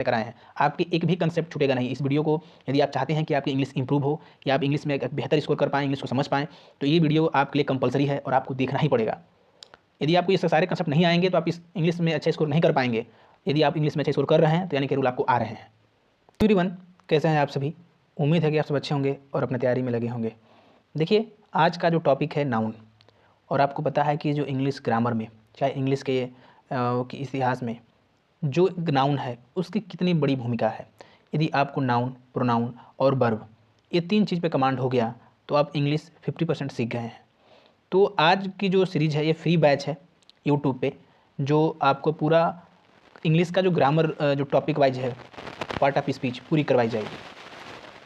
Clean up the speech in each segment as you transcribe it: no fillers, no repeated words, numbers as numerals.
लेकर आए हैं। आपके एक भी कंसेप्ट छूटेगा नहीं। इस वीडियो को यदि आप चाहते हैं कि आपकी इंग्लिश इंप्रूव हो या आप इंग्लिश में एक बेहतर स्कोर कर पाएँ, इंग्लिश को समझ पाएँ, तो ये वीडियो आपके लिए कंपलसरी है और आपको देखना ही पड़ेगा। यदि आपको ये सारे कंसेप्ट नहीं आएंगे तो आप इस इंग्लिश में अच्छा स्कोर नहीं कर पाएंगे। यदि आप इंग्लिश में अच्छा स्कोर कर रहे हैं तो यानी कि रूल आपको आ रहे हैं। एवरीवन, कैसे हैं आप सभी? उम्मीद है कि आप सब अच्छे होंगे और अपनी तैयारी में लगे होंगे। देखिए, आज का जो टॉपिक है नाउन, और आपको पता है कि जो इंग्लिश ग्रामर में, चाहे इंग्लिश के इतिहास में जो नाउन है उसकी कितनी बड़ी भूमिका है। यदि आपको नाउन, प्रोनाउन और वर्ब ये 3 चीज़ पे कमांड हो गया तो आप इंग्लिश 50% सीख गए हैं। तो आज की जो सीरीज़ है ये फ्री बैच है यूट्यूब पे, जो आपको पूरा इंग्लिश का जो ग्रामर जो टॉपिक वाइज है, पार्ट ऑफ स्पीच पूरी करवाई जाएगी,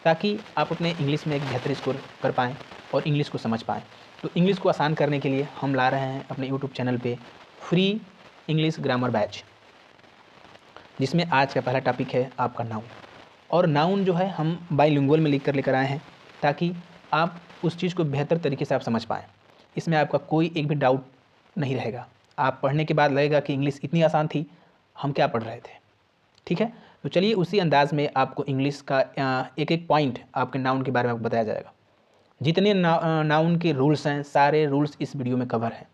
ताकि आप अपने इंग्लिश में एक बेहतर स्कोर कर पाएँ और इंग्लिश को समझ पाएँ। तो इंग्लिश को आसान करने के लिए हम ला रहे हैं अपने यूट्यूब चैनल पे फ्री इंग्लिश ग्रामर बैच, जिसमें आज का पहला टॉपिक है आपका नाउन। और नाउन जो है हम बाइलिंगुअल में लिख कर लेकर आए हैं, ताकि आप उस चीज़ को बेहतर तरीके से आप समझ पाएँ। इसमें आपका कोई एक भी डाउट नहीं रहेगा। आप पढ़ने के बाद लगेगा कि इंग्लिश इतनी आसान थी, हम क्या पढ़ रहे थे। ठीक है, तो चलिए उसी अंदाज में आपको इंग्लिश का एक एक पॉइंट आपके नाउन के बारे में आपको बताया जाएगा। जितने नाउन के रूल्स हैं, सारे रूल्स इस वीडियो में कवर हैं।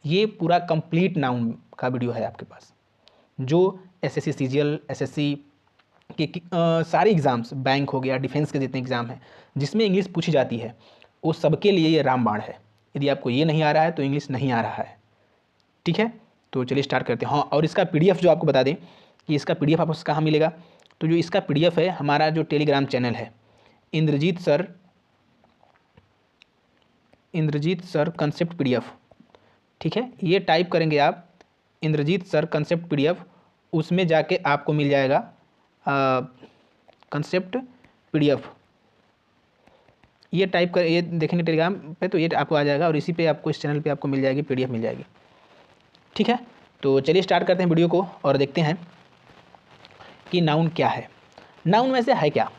ये पूरा कंप्लीट नाउन का वीडियो है आपके पास, जो एसएससी सीजीएल, एसएससी के सारे एग्ज़ाम्स, बैंक हो गया, डिफेंस के जितने एग्ज़ाम हैं जिसमें इंग्लिश पूछी जाती है, वो सबके लिए ये रामबाण है। यदि आपको ये नहीं आ रहा है तो इंग्लिश नहीं आ रहा है। ठीक है, तो चलिए स्टार्ट करते हैं। हाँ, और इसका पीडीएफ जो आपको बता दें कि इसका पीडीएफ आपको कहाँ मिलेगा, तो जो इसका पीडीएफ है, हमारा जो टेलीग्राम चैनल है इंद्रजीत सर कंसेप्ट पीडीएफ। ठीक है, ये टाइप करेंगे आप इंद्रजीत सर कंसेप्ट पीडीएफ, उसमें जाके आपको मिल जाएगा कंसेप्ट पीडीएफ। ये टाइप कर, ये देखेंगे टेलीग्राम पे तो ये आपको आ जाएगा, और इसी पे आपको इस चैनल पे आपको मिल जाएगी, पीडीएफ मिल जाएगी। ठीक है, तो चलिए स्टार्ट करते हैं वीडियो को और देखते हैं कि नाउन क्या है। नाउन वैसे है क्या,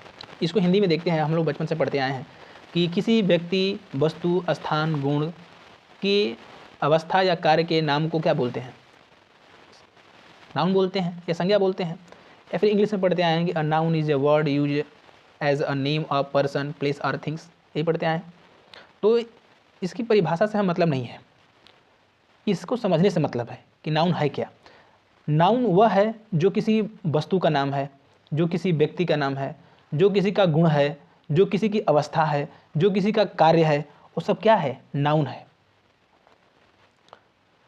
इसको हिंदी में देखते हैं। हम लोग बचपन से पढ़ते आए हैं कि किसी व्यक्ति, वस्तु, स्थान, गुण की अवस्था या कार्य के नाम को क्या बोलते हैं? नाउन बोलते हैं या संज्ञा बोलते हैं। या फिर इंग्लिश में पढ़ते आए हैं कि a noun is a word use as a name of person, place और थिंग्स, यही पढ़ते आए हैं। तो इसकी परिभाषा से हम मतलब नहीं है, इसको समझने से मतलब है कि नाउन है क्या। नाउन वह है जो किसी वस्तु का नाम है, जो किसी व्यक्ति का नाम है, जो किसी का गुण है, जो किसी की अवस्था है, जो किसी का कार्य है, वो सब क्या है? नाउन है।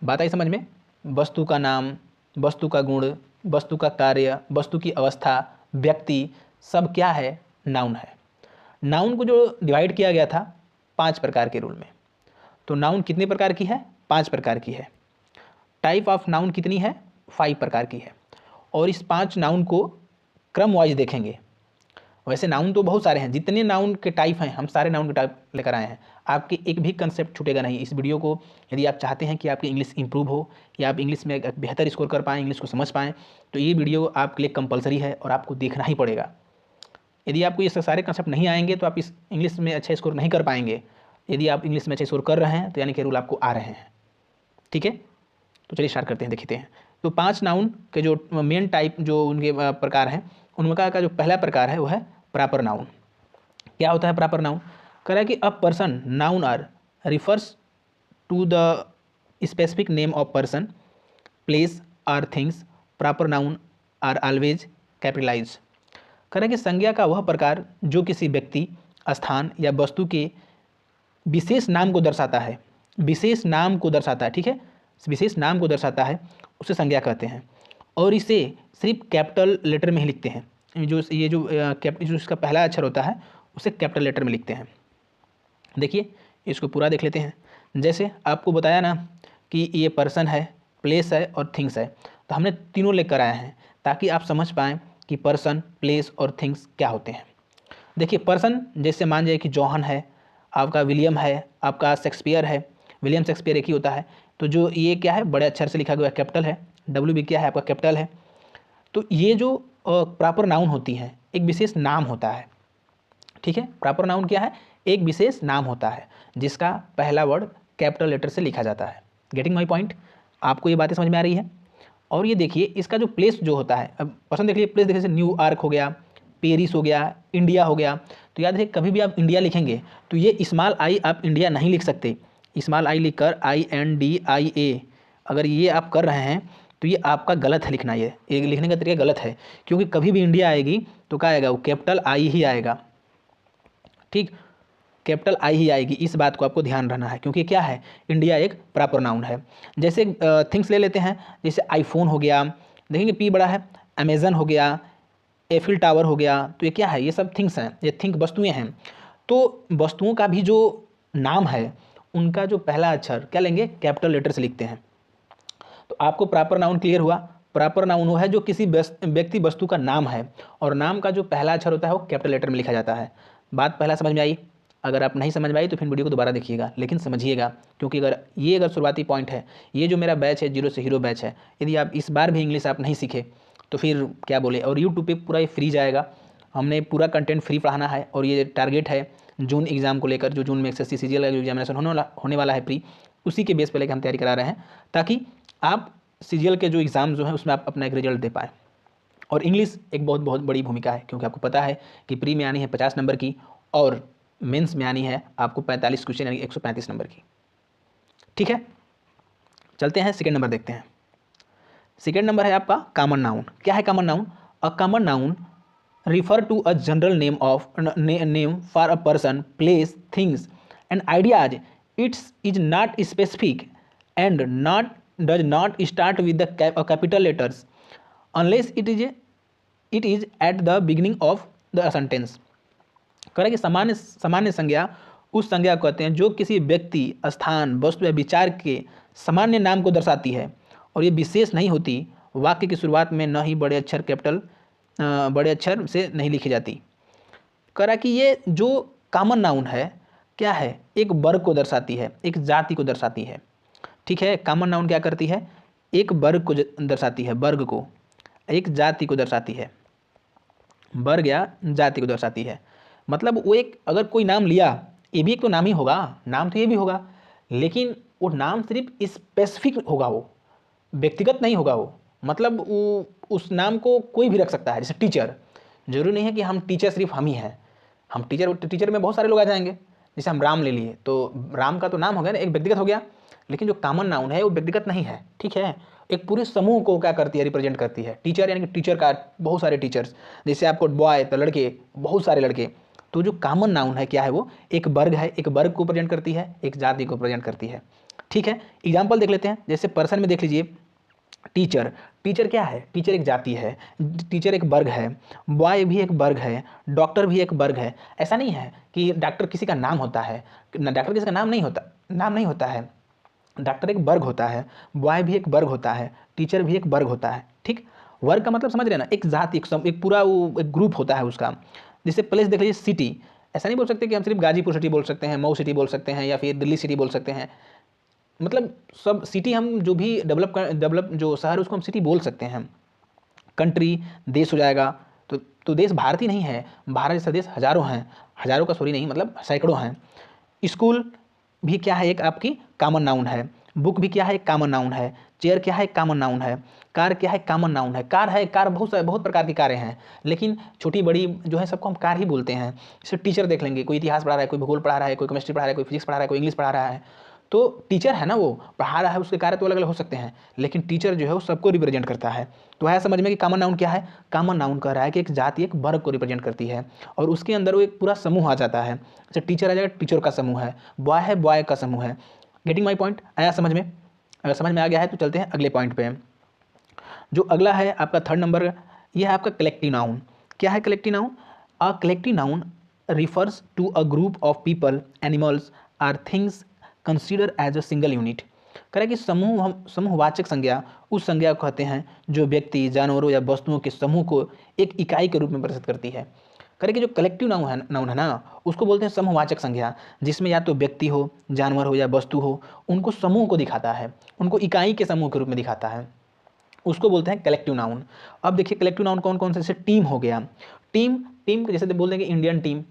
बात आई समझ में? वस्तु का नाम, वस्तु का गुण, वस्तु का कार्य, वस्तु की अवस्था, व्यक्ति, सब क्या है? नाउन है। नाउन को जो डिवाइड किया गया था 5 प्रकार के रूल में, तो नाउन कितने प्रकार की है? 5 प्रकार की है। टाइप ऑफ नाउन कितनी है? 5 प्रकार की है। और इस 5 नाउन को क्रम वाइज देखेंगे। वैसे नाउन तो बहुत सारे हैं, जितने नाउन के टाइप हैं हम सारे नाउन के टाइप लेकर आए हैं। आपके एक भी कंसेप्ट छूटेगा नहीं। इस वीडियो को यदि आप चाहते हैं कि आपकी इंग्लिश इंप्रूव हो या आप इंग्लिश में एक बेहतर स्कोर कर पाएँ, इंग्लिश को समझ पाएँ, तो ये वीडियो आपके लिए कंपलसरी है और आपको देखना ही पड़ेगा। यदि आपको ये सारे कंसेप्ट नहीं आएंगे तो आप इस इंग्लिश में अच्छा स्कोर नहीं कर पाएंगे। यदि आप इंग्लिश में अच्छा स्कोर कर रहे हैं तो यानी कि रूल आपको आ रहे हैं। ठीक है, तो चलिए स्टार्ट करते हैं, देखते हैं। तो 5 नाउन के जो मेन टाइप जो उनके प्रकार हैं, उनका का जो पहला प्रकार है वो है प्रॉपर नाउन। क्या होता है प्रॉपर नाउन? कह रहा है कि a person, noun or refers to the specific name of person, place or things. Proper noun are always capitalize. कह रहा है कि संज्ञा का वह प्रकार जो किसी व्यक्ति, स्थान या वस्तु के विशेष नाम को दर्शाता है, विशेष नाम को दर्शाता है। ठीक है, विशेष नाम को दर्शाता है, उसे संज्ञा कहते हैं। और इसे सिर्फ कैपिटल लेटर में ही लिखते हैं। जो इसका पहला अक्षर होता है उसे कैपिटल लेटर में लिखते हैं। देखिए, इसको पूरा देख लेते हैं। जैसे आपको बताया ना कि ये पर्सन है, प्लेस है और थिंग्स है, तो हमने तीनों लेकर आए हैं ताकि आप समझ पाएँ कि पर्सन, प्लेस और थिंग्स क्या होते हैं। देखिए, पर्सन जैसे मान जाए कि जॉन है, आपका विलियम है, आपका शेक्सपियर है। विलियम शेक्सपियर एक ही होता है, तो जो ये क्या है, बड़े अक्षर से लिखा गया कैपिटल है। डब्ल्यू भी क्या है, आपका कैपिटल है। तो ये जो प्रॉपर नाउन होती है, एक विशेष नाम होता है। ठीक है, प्रॉपर नाउन क्या है? एक विशेष नाम होता है जिसका पहला वर्ड कैपिटल लेटर से लिखा जाता है। Getting my point? आपको ये बातें समझ में आ रही है? और ये देखिए इसका जो प्लेस जो होता है, अब पर्सन देख लीजिए, प्लेस देखिए जैसे न्यूयॉर्क हो गया, पेरिस हो गया, इंडिया हो गया। तो याद रखिए कभी भी आप इंडिया लिखेंगे तो ये स्मॉल आई आप इंडिया नहीं लिख सकते। स्मॉल आई लिखकर INDIA अगर ये आप कर रहे हैं तो ये आपका गलत है लिखना, ये लिखने का तरीका गलत है, क्योंकि कभी भी इंडिया आएगी तो क्या आएगा, वो कैपिटल आई ही आएगा। ठीक, कैपिटल आई ही आएगी, इस बात को आपको ध्यान रहना है, क्योंकि क्या है, इंडिया एक प्रॉपर नाउन है। जैसे थिंग्स ले लेते हैं, जैसे आईफोन हो गया, देखेंगे पी बड़ा है, अमेजन हो गया, एफिल टावर हो गया, तो ये क्या है, ये सब थिंग्स हैं, ये थिंक वस्तुएं हैं। तो वस्तुओं का भी जो नाम है उनका जो पहला अक्षर क्या लेंगे, कैपिटल लेटर से लिखते हैं। तो आपको प्रॉपर नाउन क्लियर हुआ। प्रॉपर नाउन वो है जो किसी व्यक्ति वस्तु का नाम है और नाम का जो पहला अक्षर होता है वो कैपिटल लेटर में लिखा जाता है। बात पहला समझ में आई? अगर आप नहीं समझ में आई तो फिर वीडियो को दोबारा देखिएगा, लेकिन समझिएगा, क्योंकि अगर शुरुआती पॉइंट है, ये जो मेरा बैच है जीरो से हीरो बैच है, यदि आप इस बार भी इंग्लिश आप नहीं सीखे तो फिर क्या बोले। और यूट्यूब पे पूरा ये फ्री जाएगा, हमने पूरा कंटेंट फ्री पढ़ाना है। और ये टारगेट है जून एग्जाम को लेकर, जो जून में SSC CGL का जो एग्जामिनेशन होने वाला है प्री, उसी के बेस पर लेकर हम तैयारी करा रहे हैं, ताकि आप CGL के जो एग्ज़ाम जो है उसमें आप अपना एक रिजल्ट दे पाए। और इंग्लिश एक बहुत बहुत बड़ी भूमिका है, क्योंकि आपको पता है कि प्री में आनी है 50 नंबर की और मेंस में आनी है आपको 45 क्वेश्चन यानी 135 नंबर की। ठीक है, चलते हैं सेकेंड नंबर देखते हैं। सेकेंड नंबर है आपका कॉमन नाउन। क्या है common noun? A common noun refer to a general name for a person, place, things and ideas. It's is not specific and does not start with the capital letters unless it is at the beginning of the sentence। कह रहा है कि सामान्य संज्ञा उस संज्ञा को कहते हैं जो किसी व्यक्ति, स्थान, वस्तु या विचार के सामान्य नाम को दर्शाती है और ये विशेष नहीं होती, वाक्य की शुरुआत में न ही बड़े अक्षर से नहीं लिखी जाती। कह रहा है कि ये जो कॉमन नाउन है क्या है, एक वर्ग को दर्शाती है, एक जाति को दर्शाती है। ठीक है, कॉमन नाउन क्या करती है, एक वर्ग को दर्शाती है, वर्ग को, एक जाति को दर्शाती है, वर्ग या जाति को दर्शाती है। मतलब वो एक, अगर कोई नाम लिया, ये भी एक तो नाम ही होगा, नाम तो ये भी होगा, लेकिन वो नाम सिर्फ स्पेसिफिक होगा, वो व्यक्तिगत नहीं होगा। वो मतलब वो उस नाम को कोई भी रख सकता है। जैसे टीचर, जरूरी नहीं है कि हम टीचर सिर्फ हम ही हैं, हम टीचर में बहुत सारे लोग आ जाएंगे। जैसे हम राम ले लिए तो राम का तो नाम हो गया ना, एक व्यक्तिगत हो गया, लेकिन जो कॉमन नाउन है वो व्यक्तिगत नहीं है। ठीक है, एक पूरे समूह को क्या करती है, रिप्रेजेंट करती है। टीचर यानी कि टीचर का बहुत सारे टीचर्स, जैसे आपको बॉय तो लड़के, बहुत सारे लड़के। तो जो कॉमन नाउन है क्या है, वो एक वर्ग है, एक वर्ग को प्रेजेंट करती है, एक जाति को प्रेजेंट करती है। ठीक है, एग्जाम्पल देख लेते हैं। जैसे पर्सन में देख लीजिए, टीचर, टीचर क्या है, टीचर एक जाति है, टीचर एक वर्ग है, बॉय भी एक वर्ग है, डॉक्टर भी एक वर्ग है। ऐसा नहीं है कि डॉक्टर किसी का नाम होता है, डॉक्टर किसी का नाम नहीं होता है। डॉक्टर एक वर्ग होता है, बॉय भी एक वर्ग होता है, टीचर भी एक वर्ग होता है। ठीक, वर्ग का मतलब समझ रहे हैं ना, एक जाति, एक पूरा वो एक ग्रुप होता है उसका। जैसे प्लेस देख लीजिए, सिटी, ऐसा नहीं बोल सकते कि हम सिर्फ गाजीपुर सिटी बोल सकते हैं, मऊ सिटी बोल सकते हैं, या फिर दिल्ली सिटी बोल सकते हैं। मतलब सब सिटी, हम जो भी डेवलप जो शहर उसको हम सिटी बोल सकते हैं। कंट्री देश हो जाएगा, तो देश भारत ही नहीं है, भारत जैसा देश हजारों हैं, हजारों का सॉरी नहीं, मतलब सैकड़ों हैं। स्कूल भी क्या है, एक आपकी कॉमन नाउन है। बुक भी क्या है, एक कॉमन नाउन है। चेयर क्या है, कॉमन नाउन है। कार क्या है, कॉमन नाउन है। कार बहुत प्रकार की कारें हैं, लेकिन छोटी बड़ी जो है सबको हम कार ही बोलते हैं। जैसे टीचर देख लेंगे, कोई इतिहास पढ़ा रहा है, कोई भूगोल पढ़ा रहा है, कोई केमिस्ट्री पढ़ा रहा है, कोई फिजिक्स पढ़ा रहा है, कोई इंग्लिश पढ़ा रहा है, तो टीचर है ना, वो पढ़ा रहा है, उसके कार्य तो अलग अलग हो सकते हैं, लेकिन टीचर जो है वो सबको रिप्रेजेंट करता है। तो है समझ में कि कॉमन नाउन क्या है। कॉमन नाउन कह रहा है कि एक जाति एक वर्ग को रिप्रेजेंट करती है और उसके अंदर वो एक पूरा समूह आ जाता है। जैसे टीचर आ जाएगा, टीचर का समूह है, बॉय का समूह है। गेटिंग माई पॉइंट, आया समझ में? अगर समझ में आ गया है तो चलते हैं अगले पॉइंट पे। जो अगला है आपका थर्ड नंबर, यह है आपका कलेक्टिव नाउन। क्या है collective noun? A collective noun refers to a group of people, animals or things consider as a single unit. करें कि समूहवाचक संज्ञा उस संज्ञा को कहते हैं जो व्यक्ति, जानवरों या वस्तुओं के समूह को एक इकाई के रूप में प्रस्तुत करती है। करें कि जो कलेक्टिव नाउन है ना, उसको बोलते हैं समूहवाचक संज्ञा, जिसमें या तो व्यक्ति हो, जानवर हो या वस्तु हो, उनको समूह को दिखाता है, उनको इकाई के समूह के रूप में दिखाता है, उसको बोलते हैं कलेक्टिव नाउन। अब देखिए कलेक्टिव नाउन कौन कौन से, जैसे टीम हो गया, टीम जैसे बोल देंगे इंडियन टीम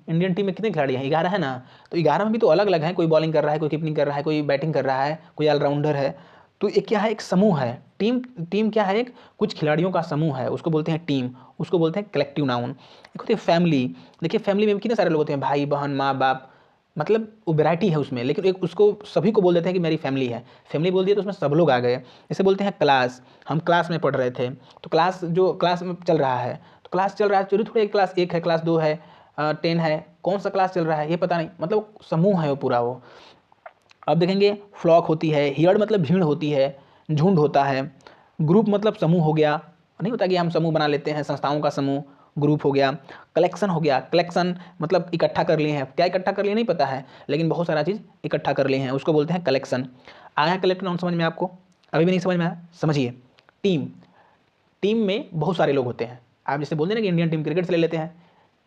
में कितने खिलाड़ी हैं, 11 है ना, तो 11 में भी तो अलग अलग हैं, कोई बॉलिंग कर रहा है, कोई कीपिंग कर रहा है, कोई बैटिंग कर रहा है, कोई ऑलराउंडर है, तो एक क्या है, एक समूह है। टीम टीम क्या है, एक कुछ खिलाड़ियों का समूह है, उसको बोलते हैं टीम, उसको बोलते हैं कलेक्टिव नाउन। एक होती है फैमिली। देखिए फैमिली में कितने सारे लोग होते हैं, भाई बहन माँ बाप, मतलब वो वैरायटी है उसमें, लेकिन एक उसको सभी को बोल देते हैं कि मेरी फैमिली है। फैमिली बोल दिया तो उसमें सब लोग आ गए। जैसे बोलते हैं क्लास, हम क्लास में पढ़ रहे थे, तो क्लास जो क्लास में चल रहा है, तो क्लास चल रहा है, जरूरी थोड़ी क्लास 1 है, क्लास 2 है, 10 है, कौन सा क्लास चल रहा है ये पता नहीं, मतलब समूह है वो पूरा वो। अब देखेंगे फ्लॉक होती है, हियर्ड मतलब भीड़ होती है, झुंड होता है, ग्रुप मतलब समूह हो गया, नहीं होता कि हम समूह बना लेते हैं, संस्थाओं का समूह ग्रुप हो गया। कलेक्शन हो गया, कलेक्शन मतलब इकट्ठा कर लिए हैं, क्या इकट्ठा कर लिए नहीं पता है, लेकिन बहुत सारा चीज़ इकट्ठा कर लिए हैं, उसको बोलते हैं कलेक्शन। आया कलेक्टिव नाउन समझ में आपको? अभी भी नहीं समझ में आया? समझिए। टीम, टीम में बहुत सारे लोग होते हैं। आप जैसे बोलते हैं ना कि इंडियन टीम, क्रिकेट से ले लेते हैं,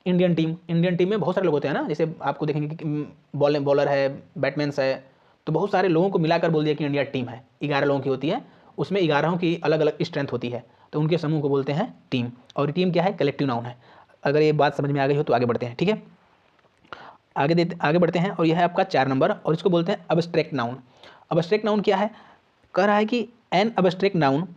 इंडियन टीम में बहुत सारे लोग होते हैं ना, जैसे आपको देखेंगे कि बॉलर है, बैट्समैन है, तो बहुत सारे लोगों को मिलाकर बोल दिया कि इंडिया टीम है, 11 लोगों की होती है, उसमें 11 की अलग अलग स्ट्रेंथ होती है, तो उनके समूह को बोलते हैं टीम। और टीम क्या है, कलेक्टिव नाउन है। अगर ये बात समझ में आ गई हो तो आगे बढ़ते हैं, ठीक है। आगे बढ़ते हैं, और यह है आपका 4 नंबर, और इसको बोलते हैं अब्स्ट्रैक्ट नाउन। अब्स्ट्रैक्ट नाउन क्या है, कह रहा है कि an abstract noun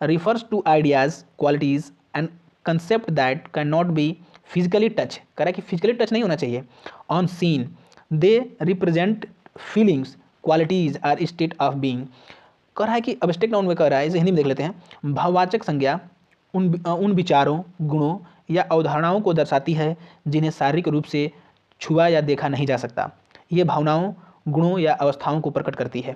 refers to ideas, qualities and concept that cannot be physically touch। कह रहा है कि फिजिकली टच नहीं होना चाहिए, unseen, they represent feelings, qualities or state of being. कह रहा है कि अब्स्ट्रैक्ट नाउन में कह रहा है, इसे हिंदी में देख लेते हैं, भाववाचक संज्ञा उन विचारों, गुणों या अवधारणाओं को दर्शाती है जिन्हें शारीरिक रूप से छुआ या देखा नहीं जा सकता। ये भावनाओं, गुणों या अवस्थाओं को प्रकट करती है।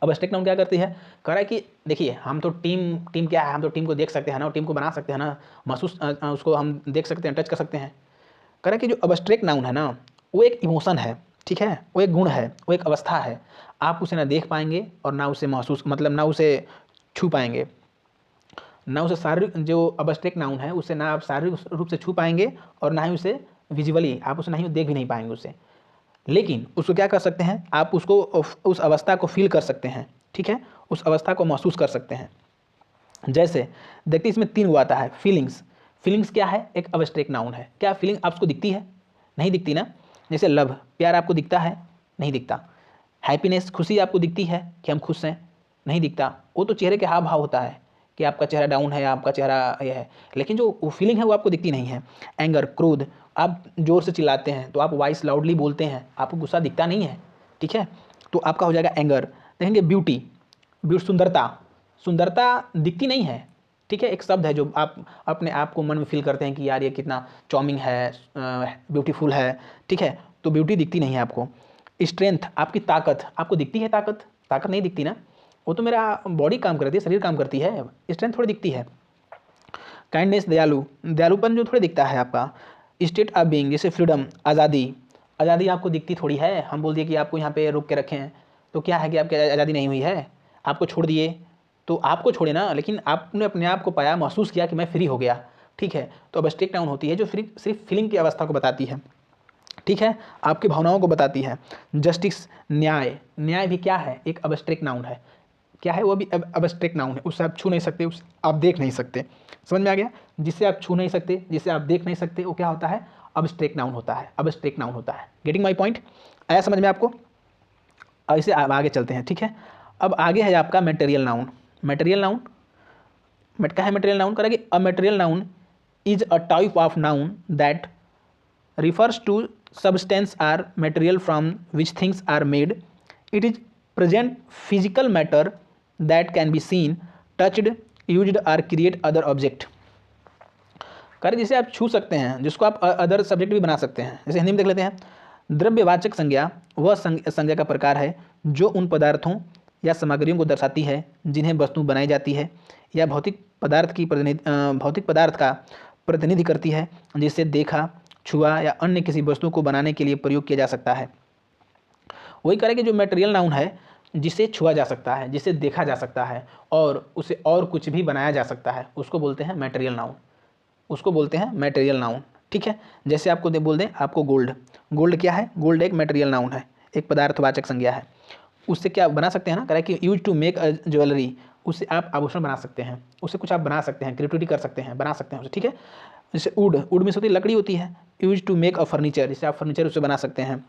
अब अब्स्ट्रैक्ट नाउन क्या करती है, कह रहा है कि देखिए हम तो टीम क्या है, हम तो टीम को देख सकते हैं ना, टीम को बना सकते हैं ना, महसूस उसको हम देख सकते हैं, टच कर सकते हैं। कह रहा है कि जो अब्स्ट्रैक्ट नाउन है ना, वो एक इमोशन है, ठीक है, वो एक गुण है, वो एक अवस्था है। आप उसे ना देख पाएंगे और ना उसे महसूस, मतलब ना उसे छू पाएंगे, ना उसे शारीरिक, जो अब्स्ट्रैक्ट नाउन है उसे ना आप शारीरिक रूप से छू पाएंगे और ना ही उसे विजुअली आप उसे नहीं देख भी नहीं पाएंगे उसे, लेकिन उसको क्या कर सकते हैं, आप उसको उस अवस्था को फील कर सकते हैं, ठीक है, उस अवस्था को महसूस कर सकते हैं। जैसे देखिए इसमें 3 वो आता है, फीलिंग्स। फीलिंग्स क्या है, एक अब्स्ट्रैक्ट नाउन है। क्या फीलिंग आपको दिखती है? नहीं दिखती ना। जैसे लव, प्यार आपको दिखता है? नहीं दिखता। हैप्पीनेस, खुशी आपको दिखती है कि हम खुश हैं? नहीं दिखता। वो तो चेहरे के हाव भाव होता है कि आपका चेहरा डाउन है, आपका चेहरा ये है, लेकिन जो वो फीलिंग है वो आपको दिखती नहीं है। एंगर, क्रोध, आप जोर से चिल्लाते हैं तो आप वॉइस लाउडली बोलते हैं, आपको गुस्सा दिखता नहीं है, ठीक है, तो आपका हो जाएगा एंगर। देखेंगे ब्यूटी, सुंदरता, सुंदरता दिखती नहीं है, ठीक है, एक शब्द है जो आप अपने आप को मन में फील करते हैं कि यार ये कितना चार्मिंग है, ब्यूटीफुल है, ठीक है, तो ब्यूटी दिखती नहीं है आपको। स्ट्रेंथ, आपकी ताकत, आपको दिखती है ताकत? ताकत नहीं दिखती ना, वो तो मेरा बॉडी काम करती है, शरीर काम करती है, स्ट्रेंथ थोड़ी दिखती है। काइंडनेस, दयालुपन जो थोड़ी दिखता है आपका। स्टेट ऑफ बीइंग, जैसे फ्रीडम, आज़ादी, आज़ादी आपको दिखती थोड़ी है, हम बोल दिए कि आपको यहाँ पे रोक के रखें हैं, तो क्या है कि आपकी आज़ादी नहीं हुई है, आपको छोड़ दिए, तो आपको छोड़े ना, लेकिन आपने अपने आप को पाया, महसूस किया कि मैं फ्री हो गया, ठीक है, तो अब अब्स्ट्रैक्ट नाउन होती है जो सिर्फ फीलिंग की अवस्था को बताती है, ठीक है, आपकी भावनाओं को बताती है। जस्टिस, न्याय, न्याय भी क्या है, एक अब्स्ट्रैक्ट नाउन है। क्या है वो भी अब्स्ट्रैक्ट नाउन है, उससे आप छू नहीं सकते, उस आप देख नहीं सकते। समझ में आ गया? जिससे आप छू नहीं सकते, जिसे आप देख नहीं सकते, वो क्या होता है, अब्स्ट्रैक्ट नाउन होता है, अब्स्ट्रैक्ट नाउन होता है। Getting my point? आया समझ में आपको? अब इसे आप आगे चलते हैं, ठीक है। अब आगे है आपका मटेरियल नाउन। मटेरियल नाउन क्या है, मटेरियल नाउन करेंगे, a material noun is a type of noun that refers to substance or material from which things are made. It is present physical matter that can be seen, touched, used or create other object। कार्य जिसे आप छू सकते हैं, जिसको आप other subject भी बना सकते हैं। जैसे हिंदी में देख लेते हैं, द्रव्यवाचक संज्ञा वह संज्ञा का प्रकार है जो उन पदार्थों या सामग्रियों को दर्शाती है जिन्हें वस्तु बनाई जाती है या भौतिक पदार्थ का प्रतिनिधि करती है, जिसे देखा, छुआ या अन्य किसी वस्तु को बनाने के लिए प्रयोग किया जा सकता है। वही करें कि जो मटेरियल नाउन है, जिसे छुआ जा सकता है, जिसे देखा जा सकता है और उसे और कुछ भी बनाया जा सकता है, उसको बोलते हैं मटेरियल नाउन, उसको बोलते हैं मटेरियल नाउन, ठीक है। जैसे आपको बोल दें, आपको गोल्ड, गोल्ड क्या है, गोल्ड एक मटेरियल नाउन है, एक पदार्थवाचक संज्ञा है। उससे क्या बना सकते हैं ना, करें कि use to make a jewellery, उससे आप आभूषण बना सकते हैं, उससे कुछ आप बना सकते हैं, क्रिएटिविटी कर सकते हैं, बना सकते हैं उसे, ठीक है। जैसे वुड में से होती लकड़ी होती है, use to make a furniture, जिससे आप फर्नीचर उससे बना सकते हैं।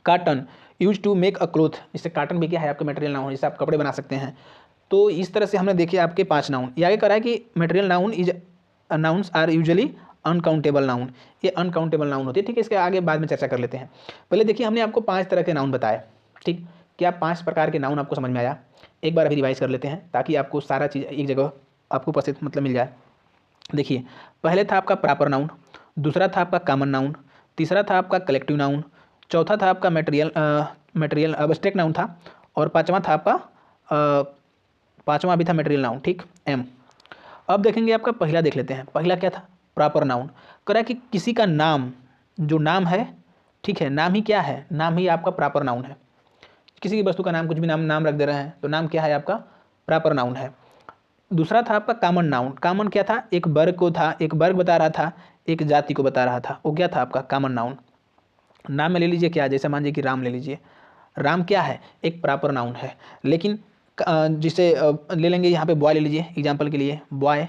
Cotton use to make a cloth, इससे काटन भी क्या है आपका मटेरियल नाउन है, जिससे आप कपड़े बना सकते हैं। तो इस तरह से हमने देखे आपके 5 नाउन। ये आगे करा है कि material noun is nouns are usually uncountable noun, ये अनकाउंटेबल नाउन होती है। ठीक है, इसके आगे बाद में चर्चा कर लेते हैं। पहले देखिए हमने आपको 5 तरह के नाउन बताए। ठीक, क्या 5 प्रकार के नाउन आपको समझ में आया? एक बार अभी रिवाइज कर लेते हैं ताकि आपको सारा चीज़ एक जगह आपको पसंद मतलब मिल जाए। देखिए, पहले था आपका प्रॉपर नाउन, दूसरा था आपका कॉमन नाउन, तीसरा था आपका कलेक्टिव नाउन, चौथा था आपका मटेरियल अब्स्ट्रैक्ट नाउन था, और पांचवा था आपका पांचवा भी था मटेरियल नाउन। ठीक, एम। अब देखेंगे आपका पहला देख लेते हैं। पहला क्या था? Proper noun. करा कि किसी का नाम, जो नाम है, ठीक है, नाम ही क्या है? नाम ही आपका प्रॉपर नाउन है। किसी की वस्तु का नाम, कुछ भी नाम रख दे रहे हैं तो नाम क्या है आपका? प्रॉपर नाउन है। दूसरा था आपका कॉमन नाउन। कॉमन क्या था? एक वर्ग को था, एक वर्ग बता रहा था, एक जाति को बता रहा था, वो क्या था आपका? Common noun. नाम में ले लीजिए क्या, जैसे मान लीजिए कि राम ले लीजिए। राम क्या है? एक प्रॉपर नाउन है। लेकिन जिसे ले लेंगे यहाँ पे बॉय ले लीजिए एग्जाम्पल के लिए, बॉय,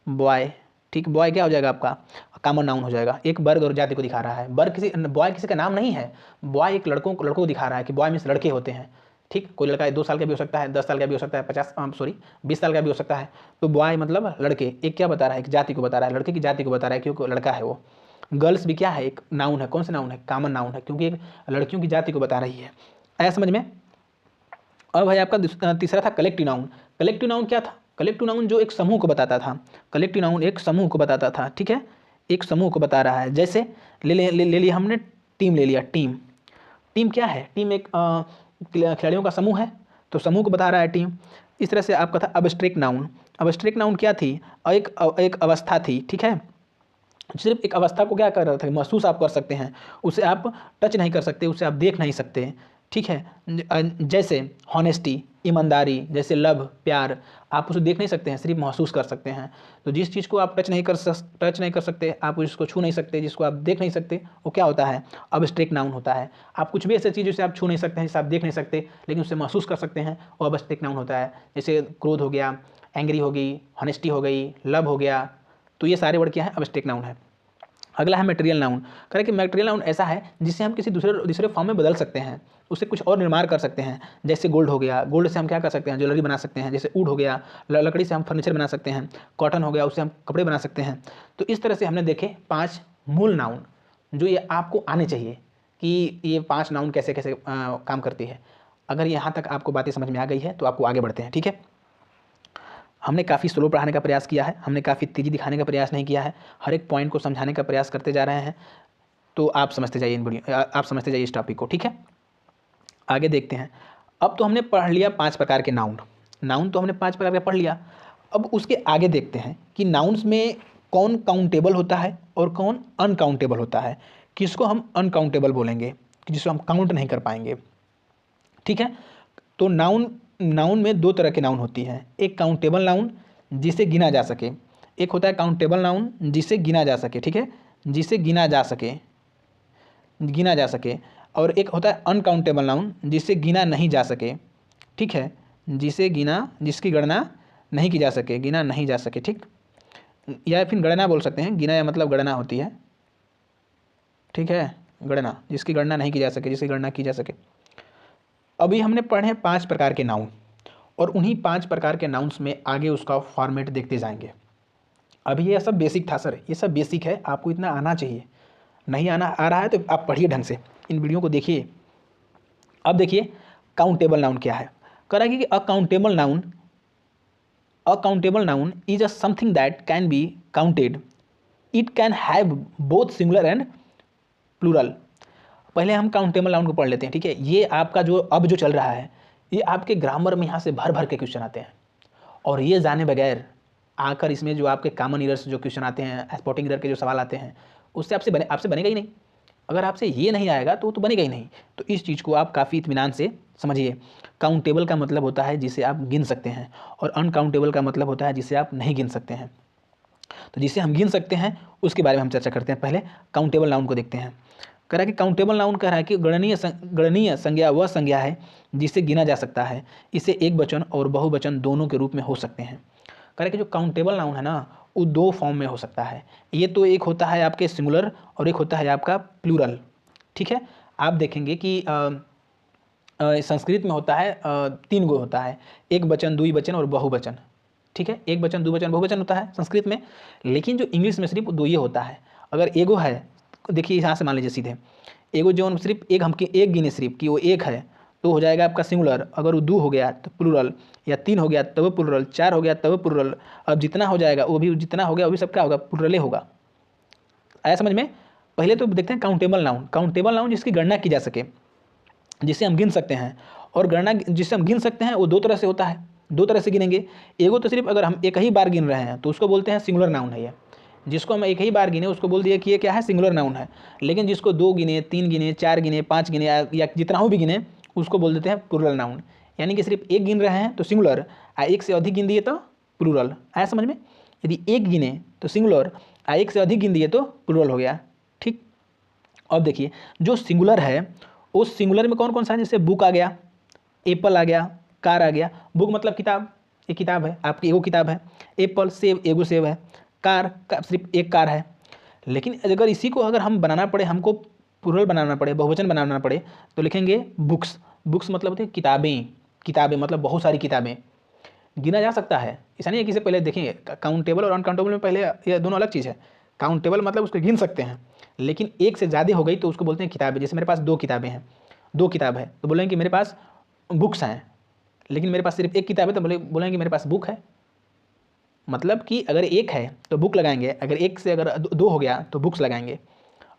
बॉय, ठीक, बॉय क्या हो जाएगा आपका? कॉमन नाउन हो जाएगा। एक वर्ग और जाति को दिखा रहा है। वर्ग किसी, बॉय किसी का नाम नहीं है, बॉय एक लड़कों को दिखा रहा है कि बॉय मीन्स लड़के होते हैं। ठीक, कोई लड़का 2 साल का भी हो सकता है, 10 साल का भी हो सकता है, 20 साल का भी हो सकता है। तो बॉय मतलब लड़के। एक क्या बता रहा है? एक जाति को बता रहा है, लड़के की जाति को बता रहा है क्योंकि लड़का है वो। गर्ल्स भी क्या है? एक नाउन है। कौन सा नाउन है? कॉमन नाउन है, क्योंकि एक लड़कियों की जाति को बता रही है। आया समझ में? अब भाई आपका तीसरा था कलेक्टिव नाउन। कलेक्टिव नाउन क्या था? कलेक्टिव नाउन जो एक समूह को बताता था। कलेक्टिव नाउन एक समूह को बताता था। ठीक है, एक समूह को बता रहा है। जैसे ले लिया हमने टीम, ले लिया टीम। टीम क्या है? टीम एक खिलाड़ियों का समूह है, तो समूह को बता रहा है टीम। इस तरह से आपका था अब्स्ट्रैक्ट नाउन। अब्स्ट्रैक्ट नाउन क्या थी? एक अवस्था थी। ठीक है, सिर्फ एक अवस्था को क्या कर रहा था? महसूस आप कर सकते हैं, उसे आप टच नहीं कर सकते, उसे आप देख नहीं सकते। ठीक है, जैसे हॉनेस्टी, ईमानदारी, जैसे लव, प्यार, आप उसे देख नहीं सकते हैं, सिर्फ महसूस कर सकते हैं। तो जिस चीज़ को आप टच नहीं कर सकते, आप उसको छू नहीं सकते, जिसको आप देख नहीं सकते, वो क्या होता है? अब्स्ट्रैक्ट नाउन होता है। आप कुछ भी ऐसी चीज़ जिसे आप छू नहीं सकते हैं, जिसे आप देख नहीं सकते, लेकिन उसे महसूस कर सकते हैं, वो अब्स्ट्रैक्ट नाउन होता है। जैसे क्रोध हो गया, एंग्री हो गई, हॉनेस्टी हो गई, लव हो गया, तो ये सारे वर्ड क्या है? अब्स्ट्रैक्ट नाउन है। अगला है मटेरियल नाउन। कह रहे कि मटेरियल नाउन ऐसा है जिसे हम किसी दूसरे फॉर्म में बदल सकते हैं, उससे कुछ और निर्माण कर सकते हैं। जैसे गोल्ड हो गया, गोल्ड से हम क्या कर सकते हैं? ज्वेलरी बना सकते हैं। जैसे वुड हो गया, लकड़ी से हम फर्नीचर बना सकते हैं। कॉटन हो गया, उससे हम कपड़े बना सकते हैं। तो इस तरह से हमने देखे 5 मूल नाउन, जो ये आपको आने चाहिए कि ये 5 नाउन कैसे कैसे काम करती है। अगर यहाँ तक आपको बातें समझ में आ गई है तो आपको आगे बढ़ते हैं। ठीक है, हमने काफ़ी स्लो पढ़ाने का प्रयास किया है, हमने काफ़ी तेज़ी दिखाने का प्रयास नहीं किया है, हर एक पॉइंट को समझाने का प्रयास करते जा रहे हैं। तो आप समझते जाइए आप समझते जाइए इस टॉपिक को। ठीक है, आगे देखते हैं। अब तो हमने पढ़ लिया 5 प्रकार के नाउन। नाउन तो हमने 5 प्रकार का पढ़ लिया। अब उसके आगे देखते हैं कि नाउन्स में कौन काउंटेबल होता है और कौन अनकाउंटेबल होता है। किसको हम अनकाउंटेबल बोलेंगे, जिसको हम काउंट नहीं कर पाएंगे। ठीक है, तो नाउन में 2 तरह के नाउन होती हैं। एक काउंटेबल नाउन जिसे गिना जा सके, एक होता है काउंटेबल नाउन जिसे गिना जा सके। ठीक है, जिसे गिना जा सके, और एक होता है अनकाउंटेबल नाउन जिसे गिना नहीं जा सके। ठीक है, जिसकी गणना नहीं की जा सके, गिना नहीं जा सके। ठीक, या फिर गणना बोल सकते हैं, गिना या मतलब गणना होती है। ठीक है, गणना, जिसकी गणना नहीं की जा सके, जिसकी गणना की जा सके। अभी हमने पढ़े 5 प्रकार के नाउन, और उन्हीं 5 प्रकार के नाउन्स में आगे उसका फॉर्मेट देखते जाएंगे। अभी ये सब बेसिक था सर, ये सब बेसिक है, आपको इतना आना चाहिए। नहीं आ रहा है तो आप पढ़िए ढंग से, इन वीडियो को देखिए। अब देखिए काउंटेबल नाउन क्या है। कह रहा है कि accountable noun is a something that can be counted. It can have both singular and plural. पहले हम काउंटेबल नाउन को पढ़ लेते हैं। ठीक है, ये आपका जो चल रहा है, ये आपके ग्रामर में यहाँ से भर भर के क्वेश्चन आते हैं, और ये जाने बगैर आकर इसमें जो आपके कॉमन ईरर्स जो क्वेश्चन आते हैं, स्पॉटिंग ईरर के जो सवाल आते हैं, उससे आपसे बनेगा ही नहीं। अगर आपसे ये नहीं आएगा तो बनेगा ही नहीं। तो इस चीज़ को आप काफ़ी इत्मीनान से समझिए। काउंटेबल का मतलब होता है जिसे आप गिन सकते हैं, और अनकाउंटेबल का मतलब होता है जिसे आप नहीं गिन सकते हैं। तो जिसे हम गिन सकते हैं उसके बारे में हम चर्चा करते हैं। पहले काउंटेबल नाउन को देखते हैं। कह रहा है कि काउंटेबल नाउन कह रहा है कि गणनीय संज्ञा वह संज्ञा है जिसे गिना जा सकता है। इसे एक वचन और बहुवचन दोनों के रूप में हो सकते हैं। कह रहा है कि जो काउंटेबल नाउन है ना, वो 2 फॉर्म में हो सकता है। ये तो एक होता है आपके सिंगुलर और एक होता है आपका प्लूरल। ठीक है, आप देखेंगे कि संस्कृत में होता है 3 गो होता है, एक वचन, द्विवचन और बहुवचन। ठीक है, एक वचन, द्विवचन, बहुवचन होता है संस्कृत में, लेकिन जो इंग्लिश में सिर्फ 2 ही होता है। अगर एगो है, देखिए यहाँ से मान लीजिए सीधे एगो जो सिर्फ एक, हम एक गिने सिर्फ कि वो एक है तो हो जाएगा आपका सिंगुलर। अगर वो 2 हो गया तो प्लूरल, या 3 हो गया तब प्लूरल, 4 हो गया तब प्लूरल। अब जितना हो जाएगा वो भी, जितना हो गया वो भी सब क्या होगा, प्लूरल होगा। आया समझ में। पहले तो देखते हैं काउंटेबल नाउन। काउंटेबल नाउन जिसकी गणना की जा सके, जिसे हम गिन सकते हैं। और गणना जिसे हम गिन सकते हैं वो 2 तरह से होता है, 2 तरह से गिनेंगे। एगो तो सिर्फ अगर हम एक ही बार गिन रहे हैं तो उसको बोलते हैं सिंगुलर नाउन है ये। जिसको हम एक ही बार गिने उसको बोल दिए कि ये क्या है, सिंगुलर नाउन है। लेकिन जिसको 2 गिने, 3 गिने, 4 गिने, 5 गिने या जितना हो भी गिने उसको बोल देते हैं प्लूरल नाउन। यानी कि सिर्फ एक गिन रहे हैं तो सिंगुलर, एक से अधिक गिन दिए तो प्लूरल। आया समझ में। यदि एक गिने तो सिंगुलर, एक से अधिक गिन दिए तो प्लूरल हो गया। ठीक। अब देखिए जो सिंगुलर है उस सिंगुलर में कौन कौन सा है, जैसे बुक आ गया, एप्पल आ गया, कार आ गया। बुक मतलब किताब, एक किताब है आपकी, एगो किताब है। एप्पल सेब, एगो सेब है। कार का सिर्फ एक कार है। लेकिन अगर इसी को अगर हम बनाना पड़े, हमको प्लूरल बनाना पड़े, बहुवचन बनाना पड़े, तो लिखेंगे बुक्स। बुक्स मतलब होती है किताबें, किताबें मतलब बहुत सारी किताबें। गिना जा सकता है, ऐसा नहीं है कि इसे पहले देखेंगे। काउंटेबल और अनकाउंटेबल में पहले ये दोनों अलग चीज़ है। काउंटेबल मतलब उसको गिन सकते हैं, लेकिन एक से ज़्यादा हो गई तो उसको बोलते हैं किताबें। जैसे मेरे पास 2 किताबें हैं, 2 किताब है तो बोलेंगे कि मेरे पास बुक्स हैं। लेकिन मेरे पास सिर्फ एक किताब है तो बोलेंगे कि मेरे पास बुक है। मतलब कि अगर एक है तो बुक लगाएंगे, अगर एक से अगर 2 हो गया तो बुक्स लगाएंगे,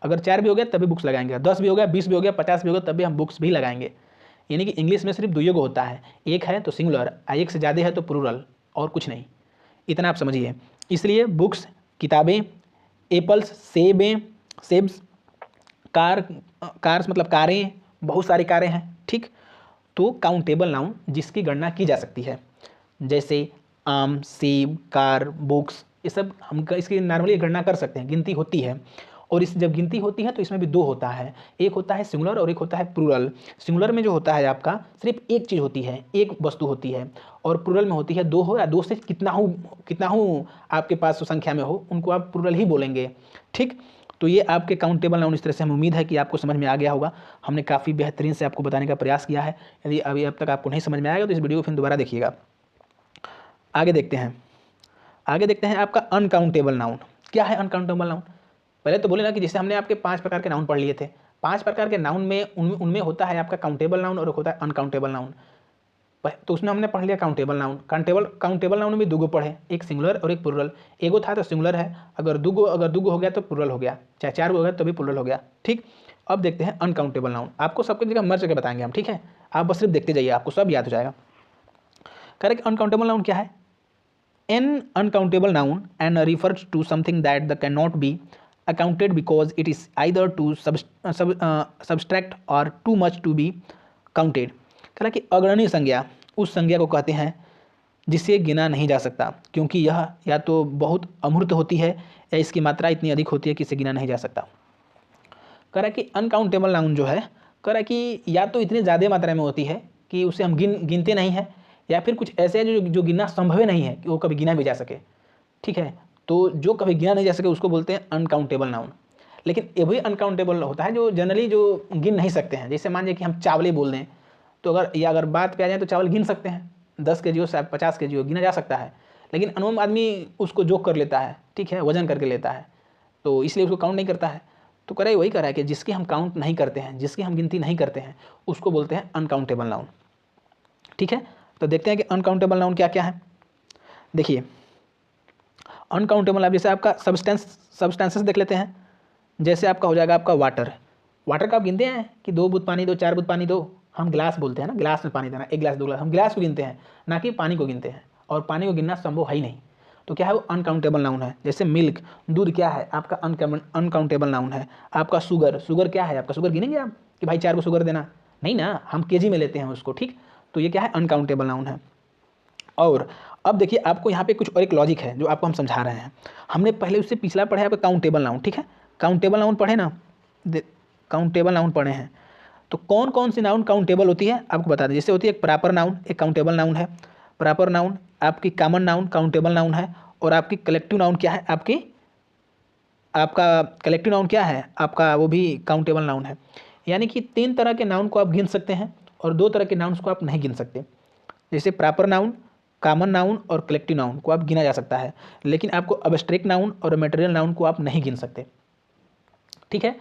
अगर 4 भी हो गया तब भी बुक्स लगाएंगे, 10 भी हो गया, 20 भी हो गया, 50 भी हो गया तब भी हम बुक्स भी लगाएंगे। यानी कि इंग्लिश में सिर्फ 2 गो होता है, एक है तो सिंगुलर, एक से ज़्यादा है तो प्लूरल, और कुछ नहीं। इतना आप समझिए। इसलिए बुक्स किताबें, एप्पल्स सेबें, सेब्स, कार्स मतलब कारें, बहुत सारी कारें हैं। ठीक। तो काउंटेबल नाउन जिसकी गणना की जा सकती है, जैसे आम, सेब, कार, बुक्स, ये सब हम इसकी नॉर्मली गणना कर सकते हैं, गिनती होती है। और इस जब गिनती होती है तो इसमें भी 2 होता है, एक होता है सिंगुलर और एक होता है प्लूरल। सिंगुलर में जो होता है आपका सिर्फ एक चीज़ होती है, एक वस्तु होती है, और प्लूरल में होती है 2 हो या 2 से कितना हो आपके पास संख्या में हो, उनको आप प्लूरल ही बोलेंगे। ठीक। तो ये आपके काउंटेबल नाउन इस तरह से हम उम्मीद है कि आपको समझ में आ गया होगा। हमने काफ़ी बेहतरीन से आपको बताने का प्रयास किया है। यदि अभी अब तक आपको नहीं समझ में आएगा तो इस वीडियो को फिर दोबारा देखिएगा। आगे देखते हैं आपका अनकाउंटेबल नाउन। क्या है अनकाउंटेबल नाउन? पहले तो बोले ना कि जैसे हमने आपके 5 प्रकार के नाउन पढ़ लिए थे। 5 प्रकार के नाउन में उनमें होता है आपका काउंटेबल नाउन और होता है अनकाउंटेबल नाउन। तो उसमें हमने पढ़ लिया काउंटेबल नाउन। काउंटेबल नाउन में 2 गो पढ़े, एक सिंगुलर और एक प्लूरल। एगो था तो सिंगुलर है, अगर दो गो हो गया तो प्लूरल हो गया, चाहे 4 गो हो गया तो भी प्लूरल हो गया। ठीक। अब देखते हैं अनकाउंटेबल नाउन। आपको सबकी जगह मर्ज करके बताएंगे हम, ठीक है। आप बस सिर्फ देखते जाइए, आपको सब याद हो जाएगा। कह रहे कि अनकाउंटेबल नाउन क्या है? An uncountable noun and refers to something that cannot be accounted because it is either too subtract or too much to be counted। कह रहा कि अग्रणी संज्ञा उस संज्ञा को कहते हैं जिसे गिना नहीं जा सकता, क्योंकि यह या तो बहुत अमूर्त होती है या इसकी मात्रा इतनी अधिक होती है कि इसे गिना नहीं जा सकता। कह रहा कि अनकाउंटेबल नाउन जो है, कह रहा कि या तो इतनी ज़्यादा मात्रा में होती है कि उसे हम गिनते नहीं हैं, या फिर कुछ ऐसे है जो गिनना संभव नहीं है कि वो कभी गिना भी जा सके। ठीक है। तो जो कभी गिना नहीं जा सके उसको बोलते हैं अनकाउंटेबल नाउन। लेकिन ये भी अनकाउंटेबल होता है जो जनरली जो गिन नहीं सकते हैं। जैसे मान लीजिए कि हम चावल बोल दें तो अगर बात पे आ जाए तो चावल गिन सकते हैं, 10 kg हो 50 kg हो, गिना जा सकता है। लेकिन अनोम आदमी उसको जोक कर लेता है, ठीक है, वजन करके लेता है, तो इसलिए उसको काउंट नहीं करता है। तो कह रहा है वही कह रहा है कि जिसकी हम काउंट नहीं करते हैं, जिसकी हम गिनती नहीं करते हैं, उसको बोलते हैं अनकाउंटेबल नाउन। ठीक है। तो देखते हैं कि अनकाउंटेबल नाउन क्या क्या है। देखिए अनकाउंटेबल, आप जैसे आपका सब्सटेंसेस देख लेते हैं। जैसे आपका हो जाएगा आपका वाटर। वाटर का आप गिनते हैं कि 2 बूंद पानी दो, 4 बूंद पानी दो। हम गिलास बोलते हैं ना, गिलास में पानी देना, 1 गिलास 2 गिलास, हम गिलास को गिनते हैं ना कि पानी को गिनते हैं, और पानी को गिनना संभव है ही नहीं। तो क्या है वो अनकाउंटेबल नाउन है। जैसे मिल्क, दूध क्या है आपका अनकाउंटेबल नाउन है। आपका शुगर क्या है आपका, शुगर गिनेंगे आप कि भाई 4 को शुगर देना, नहीं ना, हम केजी में लेते हैं उसको। ठीक। तो ये क्या है अनकाउंटेबल नाउन है। और अब देखिए आपको यहाँ पे कुछ और एक लॉजिक है जो आपको हम समझा रहे हैं। हमने पहले उससे पिछला पढ़ा है आपका काउंटेबल नाउन। ठीक है, काउंटेबल नाउन पढ़े ना, काउंटेबल नाउन पढ़े हैं। तो कौन कौन सी नाउन काउंटेबल होती है आपको बता दें। जैसे होती है एक प्रॉपर नाउन, एक काउंटेबल नाउन है। प्रॉपर नाउन आपकी कॉमन नाउन काउंटेबल नाउन है, और आपकी कलेक्टिव नाउन क्या है, आपका कलेक्टिव नाउन क्या है आपका, वो भी काउंटेबल नाउन है। यानी कि 3 तरह के नाउन को आप गिन सकते हैं और 2 तरह के नाउन्स को आप नहीं गिन सकते। जैसे प्रॉपर नाउन, कॉमन नाउन और कलेक्टिव नाउन को आप गिना जा सकता है, लेकिन आपको अब्स्ट्रैक्ट नाउन और मटेरियल नाउन को आप नहीं गिन सकते। ठीक है,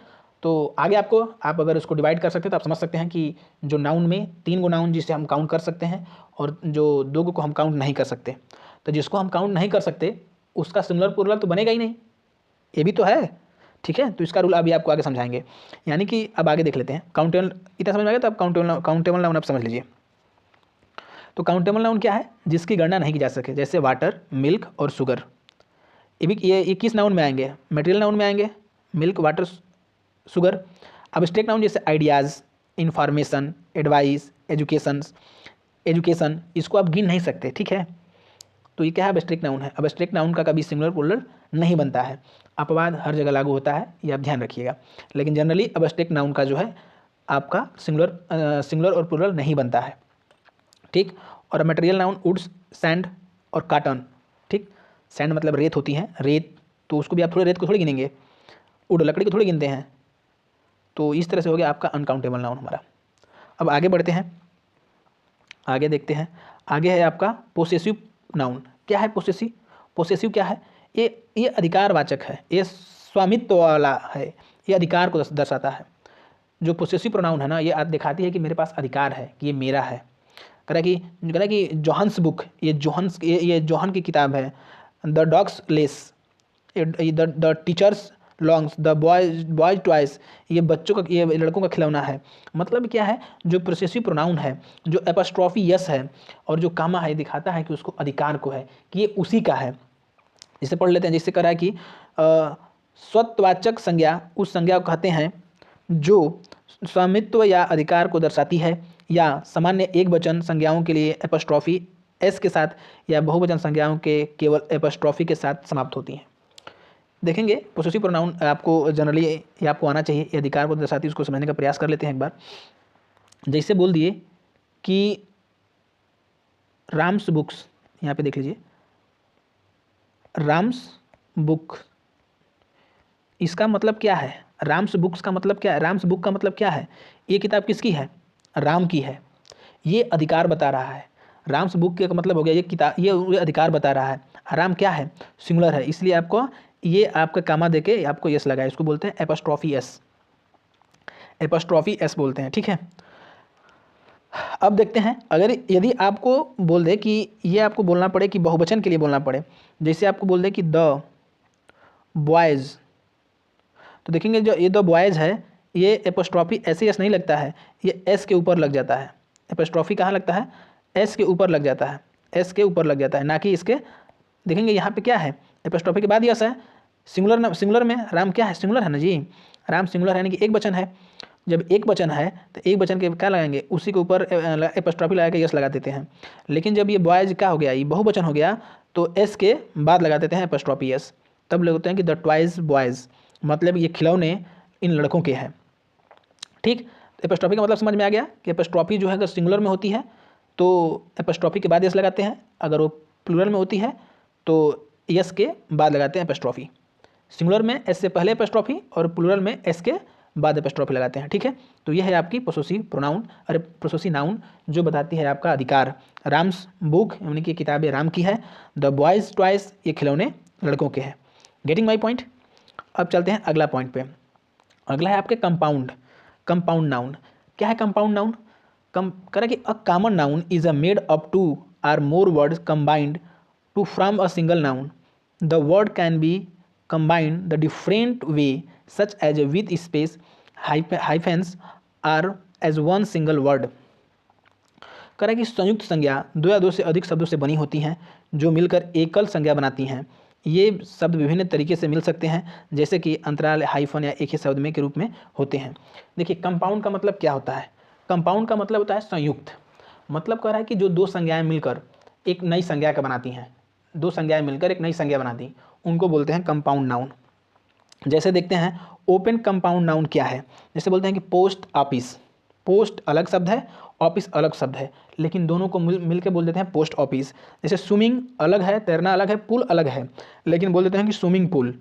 तो आगे आपको, आप अगर उसको डिवाइड कर सकते हैं तो आप समझ सकते हैं कि जो नाउन में 3 गो नाउन जिसे हम काउंट कर सकते हैं और जो 2 गो को हम काउंट नहीं कर सकते। तो जिसको हम काउंट नहीं कर सकते उसका सिंगुलर प्लुरल तो बनेगा ही नहीं, ये भी तो है। ठीक है, तो इसका रूल अभी आपको आगे समझाएंगे। यानी कि अब आगे देख लेते हैं काउंटेबल, इतना समझ में आ गया तो आप काउंटेबल नाउन आप समझ लीजिए। तो काउंटेबल नाउन क्या है? जिसकी गणना नहीं की जा सके, जैसे वाटर, मिल्क और शुगर। ये किस नाउन में आएंगे? मटेरियल नाउन में आएंगे, milk, water, sugar. Abstract noun जैसे आइडियाज़, इंफॉर्मेशन, एडवाइस, एजुकेशन, इसको आप गिन नहीं सकते। ठीक है, तो ये क्या है? अब्स्ट्रैक्ट नाउन है। अब्स्ट्रैक्ट नाउन का कभी सिंगुलर प्लुरल नहीं बनता है। अपवाद हर जगह लागू होता है, ये आप ध्यान रखिएगा, लेकिन जनरली अब्स्ट्रैक्ट नाउन का जो है आपका सिंगुलर और प्लुरल नहीं बनता है। ठीक, और मटेरियल नाउन वुड्स, सैंड और कॉटन। ठीक, सैंड मतलब रेत होती है, रेत, तो उसको भी आप थोड़े रेत को थोड़ी गिनेंगे, वुड लकड़ी को थोड़ी गिनते हैं। तो इस तरह से हो गया आपका अनकाउंटेबल नाउन हमारा। अब आगे बढ़ते हैं, आगे देखते हैं। आगे है आपका पोसेसिव नाउन। क्या है पोसेसिव? पोसेसिव क्या है? ये अधिकारवाचक है, ये स्वामित्व वाला है, ये अधिकार को दर्शाता है। जो पोसेसिव प्रोनाउन है ना, ये दिखाती है कि मेरे पास अधिकार है, कि ये मेरा है। कह रहा है कि जोहन्स बुक, ये जोहन की किताब है। The dogs less, the teachers longs, the boys toys, ये बच्चों का, ये लड़कों का खिलौना है। मतलब क्या है? जो प्रोसेसिव प्रोनाउन है, जो एपस्ट्रॉफी यस है और जो कामा है, दिखाता है कि उसको अधिकार को है, कि ये उसी का है। जिसे पढ़ लेते हैं, जिससे कह रहा है कि स्वत्वाचक संज्ञा उस संज्ञा को कहते हैं जो स्वामित्व या अधिकार को दर्शाती है, या सामान्य एक वचन संज्ञाओं के लिए एपस्ट्रॉफी एस के साथ या बहुवचन संज्ञाओं के केवल एपस्ट्रॉफी के साथ समाप्त होती हैं। देखेंगे पोसेसिव प्रोनाउन आपको जनरली ये आपको आना चाहिए, ये अधिकार को दर्शाती है, उसको समझने का प्रयास कर लेते हैं एक बार। जैसे बोल दिए कि राम्स बुक्स, यहाँ पे देख लीजिए, राम्स बुक, इसका मतलब क्या है? राम्स बुक्स का मतलब क्या है? राम्स बुक का मतलब क्या है? ये किताब किसकी है? राम की है। ये अधिकार बता रहा है। राम्स बुक का मतलब हो गया ये किताब, ये अधिकार बता रहा है। राम क्या है? सिंगुलर है, इसलिए आपको ये आपका कामा देके आपको यस लगा है, इसको बोलते हैं एपस्ट्रॉफी एस, एपस्ट्रॉफी एस बोलते हैं। ठीक है, अब देखते हैं, अगर यदि आपको बोल दे कि ये आपको बोलना पड़े कि बहुवचन के लिए बोलना पड़े, जैसे आपको बोल दे कि द बॉयज़, तो देखेंगे जो ये द बॉयज़ है, ये एपस्ट्रॉफी ऐसे एस नहीं लगता है, ये एस के ऊपर लग जाता है। एपस्ट्रॉफी कहाँ लगता है? एस के ऊपर लग जाता है, एस के ऊपर लग जाता है, ना कि इसके। देखेंगे यहाँ पे क्या है? एपस्ट्रॉफी के बाद यस है। सिंगुलर में राम क्या है? सिंगुलर है ना जी, राम सिंगुलर है, यानी कि एक वचन है। जब एक वचन है तो एक वचन के क्या लगाएंगे? उसी के ऊपर एपस्ट्रॉफी लगा के यस लगा देते हैं। लेकिन जब ये बॉयज क्या हो गया, ये बहुवचन हो गया, तो एस के बाद लगा देते हैं एपस्ट्रॉफी एस, तब लगते हैं कि द ट्वाइज बॉयज़, मतलब ये खिलौने इन लड़कों के हैं। ठीक, एपस्ट्रॉफी का मतलब समझ में आ गया कि एपस्ट्रॉफी जो है अगर सिंगुलर में होती है तो एपस्ट्रॉफी के बाद यस लगाते हैं, अगर वो प्लूरल में होती है तो यस के बाद लगाते हैं एपस्ट्रॉफी। सिंगुलर में एस से पहले एपस्ट्रॉफी और प्लूरल में एस के बाद एपस्ट्रॉफी लगाते हैं। ठीक है, तो यह है आपकी पोसेसिव प्रोनाउन, अरे पोसेसिव नाउन, जो बताती है आपका अधिकार। राम्स बुक यानी कि किताबें राम की है, द बॉयज़ टॉयज ये खिलौने लड़कों के हैं। Getting my point. अब चलते हैं अगला पॉइंट पे। अगला है आपके कंपाउंड, कंपाउंड नाउन। क्या है कंपाउंड नाउन? कह कि a common noun is a made up two or more words combined to from a single noun. The word can be combined the different way such as with space, hyphens or as one single word। कह रहा है कि संयुक्त संज्ञा दो या दो से अधिक शब्दों से बनी होती हैं जो मिलकर एकल संज्ञा बनाती हैं। ये शब्द विभिन्न तरीके से मिल सकते हैं, जैसे कि अंतराल, हाइफन या एक ही शब्द में के रूप में होते हैं। देखिए कंपाउंड का मतलब क्या होता है? कंपाउंड का मतलब होता है संयुक्त। मतलब कह रहा है कि जो दो संज्ञाएं मिलकर एक नई संज्ञा का बनाती हैं, दो संज्ञाएं मिलकर एक नई संज्ञा बनाती, उनको बोलते हैं कंपाउंड नाउन। जैसे देखते हैं ओपन कंपाउंड नाउन क्या है। जैसे बोलते हैं कि पोस्ट ऑफिस, पोस्ट अलग शब्द है, ऑफिस अलग शब्द है, लेकिन दोनों को मिल के बोल देते हैं पोस्ट ऑफिस। जैसे स्विमिंग अलग है, तैरना अलग है, पूल अलग है, लेकिन बोल देते हैं कि स्विमिंग पूल।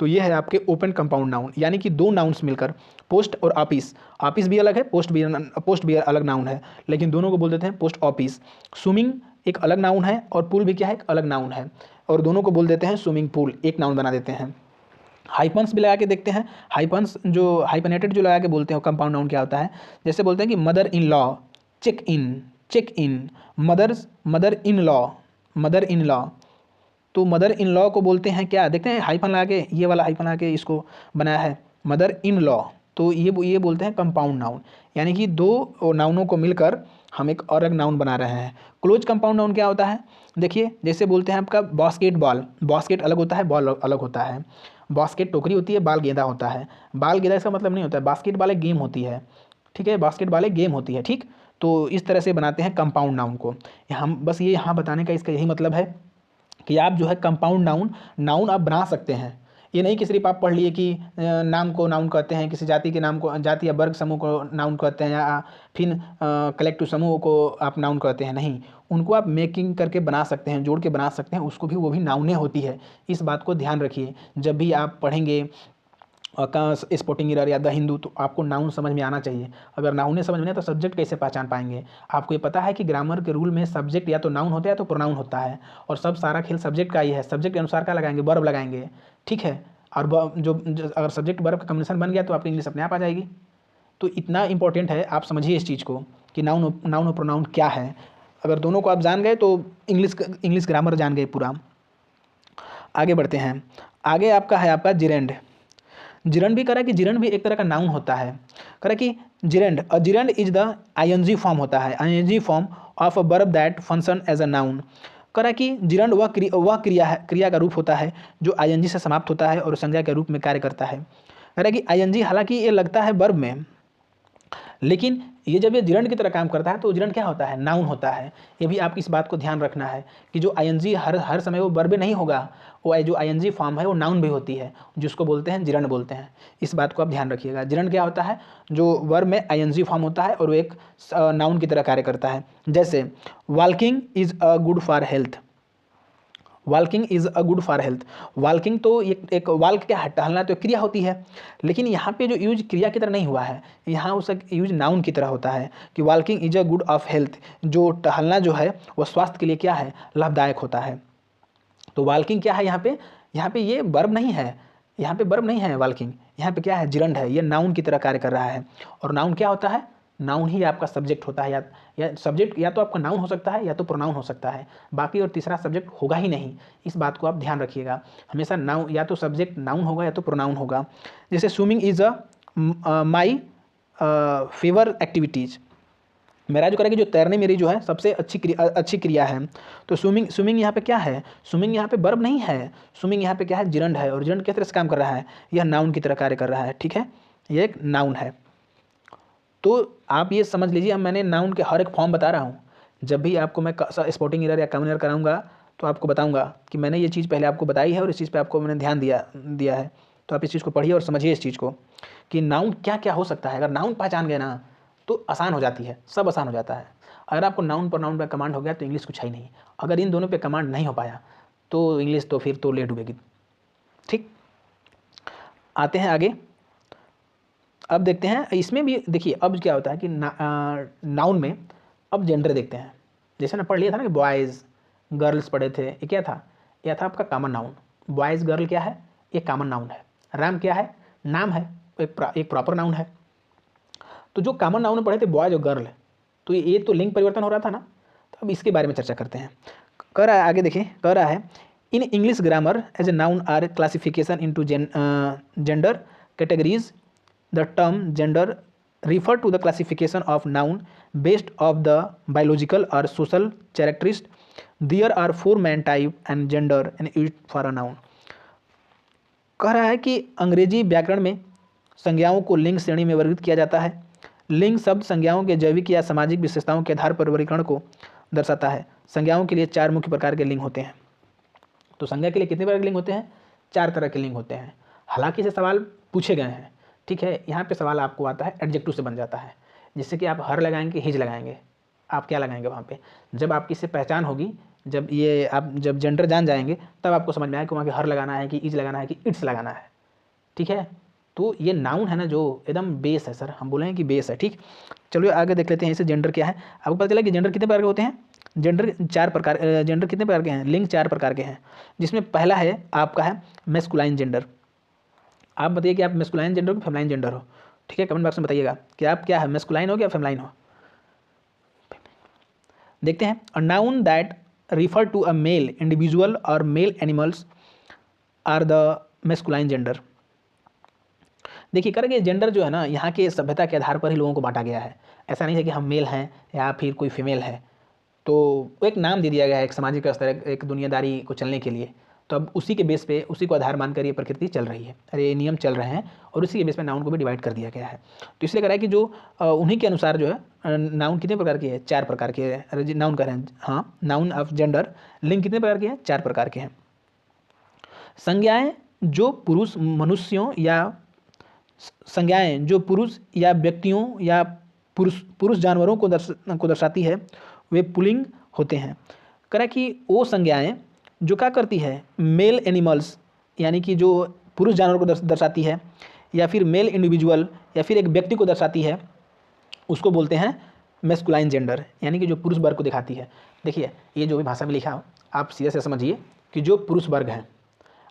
तो ये है आपके ओपन कंपाउंड नाउन, यानी कि दो नाउन्स मिलकर, पोस्ट और ऑफिस, ऑफिस भी अलग है, पोस्ट भी अलग नाउन है, लेकिन दोनों को बोल देते हैं पोस्ट ऑफिस। स्विमिंग एक अलग नाउन है और पूल भी क्या है, एक अलग नाउन है, और दोनों को बोल देते हैं स्विमिंग पूल, एक नाउन बना देते हैं। हाइपन्स भी लगा के देखते हैं, हाइपन्स जो हाइपनेटेड जो लगा के बोलते हैं कंपाउंड नाउन क्या होता है, जैसे बोलते हैं कि mother in law, check in, mother in law, तो मदर इन लॉ को बोलते हैं क्या, देखते हैं हाइफन लगा के, ये वाला हाइफन लगा के इसको बनाया है मदर इन लॉ, तो ये बोलते हैं कंपाउंड नाउन, यानी कि दो नाउनों को मिलकर हम एक और एक नाउन बना रहे हैं। क्लोज कंपाउंड नाउन क्या होता है, देखिए जैसे बोलते हैं आपका बास्केटबॉल, बास्केट अलग होता है, बॉल अलग होता है। बास्केट टोकरी होती है, बाल गेंदा होता है। बाल गेंदा इसका मतलब नहीं होता है, बास्केटबॉल एक गेम होती है, ठीक है, बास्केटबॉल एक गेम होती है, ठीक। तो इस तरह से बनाते हैं कंपाउंड नाउन को। हम बस ये यहाँ बताने का इसका यही मतलब है कि आप जो है कंपाउंड नाउन आप बना सकते हैं। ये नहीं कि सिर्फ आप पढ़ लिए कि नाम को नाउन कहते हैं, किसी जाति के नाम को, जाति या वर्ग समूह को नाउन कहते हैं, या फिर कलेक्टिव समूह को आप नाउन कहते हैं, नहीं, उनको आप मेकिंग करके बना सकते हैं, जोड़ के बना सकते हैं, उसको भी वो भी नाउने होती है। इस बात को ध्यान रखिए, जब भी आप पढ़ेंगे स्पोर्टिंग एरर या द हिंदू, तो आपको नाउन समझ में आना चाहिए। अगर नाउन समझ में नहीं तो सब्जेक्ट कैसे पहचान पाएंगे। आपको ये पता है कि ग्रामर के रूल में सब्जेक्ट या तो नाउन होता है या तो प्रोनाउन होता है, और सब सारा खेल सब्जेक्ट का ही है। सब्जेक्ट के अनुसार क्या लगाएंगे, वर्ब लगाएंगे, ठीक है। और जो अगर सब्जेक्ट वर्ब का कॉम्बिनेशन बन गया तो आपकी इंग्लिश अपने आप आ जाएगी। तो इतना इंपॉर्टेंट है, आप समझिए इस चीज़ को कि नाउन और प्रोनाउन क्या है। अगर दोनों को आप जान गए तो इंग्लिश ग्रामर जान गए पूरा। आगे बढ़ते हैं, आगे आपका है आपका जिरेंड। जिरंड भी करा कि जिरंड भी एक तरह का नाउन होता है। करा कि gerund is the ING form होता है, ING form of a verb that function as a noun. करा कि जिरंड वह क्रिया का रूप होता है जो आईएनजी से समाप्त होता है और संज्ञा के रूप में कार्य करता है। करा कि आईएनजी हालांकि ये लगता है वर्ब में, लेकिन ये जब ये जिरंड की तरह काम करता है तो जिरंड क्या होता है, नाउन होता है। ये भी आप इस बात को ध्यान रखना है कि जो आईएनजी हर समय वो वर्ब नहीं होगा, वो जो आईएनजी फॉर्म है वो नाउन भी होती है, जिसको बोलते हैं जिरंड बोलते हैं। इस बात को आप ध्यान रखिएगा। जिरंड क्या होता है, जो वर्ब में आईएनजी फॉर्म होता है और वो एक नाउन की तरह कार्य करता है। जैसे walking is a good for health, walking is a good for health. Walking तो एक वॉक क्या है, टहलना तो एक क्रिया होती है, लेकिन यहाँ पे जो यूज क्रिया की तरह नहीं हुआ है, यहाँ उसका यूज नाउन की तरह होता है कि walking is a good of health, जो टहलना जो है वह स्वास्थ्य के लिए क्या है, लाभदायक होता है। तो वॉकिंग क्या है यहाँ पे ये वर्ब नहीं है, यहाँ पे वर्ब नहीं है वॉकिंग, यहाँ पे क्या है, जिरंड है, ये नाउन की तरह कार्य कर रहा है। और नाउन क्या होता है, नाउन ही आपका सब्जेक्ट होता है, या सब्जेक्ट या तो आपका नाउन हो सकता है या तो प्रोनाउन हो सकता है, बाकी और तीसरा सब्जेक्ट होगा ही नहीं। इस बात को आप ध्यान रखिएगा, हमेशा नाउन या तो सब्जेक्ट नाउन होगा या तो प्रोनाउन होगा। जैसे swimming is a my favour activities, मेरा जो करेगा, जो तैरने मेरी जो है सबसे अच्छी क्रिया है। तो स्विमिंग यहाँ पे क्या है, स्विमिंग यहाँ पे वर्ब नहीं है, स्विमिंग यहाँ पे क्या है, जिरंड है, और जिरंड किस तरह से काम कर रहा है, यह नाउन की तरह कार्य कर रहा है, ठीक है, यह एक नाउन है। तो आप ये समझ लीजिए, अब मैंने नाउन के हर एक फॉर्म बता रहा हूँ। जब भी आपको मैं स्पोर्टिंग एरर या कॉमन एरर कराऊंगा तो आपको बताऊंगा कि मैंने ये चीज़ पहले आपको बताई है और इस चीज़ पे आपको मैंने ध्यान दिया है। तो आप इस चीज़ को पढ़िए और समझिए इस चीज़ को कि नाउन क्या क्या हो सकता है। अगर नाउन पहचान गए ना तो आसान हो जाती है, सब आसान हो जाता है। अगर आपको नाउन पर नाउन पर कमांड हो गया तो इंग्लिश कुछ है ही नहीं। अगर इन दोनों पर कमांड नहीं हो पाया तो इंग्लिश तो फिर तो लेट डूबेगी, ठीक। आते हैं आगे, अब देखते हैं इसमें भी, देखिए अब क्या होता है कि नाउन में अब जेंडर देखते हैं। जैसे ना पढ़ लिया था ना कि बॉयज़ गर्ल्स पढ़े थे, ये क्या था, यह था आपका कॉमन नाउन। बॉयज़ गर्ल क्या है, ये कॉमन नाउन है। राम क्या है, नाम है, एक प्रॉपर नाउन है। तो जो कॉमन नाउन पढ़े थे बॉयज़ और गर्ल, तो ये तो लिंग परिवर्तन हो रहा था ना, तो अब इसके बारे में चर्चा करते हैं। कह रहा है आगे देखिए, कह रहा है in English grammar as a noun are classification into gender categories. The term gender refer to the classification of noun based of the biological or social characteristics. There are four main type and gender and used for a noun. कह रहा है कि अंग्रेजी व्याकरण में संज्ञाओं को लिंग श्रेणी में वर्गीकृत किया जाता है। लिंग शब्द संज्ञाओं के जैविक या सामाजिक विशेषताओं के आधार पर वर्गीकरण को दर्शाता है। संज्ञाओं के लिए चार मुख्य प्रकार के लिंग होते हैं। तो संज्ञा के लिए कितने प्रकार के लिंग होते हैं, चार तरह के लिंग होते हैं। हालांकि से सवाल पूछे गए हैं, ठीक है। यहाँ पे सवाल आपको आता है एडजेक्टिव से बन जाता है, जिससे कि आप हर लगाएंगे, हिज लगाएंगे, आप क्या लगाएंगे वहाँ पे। जब आपकी इससे पहचान होगी जब ये आप जब जेंडर जान जाएंगे तब आपको समझ में आएगा कि वहाँ पे हर लगाना है कि इज लगाना है कि इट्स लगाना है। ठीक है, तो ये नाउन है ना जो एकदम बेस है सर, हम बोलेंगे कि बेस है। ठीक, चलिए आगे देख लेते हैं इसे जेंडर क्या है। आपको पता चला कि जेंडर कितने प्रकार के होते हैं? जेंडर जेंडर कितने प्रकार के हैं? लिंग 4 प्रकार के हैं, जिसमें पहला है आपका है मेस्कुलाइन जेंडर। आप बताइए कि आप मेस्कुलाइन जेंडर हो कि फेमलाइन जेंडर हो? ठीक है, कमेंट बॉक्स में बताइएगा कि आप क्या है, मेस्कुलाइन हो या फेमलाइन हो। देखते हैं, a noun that refer to a male individual or male animals are the masculine gender. देखिए करेंगे, जेंडर जो है ना यहाँ के सभ्यता के आधार पर ही लोगों को बांटा गया है। ऐसा नहीं है कि हम मेल हैं या फिर कोई फीमेल है, तो एक नाम दे दिया गया है एक सामाजिक स्तर, एक दुनियादारी को चलने के लिए। तो अब उसी के बेस पे, उसी को आधार मानकर ये प्रकृति चल रही है, अरे ये नियम चल रहे हैं, और उसी के बेस पे नाउन को भी डिवाइड कर दिया गया है। तो इसलिए कह रहा है कि जो उन्हीं के अनुसार जो है नाउन कितने प्रकार के हैं? 4 प्रकार के हैं। अरे नाउन कह रहे हैं, हाँ, नाउन ऑफ जेंडर लिंग कितने प्रकार के हैं? 4 प्रकार के हैं। संज्ञाएं जो पुरुष मनुष्यों या संज्ञाएं जो पुरुष या व्यक्तियों या पुरुष जानवरों को दर्शाती है वे पुल्लिंग होते हैं। करें कि वो संज्ञाएं जो क्या करती है, मेल एनिमल्स यानी कि जो पुरुष जानवरों को दर्शाती है, या फिर मेल इंडिविजुअल या फिर एक व्यक्ति को दर्शाती है, उसको बोलते हैं मेस्कुलाइन जेंडर, यानी कि जो पुरुष वर्ग को दिखाती है। देखिए ये जो भी भाषा में लिखा हो आप सीधे से समझिए कि जो पुरुष वर्ग है,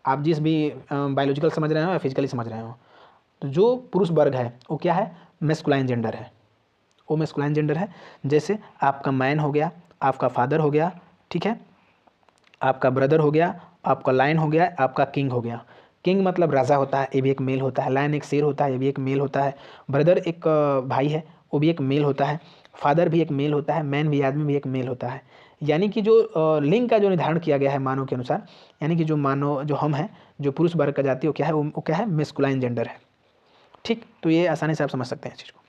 आप जिस भी बायोलॉजिकल समझ रहे हो या फिजिकली समझ रहे हो, तो जो पुरुष वर्ग है वो क्या है? मेस्कुलाइन जेंडर है, वो मेस्कुलाइन जेंडर है। जैसे आपका मैन हो गया, आपका फादर हो गया, ठीक है, आपका ब्रदर हो गया, आपका लायन हो गया, आपका किंग हो गया। किंग मतलब राजा होता है, ये भी एक मेल होता है। लायन एक शेर होता है, ये भी एक मेल होता है। ब्रदर एक भाई है, वो भी एक मेल होता है। फादर भी एक मेल होता है। मैन भी, आदमी भी एक मेल होता है। यानी कि जो लिंग का जो निर्धारण किया गया है मानव के अनुसार, यानी कि जो मानव जो हम हैं, जो पुरुष वर्ग का जाति, वो क्या है? वो क्या है? मेस्कुलाइन जेंडर है। ठीक, तो ये आसानी से आप समझ सकते हैं इस चीज़ को।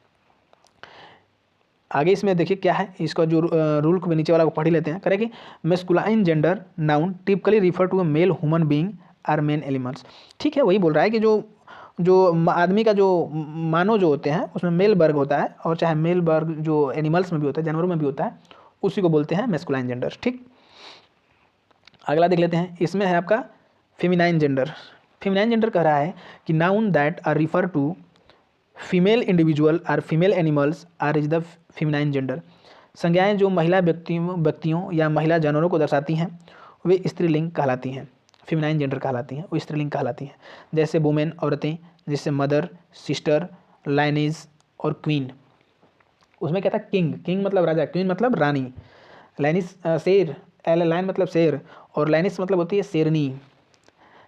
आगे इसमें देखिए क्या है, इसका जो रूल को नीचे वाला को पढ़ ही लेते हैं। करें कि masculine gender noun typically refer to a male human being or men animals. ठीक है, वही बोल रहा है कि जो जो आदमी का जो मानव जो होते हैं उसमें मेल वर्ग होता है, और चाहे मेल वर्ग जो एनिमल्स में भी होता है, जानवरों में भी होता है, उसी को बोलते हैं मेस्कुलाइन जेंडर। ठीक, अगला देख लेते हैं, इसमें है आपका फेमिनाइन जेंडर। फेमिनाइन जेंडर कह रहा है कि noun that are refer to female individual or female animals are is the feminine gender. संज्ञाएं जो महिला व्यक्तियों या महिला जानवरों को दर्शाती हैं वे स्त्रीलिंग कहलाती हैं, फेमिनाइन जेंडर कहलाती हैं, वो स्त्रीलिंग कहलाती हैं। जैसे वुमेन औरतें, जैसे मदर, सिस्टर, लाइनेज और क्वीन। उसमें क्या था? किंग, किंग मतलब राजा, क्वीन मतलब रानी, लाइनिस शेर, लाइन मतलब शेर, और लाइनिस मतलब होती है शेरनी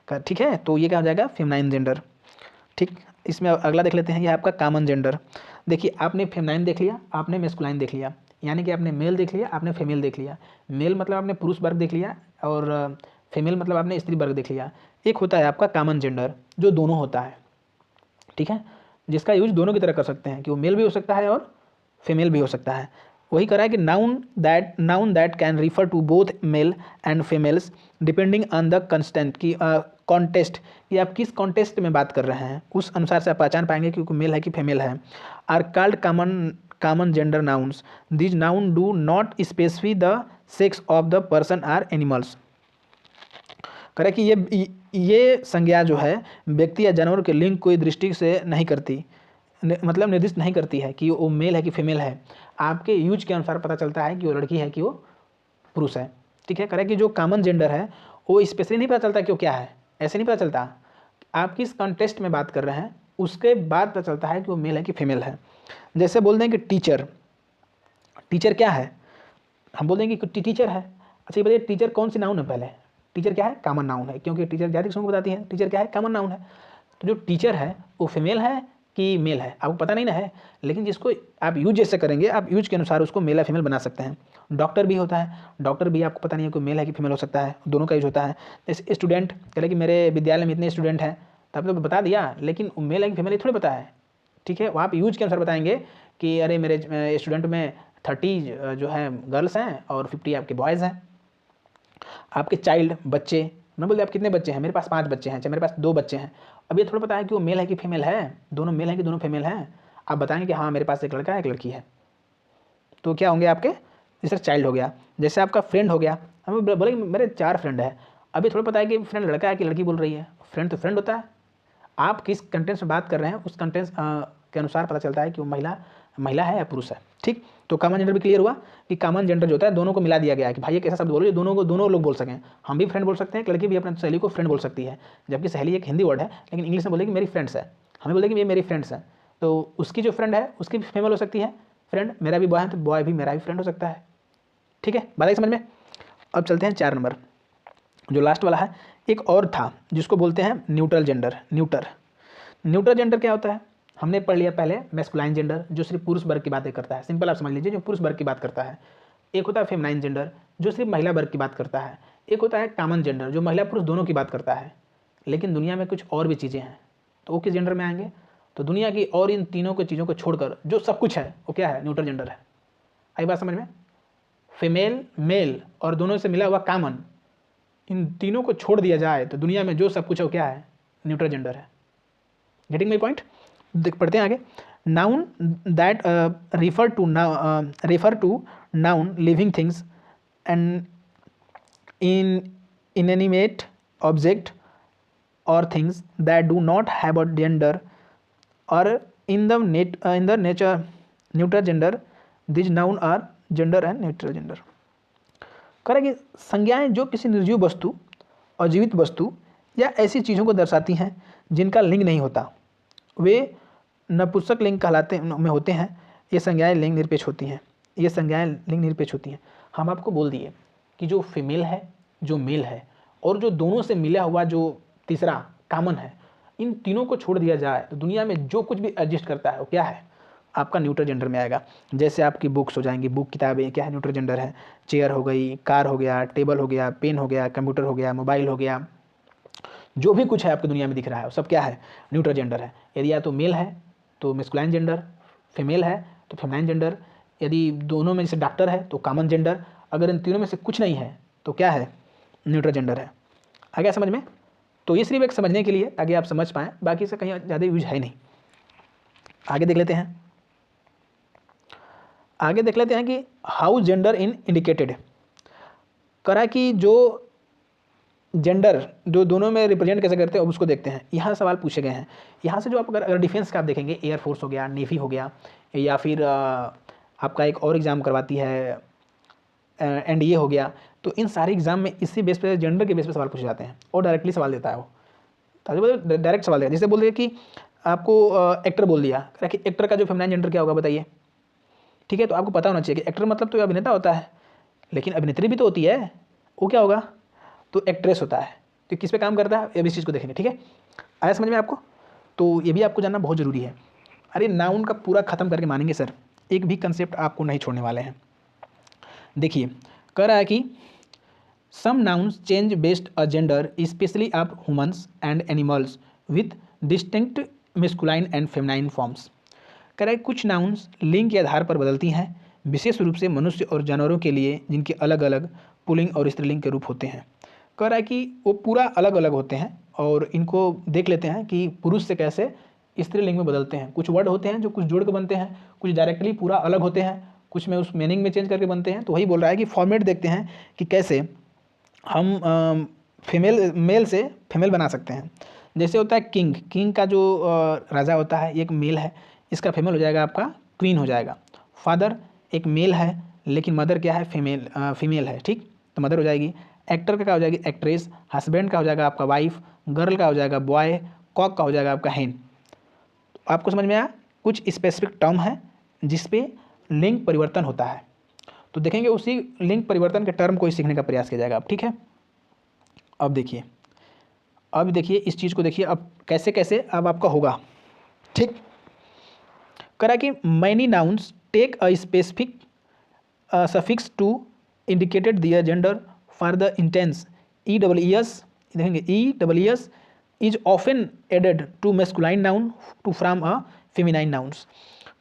का। ठीक है, तो ये क्या हो जाएगा? Feminine gender. ठीक, इसमें अगला देख लेते हैं, ये आपका कॉमन जेंडर। देखिए आपने फेमिनाइन देख लिया, आपने मेस्कुलाइन देख लिया, यानी कि आपने मेल देख लिया, आपने फीमेल देख लिया। मेल मतलब आपने पुरुष वर्ग देख लिया, और फीमेल मतलब आपने स्त्री वर्ग देख लिया। एक होता है आपका कॉमन जेंडर जो दोनों होता है, ठीक है, जिसका यूज दोनों की तरह कर सकते हैं, कि वो मेल भी हो सकता है और फीमेल भी हो सकता है। वही करा है कि noun that can refer to both male and females depending on the constant की कॉन्टेस्ट, कि आप किस कॉन्टेस्ट में बात कर रहे हैं, उस अनुसार से आप पहचान पाएंगे कि मेल है कि फीमेल है। Are called common gender nouns, these noun do not specify the sex of the person or animals. करें कि ये संज्ञा जो है व्यक्ति या जानवर के लिंग कोई दृष्टि से नहीं करती, मतलब निर्दिष्ट नहीं करती है कि वो मेल है कि फीमेल है। आपके यूज के अनुसार पता चलता है कि वो लड़की है कि वो पुरुष है। ठीक है, करें कि जो कॉमन जेंडर है वो स्पेशली नहीं पता चलता कि वो क्या है, ऐसे नहीं पता चलता। आप किस कॉन्टेस्ट में बात कर रहे हैं उसके बाद पता चलता है कि वो मेल है कि फीमेल है। जैसे बोल दें कि टीचर, टीचर क्या है? हम बोल देंगे कि टीचर है। अच्छा ये बताइए टीचर कौन सी नाउन है? पहले टीचर क्या है? कॉमन नाउन है, क्योंकि टीचर जाति किसको बताती है, टीचर क्या है? कॉमन नाउन है। तो जो टीचर है वो फीमेल है कि मेल है आपको पता नहीं ना है, लेकिन जिसको आप यूज जैसे करेंगे आप यूज के अनुसार उसको मेल या फीमेल बना सकते हैं। डॉक्टर भी होता है, डॉक्टर भी आपको पता नहीं है कि मेल है कि फीमेल हो सकता है, दोनों का यूज होता है। जैसे स्टूडेंट कह रहे कि मेरे विद्यालय में इतने स्टूडेंट हैं, तो आपने तो बता दिया, लेकिन मेल है कि फीमेल थोड़ी पता है। ठीक है, वो आप यूज के अनुसार बताएंगे कि अरे मेरे स्टूडेंट में 30 जो है गर्ल्स हैं और 50 आपके बॉयज़ हैं। आपके चाइल्ड बच्चे, मैं बोलते आप कितने बच्चे हैं? मेरे पास 5 बच्चे हैं, चाहे मेरे पास 2 बच्चे हैं। अब ये थोड़ा पता है कि वो मेल है कि फीमेल है, दोनों मेल है कि दोनों फीमेल हैं। आप बताएंगे कि हाँ मेरे पास एक लड़का है एक लड़की है, तो क्या होंगे आपके? जैसे चाइल्ड हो गया। जैसे आपका फ्रेंड हो गया, हमें बोले कि मेरे 4 फ्रेंड है, अभी थोड़ा पता है कि फ्रेंड लड़का है कि लड़की बोल रही है, फ्रेंड तो फ्रेंड होता है। आप किस कंटेंट्स में बात कर रहे हैं उस कंटेंट्स के अनुसार पता चलता है कि वो महिला है या पुरुष है। ठीक, तो कॉमन जेंडर भी क्लियर हुआ कि कॉमन जेंडर जो होता है दोनों को मिला दिया गया है कि भाई एक ऐसा शब्द बोलो जो दोनों लोग बोल सकें। हम भी फ्रेंड बोल सकते हैं, एक लड़की भी अपने सहेली को फ्रेंड बोल सकती है, जबकि सहेली एक हिंदी वर्ड है, लेकिन इंग्लिश में बोलेगी मेरी फ्रेंड्स है, हमें बोलेगी ये मेरी फ्रेंड्स है, तो उसकी जो फ्रेंड है उसकी भी फीमेल हो सकती है फ्रेंड, मेरा भी बॉय है तो बॉय भी मेरा भी फ्रेंड हो सकता है। ठीक है, बात आई समझ में। अब चलते हैं 4 नंबर, जो लास्ट वाला है। एक और था जिसको बोलते हैं न्यूट्रल जेंडर। न्यूट्रल जेंडर क्या होता है, हमने पढ़ लिया पहले मैस्कुलाइन जेंडर जो सिर्फ पुरुष वर्ग की बातें करता है, सिंपल आप समझ लीजिए, जो पुरुष वर्ग की बात करता है। एक होता है फेमिनाइन जेंडर जो सिर्फ महिला वर्ग की बात करता है। एक होता है कॉमन जेंडर जो महिला पुरुष दोनों की बात करता है। लेकिन दुनिया में कुछ और भी चीज़ें हैं, तो वो किस जेंडर में आएंगे, तो दुनिया की और इन तीनों को चीज़ों को छोड़कर जो सब कुछ है वो क्या है, न्यूट्रल जेंडर है। आई बात समझ में। फीमेल, मेल और दोनों से मिला हुआ कॉमन, इन तीनों को छोड़ दिया जाए तो दुनिया में जो सब कुछ है वो क्या है, न्यूट्रल जेंडर है। Getting my point. पढ़ते हैं आगे। Noun that refer to noun living things and inanimate object or things that do not have a gender or in the nature neutral gender, these noun are gender and neutral gender। करें कि संज्ञाएं जो किसी निर्जीव वस्तु, अजीवित वस्तु या ऐसी चीज़ों को दर्शाती हैं जिनका लिंग नहीं होता, वे नपुंसक लिंग कहलाते में होते हैं। ये संज्ञाएं लिंग निरपेक्ष होती हैं, ये संज्ञाएं लिंग निरपेक्ष होती हैं। हम आपको बोल दिए कि जो फीमेल है, जो मेल है और जो दोनों से मिला हुआ जो तीसरा कॉमन है, इन तीनों को छोड़ दिया जाए तो दुनिया में जो कुछ भी एग्जिस्ट करता है वो क्या है, आपका न्यूट्रल जेंडर में आएगा। जैसे आपकी बुक्स हो जाएंगी, बुक किताबें क्या है, न्यूट्रल जेंडर है। चेयर हो गई, कार हो गया, टेबल हो गया, पेन हो गया, कंप्यूटर हो गया, मोबाइल हो गया, जो भी कुछ है आपकी दुनिया में दिख रहा है वो सब क्या है, न्यूट्रल जेंडर है। यदि या तो मेल है तो मैस्कुलाइन जेंडर, फीमेल है तो फेमिनाइन जेंडर, यदि दोनों में जैसे डॉक्टर है तो कॉमन जेंडर, अगर इन तीनों में से कुछ नहीं है तो क्या है, न्यूट्रल जेंडर है। आ गया समझ में। तो ये सिर्फ एक समझने के लिए ताकि आप समझ पाएँ, बाकी से कहीं ज़्यादा यूज है नहीं। आगे देख लेते हैं, आगे देख लेते हैं कि हाउ जेंडर इन इंडिकेटेड। करा कि जो जेंडर जो दोनों में रिप्रेजेंट कैसे करते हैं अब उसको देखते हैं। यहाँ सवाल पूछे गए हैं, यहाँ से जो आप अगर डिफेंस का आप देखेंगे, एयरफोर्स हो गया, नेवी हो गया, या फिर आपका एक और एग्ज़ाम करवाती है एनडीए हो गया, तो इन सारे एग्जाम में इसी बेस पे जेंडर के बेस पे सवाल पूछे जाते हैं और डायरेक्टली सवाल देता है वो, ताकि डायरेक्ट सवाल देगा। जैसे बोल दिया कि आपको एक्टर बोल दिया कि एक्टर का जो फेमिनाइन जेंडर क्या होगा बताइए। ठीक है, तो आपको पता होना चाहिए कि एक्टर मतलब तो अभिनेता होता है, लेकिन अभिनेत्री भी तो होती है, वो क्या होगा, तो एक्ट्रेस होता है। तो किस पे काम करता है, ये भी इस चीज़ को देखेंगे। ठीक है, आया समझ में आपको। तो ये भी आपको जानना बहुत ज़रूरी है। अरे नाउन का पूरा ख़त्म करके मानेंगे सर, एक भी कंसेप्ट आपको नहीं छोड़ने वाले हैं। देखिए कह रहा है कि some nouns change based a gender specially of humans and animals with distinct masculine and feminine forms. कह रहा है कुछ नाउन्स लिंग के आधार पर बदलती हैं, विशेष रूप से मनुष्य और जानवरों के लिए जिनके अलग अलग पुल्लिंग और स्त्रीलिंग के रूप होते हैं। कह रहा है कि वो पूरा अलग अलग होते हैं और इनको देख लेते हैं कि पुरुष से कैसे स्त्रीलिंग में बदलते हैं। कुछ वर्ड होते हैं जो कुछ जोड़ के बनते हैं, कुछ डायरेक्टली पूरा अलग होते हैं, कुछ में उस मीनिंग में चेंज करके बनते हैं। तो वही बोल रहा है कि फॉर्मेट देखते हैं कि कैसे हम फीमेल मेल से फीमेल बना सकते हैं। जैसे होता है किंग, किंग का जो राजा होता है एक मेल है, इसका फीमेल हो जाएगा आपका क्वीन हो जाएगा। फादर एक मेल है लेकिन मदर क्या है, फीमेल है। ठीक, तो मदर हो जाएगी। एक्टर का क्या हो जाएगी, एक्ट्रेस। हस्बैंड का हो जाएगा आपका वाइफ। गर्ल का हो जाएगा बॉय। कॉक का हो जाएगा आपका हेन। आपको समझ में आया, कुछ स्पेसिफिक टर्म है जिसपे लिंग परिवर्तन होता है। तो देखेंगे उसी लिंग परिवर्तन के टर्म को ही सीखने का प्रयास किया जाएगा अब। ठीक है, अब देखिए इस चीज़ को देखिए अब कैसे कैसे अब आपका होगा। ठीक, करा कि many nouns take a specific suffix to indicated their gender for the instance EWS। देखेंगे EWS is often added to masculine noun to from a feminine nouns.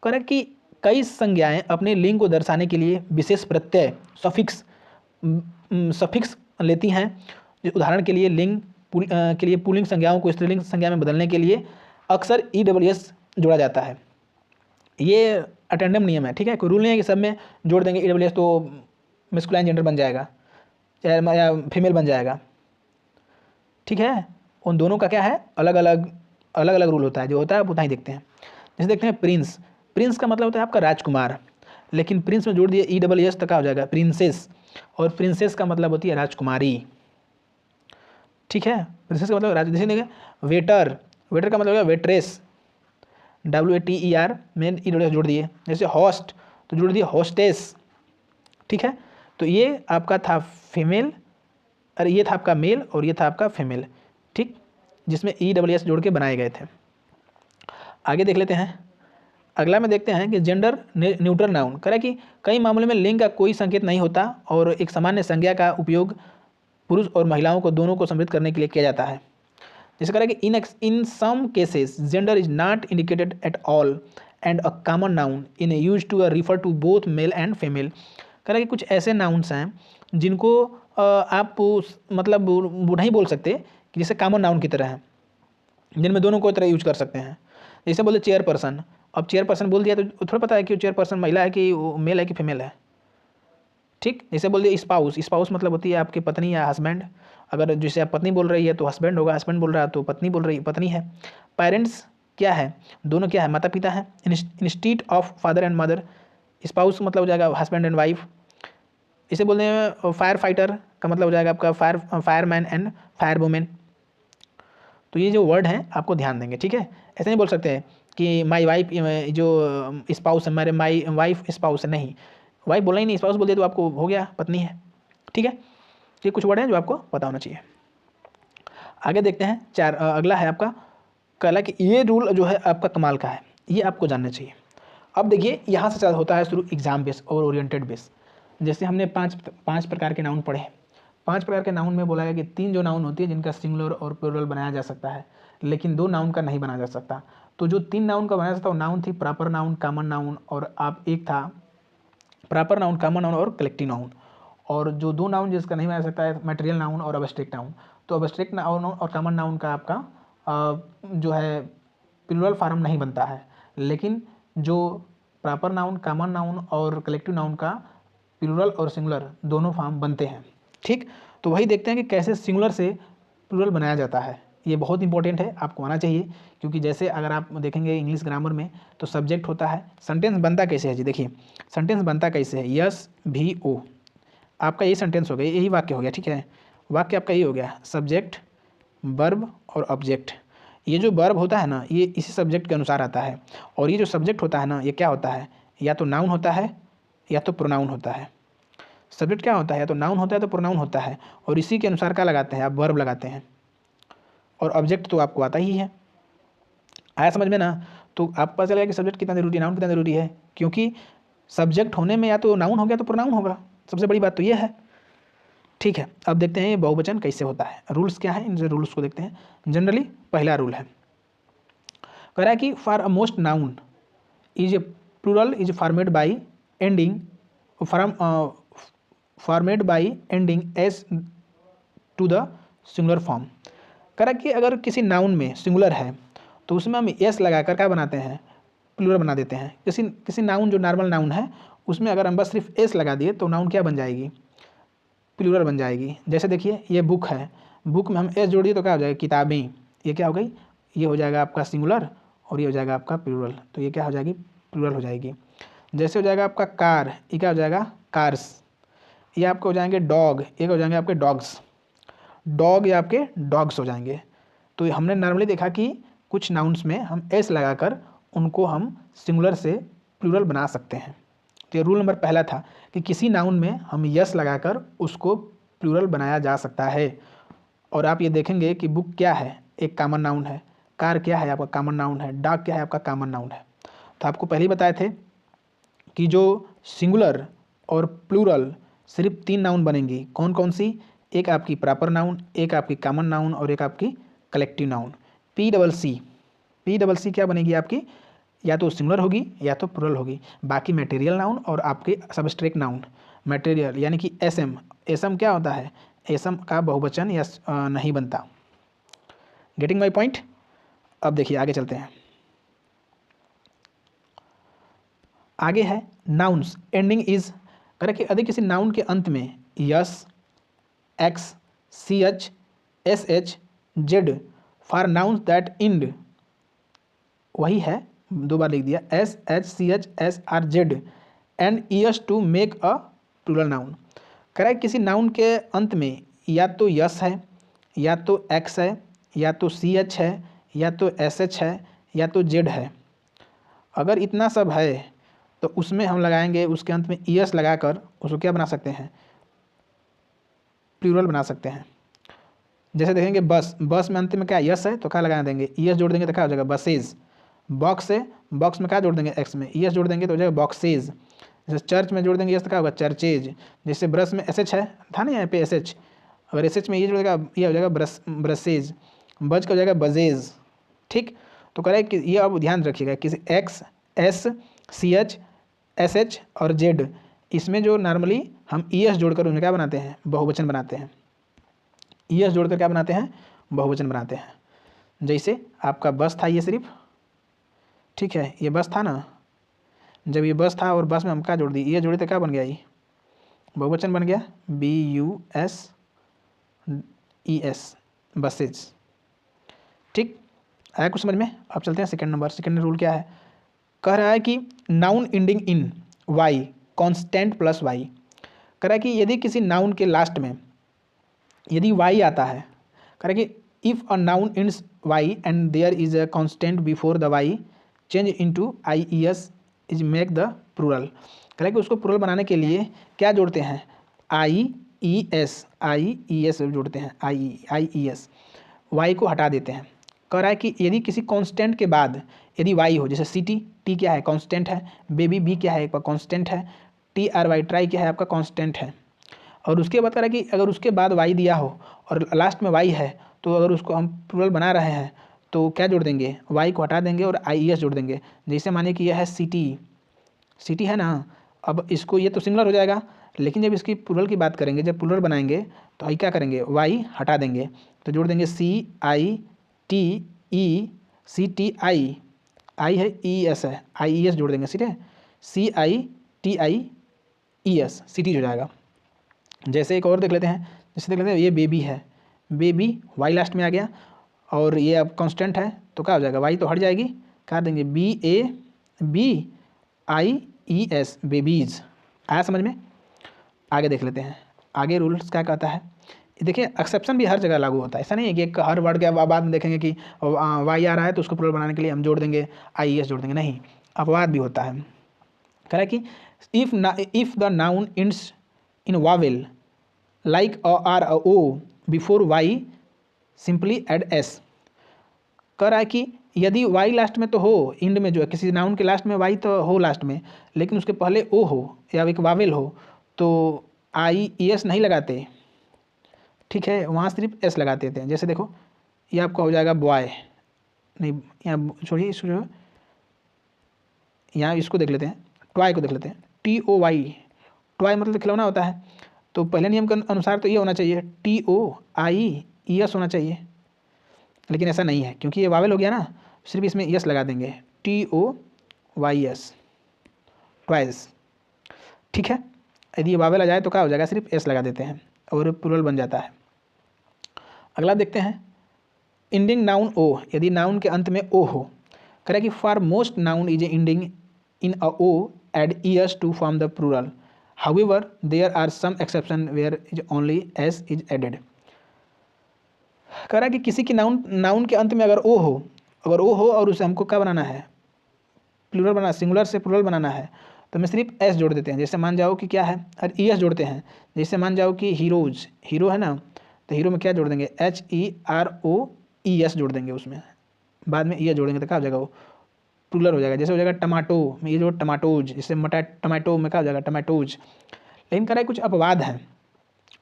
करें कि कई संज्ञाएं अपने लिंग को दर्शाने के लिए विशेष प्रत्यय सफिक्स लेती हैं। उदाहरण के लिए लिंग के लिए पुल्लिंग संज्ञाओं को स्त्रीलिंग संज्ञा में बदलने के लिए अक्सर EWS जोड़ा जाता है। ये अटेंडम नियम है। ठीक है, कोई रूल नहीं है कि सब में जोड़ देंगे EWS तो मेस्कुलाइन जेंडर बन जाएगा या फीमेल बन जाएगा, ठीक है। उन दोनों का क्या है, अलग अलग रूल होता है, जो होता है आप उतना ही देखते हैं। जैसे देखते हैं प्रिंस, प्रिंस का मतलब होता है आपका राजकुमार, लेकिन प्रिंस में जोड़ दिए ESS तक का हो जाएगा प्रिंसेस, और प्रिंसेस का मतलब होती है राजकुमारी, ठीक है। प्रिंसेस का मतलब राज, जैसे देखिए वेटर, वेटर का मतलब होगा वेट्रेस, WATER में ESS जोड़ दिए। जैसे होस्ट तो जोड़ दिए होस्टेस, ठीक है। तो ये आपका था फीमेल, अरे ये था आपका मेल और ये था आपका फीमेल, ठीक, जिसमें ESS जोड़ के बनाए गए थे। आगे देख लेते हैं, अगला में देखते हैं कि जेंडर न्यूट्रल नाउन, कह रहा है कि कई मामलों में लिंग का कोई संकेत नहीं होता और एक सामान्य संज्ञा का उपयोग पुरुष और महिलाओं को दोनों को सम्मिलित करने के लिए किया जाता है। जैसे कह रहा है कि in some cases gender is not indicated at all and a common noun in use to refer to both male and female. कह रहा है कि कुछ ऐसे नाउन्स हैं जिनको आप मतलब वो नहीं बोल सकते कि जैसे कॉमन नाउन की तरह है, जिनमें दोनों को तरह यूज कर सकते हैं। जैसे बोले चेयर पर्सन, अब चेयर पर्सन बोल दिया तो थोड़ा पता है कि चेयर पर्सन महिला है कि मेल है कि फीमेल है, ठीक। जैसे बोल दिया स्पाउस, स्पाउस मतलब होती है आपकी पत्नी या हस्बैंड, अगर जैसे आप पत्नी बोल रही है तो हस्बैंड होगा, हस्बैंड बोल रहा है तो पत्नी बोल रही पत्नी है। पेरेंट्स क्या है, दोनों क्या है, माता पिता है। Instead of father and mother, spouse मतलब हो जाएगा हस्बैंड एंड वाइफ। इसे बोलते हैं फायर फाइटर का मतलब हो जाएगा आपका फायरमैन एंड फायर वुमेन। तो ये जो वर्ड हैं आपको ध्यान देंगे, ठीक है। ऐसे नहीं बोल सकते कि माई वाइफ, जो स्पाउस है मेरे, माई वाइफ स्पाउस है, नहीं, वाइफ बोला ही नहीं, स्पाउस बोल दिया तो आपको हो गया पत्नी है, ठीक है। ये कुछ वर्ड हैं जो आपको पता होना चाहिए। आगे देखते हैं अगला है आपका कहला कि ये रूल जो है आपका कमाल का है, ये आपको जानना चाहिए। अब देखिए यहाँ से होता है शुरू एग्जाम बेस और ओरिएंटेड बेस। जैसे हमने पांच प्रकार के नाउन पढ़े, 5 प्रकार के नाउन में बोला गया कि 3 जो नाउन होती है जिनका सिंगुलर और प्लूरल बनाया जा सकता है, लेकिन 2 नाउन का नहीं बनाया जा सकता। तो जो 3 नाउन का बनाया जा सकता है वो नाउन थी प्रॉपर नाउन, कॉमन नाउन, और आप एक था प्रॉपर नाउन, कॉमन नाउन और कलेक्टिव नाउन। और जो 2 नाउन जिसका नहीं बना सकता है मटेरियल नाउन और अब्स्ट्रैक्ट नाउन। तो अब्स्ट्रैक्ट नाउन और कॉमन नाउन का आपका जो है प्लूरल फॉर्म नहीं बनता है, लेकिन जो प्रॉपर नाउन, कॉमन नाउन और कलेक्टिव नाउन का प्लूरल और सिंगुलर दोनों फॉर्म बनते हैं, ठीक। तो वही देखते हैं कि कैसे सिंगुलर से प्लूरल बनाया जाता है। ये बहुत इंपॉर्टेंट है, आपको आना चाहिए, क्योंकि जैसे अगर आप देखेंगे इंग्लिश ग्रामर में तो सब्जेक्ट होता है, सेंटेंस बनता कैसे है जी, देखिए सेंटेंस बनता कैसे है, यस भी ओ, आपका ये सेंटेंस हो गया, यही वाक्य हो गया, ठीक है। वाक्य आपका ये हो गया, सब्जेक्ट, वर्ब और ऑब्जेक्ट। ये जो वर्ब होता है ना, ये इसी सब्जेक्ट के अनुसार आता है, और ये जो सब्जेक्ट होता है ना, ये क्या होता है, या तो नाउन होता है या तो प्रोनाउन होता है। सब्जेक्ट क्या होता है, या तो नाउन होता है तो प्रोनाउन होता है, और इसी के अनुसार क्या लगाते हैं आप, वर्ब लगाते हैं। और ऑब्जेक्ट तो आपको आता ही है, आया समझ में ना। तो आपको पता चलेगा कि सब्जेक्ट कितना जरूरी है, नाउन कितना जरूरी है, क्योंकि सब्जेक्ट होने में या तो नाउन हो गया तो प्रोनाउन होगा, सबसे बड़ी बात तो ये है, ठीक है। अब देखते हैं ये बहुवचन कैसे होता है, रूल्स क्या है, इन रूल्स को देखते हैं। जनरली पहला रूल है, कह रहा है कि for a most noun is a plural is formed by ending formed by ending S to the singular form. कह रहा है कि अगर किसी नाउन में सिंगुलर है तो उसमें हम एस लगाकर क्या बनाते हैं, प्लूरल बना देते हैं। किसी नाउन जो नॉर्मल नाउन है उसमें अगर हम बस सिर्फ एस लगा दिए तो नाउन क्या बन जाएगी, प्लूरल बन जाएगी। जैसे देखिए ये बुक है, बुक में हम एस जोड़ दिए तो क्या हो जाएगा, किताबें, ये क्या हो गई, ये हो जाएगा आपका सिंगुलर और ये हो जाएगा आपका प्लूरल, तो ये क्या हो जाएगी, प्लूरल हो जाएगी। जैसे हो जाएगा आपका कार, ये क्या हो जाएगा, कार्स। ये आपके हो जाएंगे डॉग, ये हो जाएंगे आपके डॉग्स, डॉग या आपके डॉग्स हो जाएंगे। तो हमने नॉर्मली देखा कि कुछ नाउन्स में हम एस लगाकर उनको हम सिंगुलर से प्लूरल बना सकते हैं। तो ये रूल नंबर पहला था कि किसी नाउन में हम यस लगाकर उसको प्लूरल बनाया जा सकता है। और आप ये देखेंगे कि बुक क्या है, एक कॉमन नाउन है, कार क्या है आपका कॉमन नाउन है, डॉग क्या है आपका कॉमन नाउन है। तो आपको पहले ही बताए थे कि जो सिंगुलर और प्लूरल सिर्फ 3 नाउन बनेंगी, कौन कौन सी, एक आपकी प्रॉपर नाउन, एक आपकी कॉमन नाउन और एक आपकी collective noun. P double C क्या बनेगी आपकी, या तो सिंगुलर होगी या तो प्लूरल होगी। बाकी मटेरियल नाउन और आपके सब्सट्रैक्ट नाउन, मटेरियल यानी कि एसएम, एसएम क्या होता है, एसएम का बहुवचन या नहीं बनता। Getting my point. अब देखिए आगे चलते हैं, आगे है नाउन्स एंडिंग इज कह रहा कि यदि किसी नाउन के अंत में S, X, C H, S H, Z for nouns that end, वही है, दो बार लिख दिया, S H C H S or Z and E S to make a plural noun. कह रहा है किसी नाउन के अंत में या तो यस है, या तो एक्स है, या तो सी एच है, या तो एस एच है, या तो जेड है। अगर इतना सब है तो उसमें हम लगाएंगे उसके अंत में ई एस लगाकर उसको क्या बना सकते हैं, प्लूरल बना सकते हैं। जैसे देखेंगे बस, बस में अंत में क्या यस है तो क्या लगा देंगे, ई एस जोड़ देंगे तो क्या हो जाएगा बसेज। बॉक्स है, बॉक्स में क्या जोड़ देंगे, एक्स में ई एस जोड़ देंगे तो हो जाएगा बॉक्सेज। जैसे चर्च में जोड़ देंगे यस तो क्या होगा चर्चेज। जैसे ब्रश में एस एच है, था ना यहाँ पे एस एच, अगर एस एच में ये जोड़ेगा ये हो जाएगा ब्रशेज। बज का हो जाएगा बजेज। ठीक, तो कह रहा है कि ये अब ध्यान रखिएगा, किसी X, S, C H, S H और जेड, इसमें जो नॉर्मली हम ई एस जोड़कर उन्हें क्या बनाते हैं, बहुवचन बनाते हैं। ई एस जोड़कर क्या बनाते हैं, बहुवचन बनाते हैं। जैसे आपका बस था ये सिर्फ, ठीक है, ये बस था ना, जब ये बस था और बस में हम क्या जोड़ दी, ये जोड़े तो क्या बन गया, ये बहुवचन बन गया, B U S E S, buses. ठीक, आया कुछ समझ में। अब चलते हैं सेकंड नंबर। सेकंड रूल क्या है, कह रहा है कि noun ending in Y consonant plus Y. कह रहा है कि यदि किसी नाउन के लास्ट में यदि वाई आता है, कह रहा है कि if a noun ends Y and there is a consonant before the Y change into I E S is make the plural. कह रहा है कि उसको प्लूरल बनाने के लिए क्या जोड़ते हैं, आई ई एस जोड़ते हैं, आई ई एस, वाई को हटा देते हैं। कह रहा है कि यदि किसी कांस्टेंट के बाद यदि वाई हो, जैसे सिटी, टी क्या है कांस्टेंट है, बेबी बी क्या है एक कांस्टेंट है, टी आर वाई ट्राई क्या है आपका कांस्टेंट है। और उसके बाद कह रहा है कि अगर उसके बाद वाई दिया हो और लास्ट में वाई है, तो अगर उसको हम प्लूरल बना रहे हैं तो क्या जोड़ देंगे, वाई को हटा देंगे और आई ई एस जोड़ देंगे। जैसे मानिए कि यह है सिटी, सिटी है ना, अब इसको ये तो सिंगुलर हो जाएगा, लेकिन जब इसकी प्लूरल की बात करेंगे, जब प्लूरल बनाएंगे तो आई क्या करेंगे, वाई हटा देंगे, तो जोड़ देंगे सी I T E, C T I है, ई एस है, आई ई एस जोड़ देंगे, ठीक है, C I T I E S, city हो जाएगा। जैसे एक और देख लेते हैं, जैसे देख लेते हैं ये बेबी है, बेबी वाई लास्ट में आ गया और ये अब कांस्टेंट है तो क्या हो जाएगा, वाई तो हट जाएगी, क्या देंगे, B A B I E S, babies. आया समझ में। आगे देख लेते हैं, आगे रूल्स क्या कहता है। देखिए एक्सेप्शन भी हर जगह लागू होता है, ऐसा नहीं है कि एक हर वर्ड के बाद में देखेंगे कि वाई आ रहा है तो उसको प्लूरल बनाने के लिए हम जोड़ देंगे आई ई एस जोड़ देंगे, नहीं, अपवाद भी होता है। कह रहा है कि if the noun ends in vowel like a or a O before Y simply add S. कह रहा है कि यदि वाई लास्ट में तो हो, इंड में जो है किसी नाउन के लास्ट में वाई तो हो लास्ट में, लेकिन उसके पहले ओ हो या एक वावेल हो तो आई ई एस नहीं लगाते, ठीक है, वहाँ सिर्फ एस लगा देते हैं। जैसे देखो ये आपका हो जाएगा बॉय, नहीं यहाँ छोड़िए इसको, यहाँ इसको देख लेते हैं, टॉय को देख लेते हैं, टी ओ वाई, टॉय मतलब खिलौना होता है, तो पहले नियम के अनुसार तो ये होना चाहिए टी ओ आई ई एस होना चाहिए, लेकिन ऐसा नहीं है क्योंकि ये वावेल हो गया ना, सिर्फ इसमें एस लगा देंगे, T O Y S, toys. ठीक है, यदि ये वावेल आ जाए तो क्या हो जाएगा, सिर्फ एस लगा देते हैं और प्लूरल बन जाता है। अगला देखते हैं, इंडिंग नाउन ओ, यदि नाउन के अंत में ओ हो, करें कि for most noun is ending in a O add E S to form the plural, however there are some exception where is only S is added. कह रहा है कि किसी की नाउन के अंत में अगर ओ हो, और उसे हमको क्या बनाना है, प्लूरल बनाना, सिंगुलर से प्लूरल बनाना है, तो मैं सिर्फ एस जोड़ देते हैं। जैसे मान जाओ कि क्या है, और ई एस जोड़ते हैं। जैसे मान जाओ कि हीरोज, हीरो है ना, तो हीरो में क्या जोड़ देंगे, H E R O E S जोड़ देंगे, उसमें बाद में ई एस जोड़ेंगे तो क्या हो जाएगा, वो प्लूरल हो जाएगा। जैसे हो जाएगा टमाटो में ये जो टमाटोज, जैसे टमाटो में क्या हो जाएगा, टमाटोज। लेकिन कह रहा है कुछ अपवाद हैं,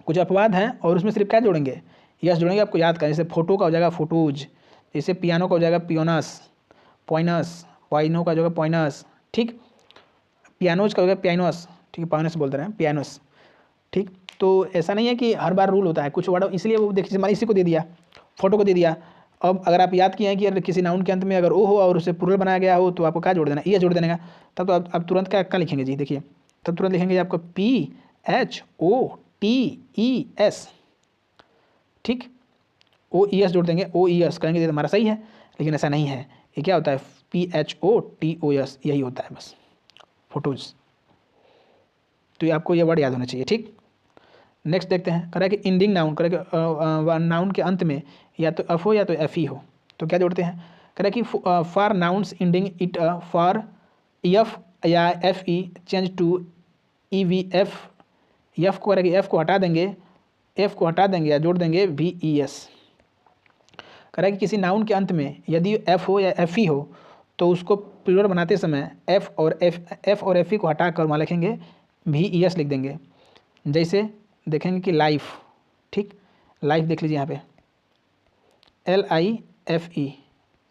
कुछ अपवाद हैं और उसमें सिर्फ क्या जोड़ेंगे, यस जोड़ेंगे। आपको याद करें, जैसे फोटो का हो जाएगा फोटोज, जैसे पियानो का हो जाएगा पियोनस, पॉइनस, वाइनो का जो है पॉइनस, ठीक, पियानोज का हो गया पियानोस, ठीक है, पाइनस बोलते रहे पियानोस, ठीक। तो ऐसा नहीं है कि हर बार रूल होता है, कुछ वर्ड इसलिए वो देखिए हमारे इसी को दे दिया, फोटो को दे दिया। अब अगर आप याद किए हैं कि अगर किसी नाउन के अंत में अगर ओ हो और उसे प्लूरल बनाया गया हो तो आपको क्या जोड़ देना, ये जोड़ देने का, तब तो आप तुरंत क्या लिखेंगे जी, देखिए तब तुरंत लिखेंगे आपको PHOTES, ठीक, OES जोड़ देंगे, OES करेंगे तो हमारा सही है, लेकिन ऐसा नहीं है, ये क्या होता है PHOTOS, यही होता है बस, फोटोज। तो ये आपको ये वर्ड याद होना चाहिए, ठीक। नेक्स्ट देखते हैं, कह रहा है कि इंडिंग नाउन, कह रहा है कि नाउन के अंत में या तो एफ हो या तो एफ ई हो, तो क्या जोड़ते हैं, कह रहा है कि for nouns ending it for F या F E change to EVF, F को करेंगे, एफ को हटा देंगे या जोड़ देंगे VES। कह रहा है कि किसी नाउन के अंत में यदि एफ हो या एफ ई हो तो उसको प्लूरल बनाते समय एफ और एफ ई को हटाकर वहाँ लिखेंगे VES लिख देंगे। जैसे देखेंगे कि लाइफ, ठीक, लाइफ देख लीजिए यहाँ पे LIFE,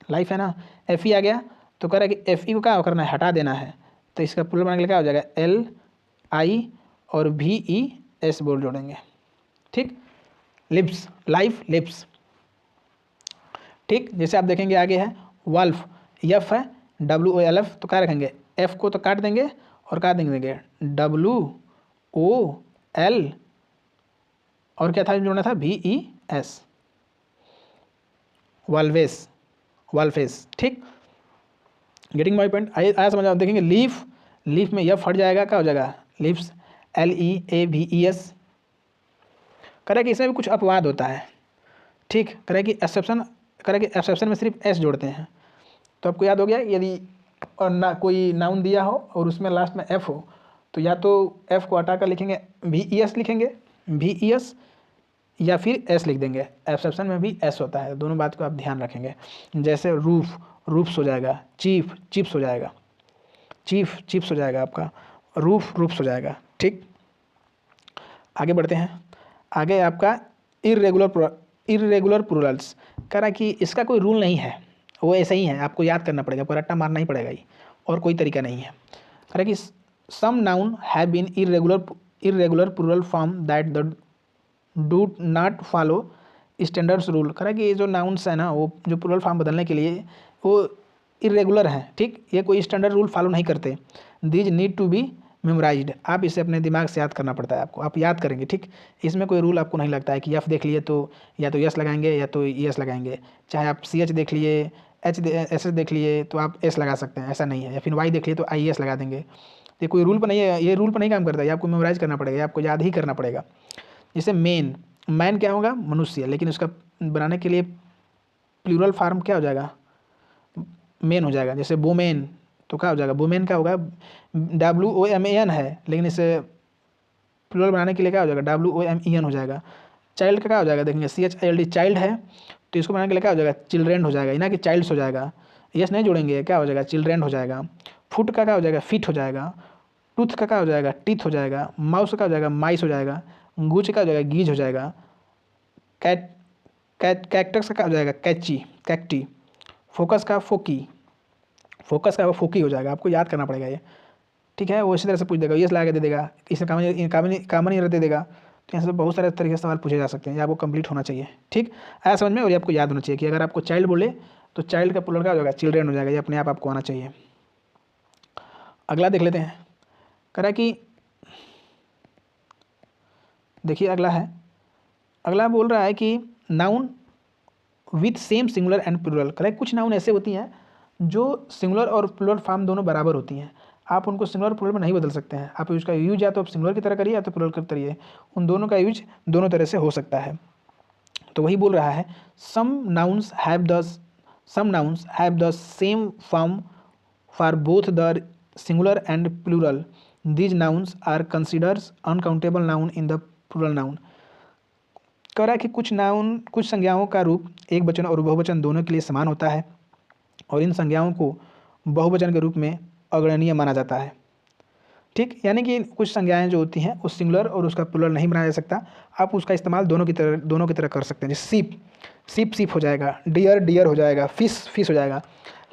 लाइफ है ना, FE आ गया, तो कह रहा है कि FE को क्या करना है, हटा देना है, तो इसका प्लूरल बनाने के लिए क्या हो जाएगा LI और VES बोल जोड़ेंगे, ठीक। लिप्स, लाइफ लिप्स, ठीक। जैसे आप देखेंगे आगे है वल्फ, यफ है WOLF, तो क्या रखेंगे, F को तो काट देंगे और क्या देंगे WOL और क्या था जोड़ना था VES, वाल्वेस, वाल्फेस, ठीक। गेटिंग माई पॉइंट, आया समझ आओ। देखेंगे लीफ, लीफ में यह फट जाएगा, क्या हो जाएगा लिप्स, LEAVES। कह रहा है कि इसमें भी कुछ अपवाद होता है, ठीक। कह रहा है कि एक्सेप्शन, कह रहा है कि एक्सेप्शन में सिर्फ S जोड़ते हैं, तो आपको याद हो गया, यदि और ना कोई नाउन दिया हो और उसमें लास्ट में F हो तो या तो F को हटाकर लिखेंगे VES लिखेंगे, VES, या फिर S लिख देंगे। एक्सेप्शन में भी S होता है, दोनों बात को आप ध्यान रखेंगे। जैसे रूफ, रूफ्स हो जाएगा, चीफ, चिप्स हो जाएगा, चीफ चिप्स हो जाएगा आपका, रूफ रूफ्स हो जाएगा, ठीक। आगे बढ़ते हैं, आगे आपका इर्रेगुलर प्लूरल्स। कह रहा है कि इसका कोई रूल नहीं है, वो ऐसा ही है, आपको याद करना पड़ेगा, पर रट्टा मारना ही पड़ेगा ही, और कोई तरीका नहीं है। कह रहा है कि some noun have been irregular plural form that the do not follow standards rule. कह रहा है कि ये जो नाउन्स है ना, वो जो प्लूरल फॉर्म बदलने के लिए वो इरेगुलर हैं, ठीक, ये कोई स्टैंडर्ड रूल फॉलो नहीं करते। These need to be memorised, आप इसे अपने दिमाग से याद करना पड़ता है आपको, आप याद करेंगे, ठीक। इसमें कोई रूल आपको नहीं लगता है कि एफ देख लिए तो या तो यस लगाएंगे या तो ES लगाएंगे, चाहे आप CH देख लिए, SS देख लिए तो आप S लगा सकते हैं, ऐसा नहीं है, या फिर Y देख लिए तो IES लगा देंगे। ये कोई रूल पर नहीं है, ये रूल पर नहीं काम करता है, आपको मेमोराइज करना पड़ेगा, आपको याद ही करना पड़ेगा। जैसे मैन क्या होगा, मनुष्य, लेकिन उसका बनाने के लिए प्लूरल फॉर्म क्या हो जाएगा, मेन हो जाएगा। जैसे वोमेन, तो क्या हो जाएगा, वोमेन क्या होगा, WOMAN है, लेकिन इसे प्लूरल बनाने के लिए क्या हो जाएगा, WOMEN हो जाएगा। चाइल्ड का क्या हो जाएगा, देखेंगे CHILD, चाइल्ड है, तो इसको बनाने के लिए क्या हो जाएगा, चिल्ड्रेन हो जाएगा, ना कि चाइल्ड्स हो जाएगा, यस नहीं जोड़ेंगे, क्या हो जाएगा, चिल्ड्रेन हो जाएगा। फुट का क्या हो जाएगा, फीट हो जाएगा। टूथ का क्या हो जाएगा, टीथ हो जाएगा। माउस का हो जाएगा, माइस हो जाएगा। गुच का हो जाएगा, गीज हो जाएगा। कैक्टस का क्या हो जाएगा, कैची, कैक्टी। फोकस का फोकी, फोकस का वो फोकी हो जाएगा, आपको याद करना पड़ेगा ये, ठीक है। वो इसी तरह से पूछ देगा, यस लगा के दे देगा, इसमें कामन ईयर दे देगा, तो यहाँ से बहुत सारे तरीके से सवाल पूछे जा सकते हैं, ये आपको कंप्लीट होना चाहिए, ठीक। आया समझ में, और ये आपको याद होना चाहिए कि अगर आपको चाइल्ड बोले तो चाइल्ड का प्लूरल क्या हो जाएगा, चिल्ड्रेन हो जाएगा, ये अपने आप आपको आना चाहिए। अगला देख लेते हैं, कह रहा है कि देखिए अगला है, अगला बोल रहा है कि noun with same singular and plural. कह रहा है कुछ नाउन ऐसे होती हैं जो सिंगुलर और प्लूरल फॉर्म दोनों बराबर होती हैं, आप उनको सिंगुलर और प्लूरल में नहीं बदल सकते हैं। आप उसका यूज या तो आप सिंगुलर की तरह करिए या तो प्लूरल की तरह करिए, उन दोनों का यूज दोनों तरह से हो सकता है। तो वही बोल रहा है, some nouns have the same form for both the singular and plural, these nouns are considers uncountable noun in the plural noun. कह रहा है कि कुछ संज्ञाओं का रूप एक वचन और बहुवचन दोनों के लिए समान होता है, और इन संज्ञाओं को बहुवचन के रूप में अग्रणीय माना जाता है, ठीक। यानी कि कुछ संज्ञाएं जो होती हैं उस सिंगुलर और उसका प्लूरल नहीं बनाया जा सकता, आप उसका इस्तेमाल दोनों की तरह कर सकते हैं। जैसे सीप हो जाएगा, डियर हो जाएगा, फिश हो जाएगा,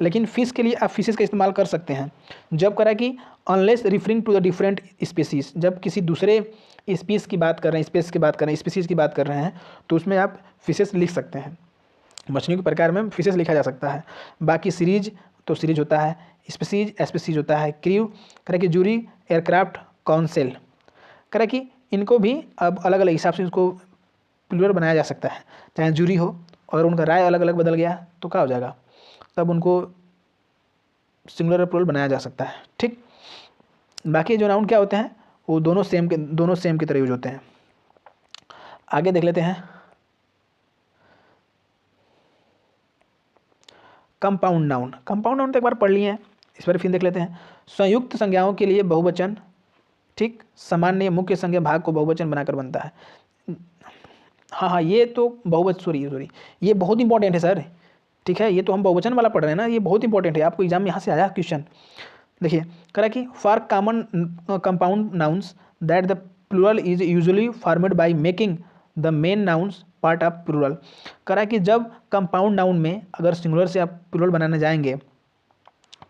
लेकिन फिश के लिए आप फिशेस का इस्तेमाल कर सकते हैं जब करा कि unless referring to the different species, जब किसी दूसरे स्पीसीज की बात कर रहे हैं तो उसमें आप फिशेस लिख सकते हैं। मछलियों के प्रकार में फिशेस लिखा जा सकता है। बाकी सीरीज तो सीरीज होता है, स्पीसीज होता है, क्रू करें कि जूरी, एयरक्राफ्ट काउंसिल। कह कि इनको भी अब अलग अलग हिसाब से इसको प्लूरल बनाया जा सकता है, चाहे जूरी हो और उनका राय अलग अलग बदल गया तो क्या हो जाएगा, तब उनको सिंगुलर प्लूरल बनाया जा सकता है। ठीक, बाकी जो नाउन क्या होते हैं वो दोनों सेम की तरह यूज होते हैं। आगे देख लेते हैं कंपाउंड नाउन। कंपाउंड नाउन तो एक बार पढ़ लिए हैं, इस बार फिर देख लेते हैं। संयुक्त संज्ञाओं के लिए बहुवचन, ठीक, सामान्य मुख्य संज्ञा भाग को बहुवचन बनाकर बनता है। हाँ, ये तो बहुवचन, सॉरी ये बहुत इंपॉर्टेंट है सर। ठीक है, ये तो हम बहुवचन वाला पढ़ रहे हैं ना, ये बहुत इंपॉर्टेंट है, आपको एग्जाम में यहाँ से आया क्वेश्चन। देखिए कह रहा है कि for common compound nouns that the plural is usually formed by making the main nouns part of plural. कह रहा है कि जब कंपाउंड नाउन में अगर सिंगुलर से आप प्लूरल बनाने जाएंगे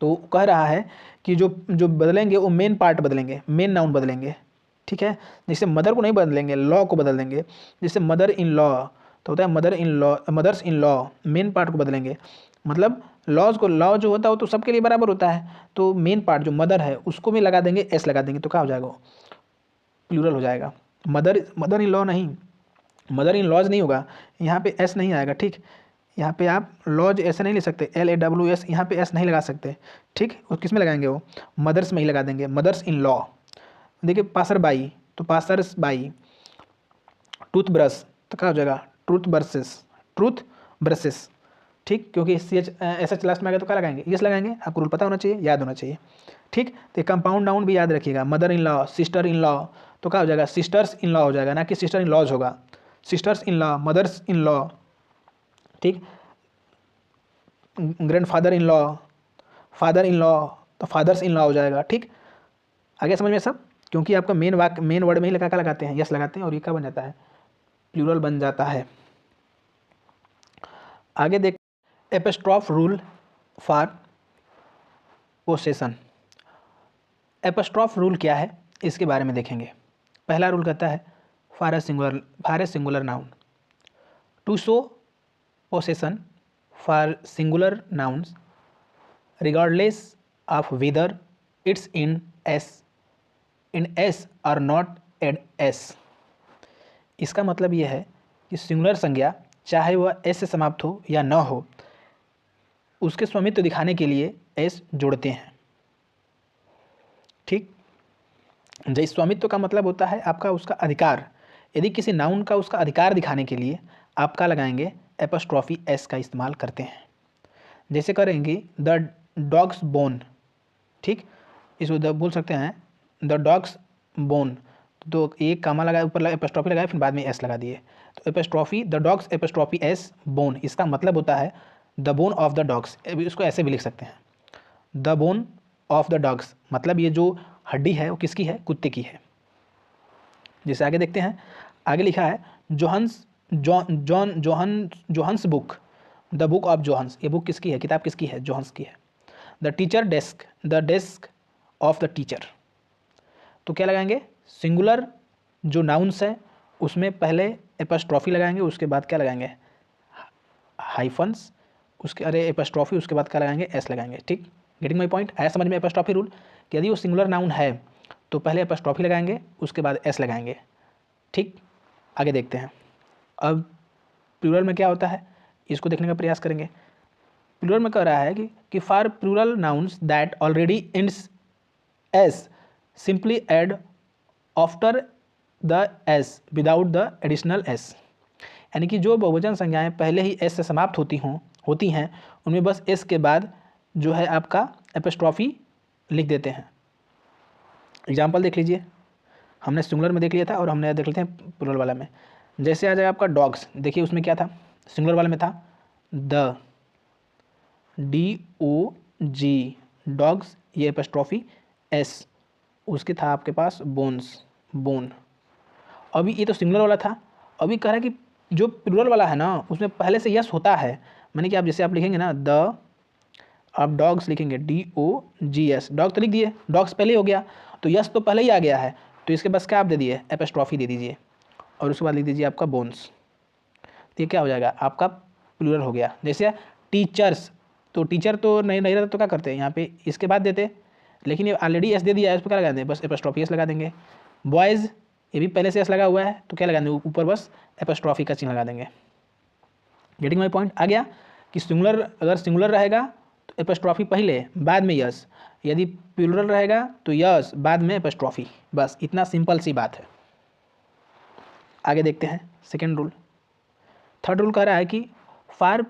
तो कह रहा है कि जो बदलेंगे वो मेन पार्ट बदलेंगे, मेन नाउन बदलेंगे। ठीक है, जैसे मदर को नहीं बदलेंगे, लॉ को बदल देंगे। जैसे मदर इन लॉ तो होता है mother's in law, main part को बदलेंगे। मतलब लॉ जो होता है वो तो सबके लिए बराबर होता है, तो मेन पार्ट जो मदर है उसको भी लगा देंगे, एस लगा देंगे, तो क्या हो जाएगा, प्लूरल हो जाएगा। मदर इन लॉ नहीं, मदर इन लॉज नहीं होगा, यहाँ पे एस नहीं आएगा। ठीक, यहाँ पे आप लॉज ऐसे नहीं ले सकते, LAWS, यहाँ पे एस नहीं लगा सकते। ठीक, और किस में लगाएंगे, वो मदर्स में ही लगा देंगे, मदर्स इन लॉ। देखिए पासर बाई तो पासर्स बाई, टूथ ब्रश तो क्या हो जाएगा, ट्रूथ ब्रशेस। ठीक, क्योंकि SH लास्ट में आ गया तो क्या लगाएंगे, यस लगाएंगे। आपको रूल पता होना चाहिए, याद होना चाहिए। ठीक, तो कंपाउंड नाउन भी याद रखिएगा, mother in law, sister in law तो क्या हो जाएगा, सिस्टर्स इन लॉ हो जाएगा, ना कि सिस्टर इन लॉज होगा, sisters in law, mothers in law. ठीक, grandfather in law, father in law तो फादर्स इन लॉ हो जाएगा। ठीक, आगे समझ में सब, क्योंकि आपका मेन वर्ड में ही लगा लगाते हैं, यस लगाते हैं, और ये क्या बन जाता है, प्लूरल बन जाता है। आगे देख एपिस्ट्रॉफ रूल फॉर पोसेशन। एपिस्ट्रॉफ रूल क्या है इसके बारे में देखेंगे। पहला रूल कहता है for a singular noun to show possession for singular nouns regardless of whether it's in S or not add S। इसका मतलब यह है कि सिंगुलर संज्ञा चाहे वह S से समाप्त हो या न हो, उसके स्वामित्व दिखाने के लिए S जोड़ते हैं। ठीक, जैसे स्वामित्व का मतलब होता है आपका उसका अधिकार, यदि किसी नाउन का उसका अधिकार दिखाने के लिए आप क्या लगाएंगे, एपोस्ट्रॉफी S का इस्तेमाल करते हैं। जैसे करेंगे द डॉग्स बोन। ठीक, इसको बोल सकते हैं द डॉग्स बोन, तो एक कामा लगाया, ऊपर एपोस्ट्रॉफी लगाया, फिर बाद में एस लगा दिए, तो apostrophe the dogs apostrophe S bone, इसका मतलब होता है the bone of the dogs. इसको ऐसे भी लिख सकते हैं, the bone of the dogs, मतलब ये जो हड्डी है वो किसकी है, कुत्ते की है। जैसे आगे देखते हैं, आगे लिखा है जोहन्स बुक, द बुक ऑफ जोहन्स, ये बुक किसकी है, किताब किसकी है, जोहन्स की है। The teacher desk, the desk of the teacher, तो क्या लगाएंगे, सिंगुलर जो नाउन्स है उसमें पहले एपोस्ट्रॉफी लगाएंगे, उसके बाद क्या लगाएंगे, हाइफन्स, उसके एपोस्ट्रॉफी, उसके बाद क्या लगाएंगे, एस लगाएंगे। ठीक, गेटिंग माय पॉइंट, आया समझ में एपोस्ट्रॉफी रूल, कि यदि वो सिंगुलर नाउन है तो पहले एपोस्ट्रॉफी लगाएंगे, उसके बाद एस लगाएंगे। ठीक, आगे देखते हैं। अब प्लूरल में क्या होता है इसको देखने का प्रयास करेंगे। प्लूरल में कह रहा है कि for plural nouns that already ends S simply add after the S without the additional S. यानी कि जो बहुवचन संज्ञाएं पहले ही एस से समाप्त होती हैं उनमें बस एस के बाद जो है आपका एपोस्ट्रॉफी लिख देते हैं। एग्जाम्पल देख लीजिए, हमने सिंगुलर में देख लिया था और हमने देख लेते हैं प्लूरल वाला में। जैसे आ जाएगा आपका डॉग्स, देखिए उसमें क्या था, सिंगुलर वाले में था द DOG डॉग्स, ये एपोस्ट्रॉफी एस, उसके था आपके पास बोन। अभी ये तो सिंगुलर वाला था, अभी कह रहा है कि जो प्लूरल वाला है ना उसमें पहले से यस होता है, मैंने कि आप जैसे आप लिखेंगे ना द, आप डॉग्स लिखेंगे DOGS, डॉग तो लिख दिए, डॉग्स पहले हो गया तो यस तो पहले ही आ गया है, तो इसके बस क्या आप दे दिए, एपोस्ट्रॉफी दे दीजिए, और उसके बाद लिख दीजिए आपका बोन्स, तो ये क्या हो जाएगा, आपका प्लूरल हो गया। जैसे टीचर्स, तो टीचर तो नहीं रहता तो क्या करते हैं, यहाँ पे इसके बाद देते लेकिन ये ऑलरेडी एस दे दिया है, उस पर क्या लगा देंगे, बस एपोस्ट्रॉफी एस लगा देंगे। बॉयज़, ये भी पहले से एस लगा हुआ है, तो क्या लगा देंगे, ऊपर बस एपोस्ट्रॉफी का चिन्ह लगा देंगे। Getting my point? आ गया कि सिंगुलर, अगर सिंगुलर रहेगा तो एपोस्ट्रॉफी पहले बाद में यस, यदि प्लूरल रहेगा तो यस बाद में एपोस्ट्रॉफी, बस इतना सिंपल सी बात है। आगे देखते हैं सेकेंड रूल। थर्ड रूल कह रहा है कि for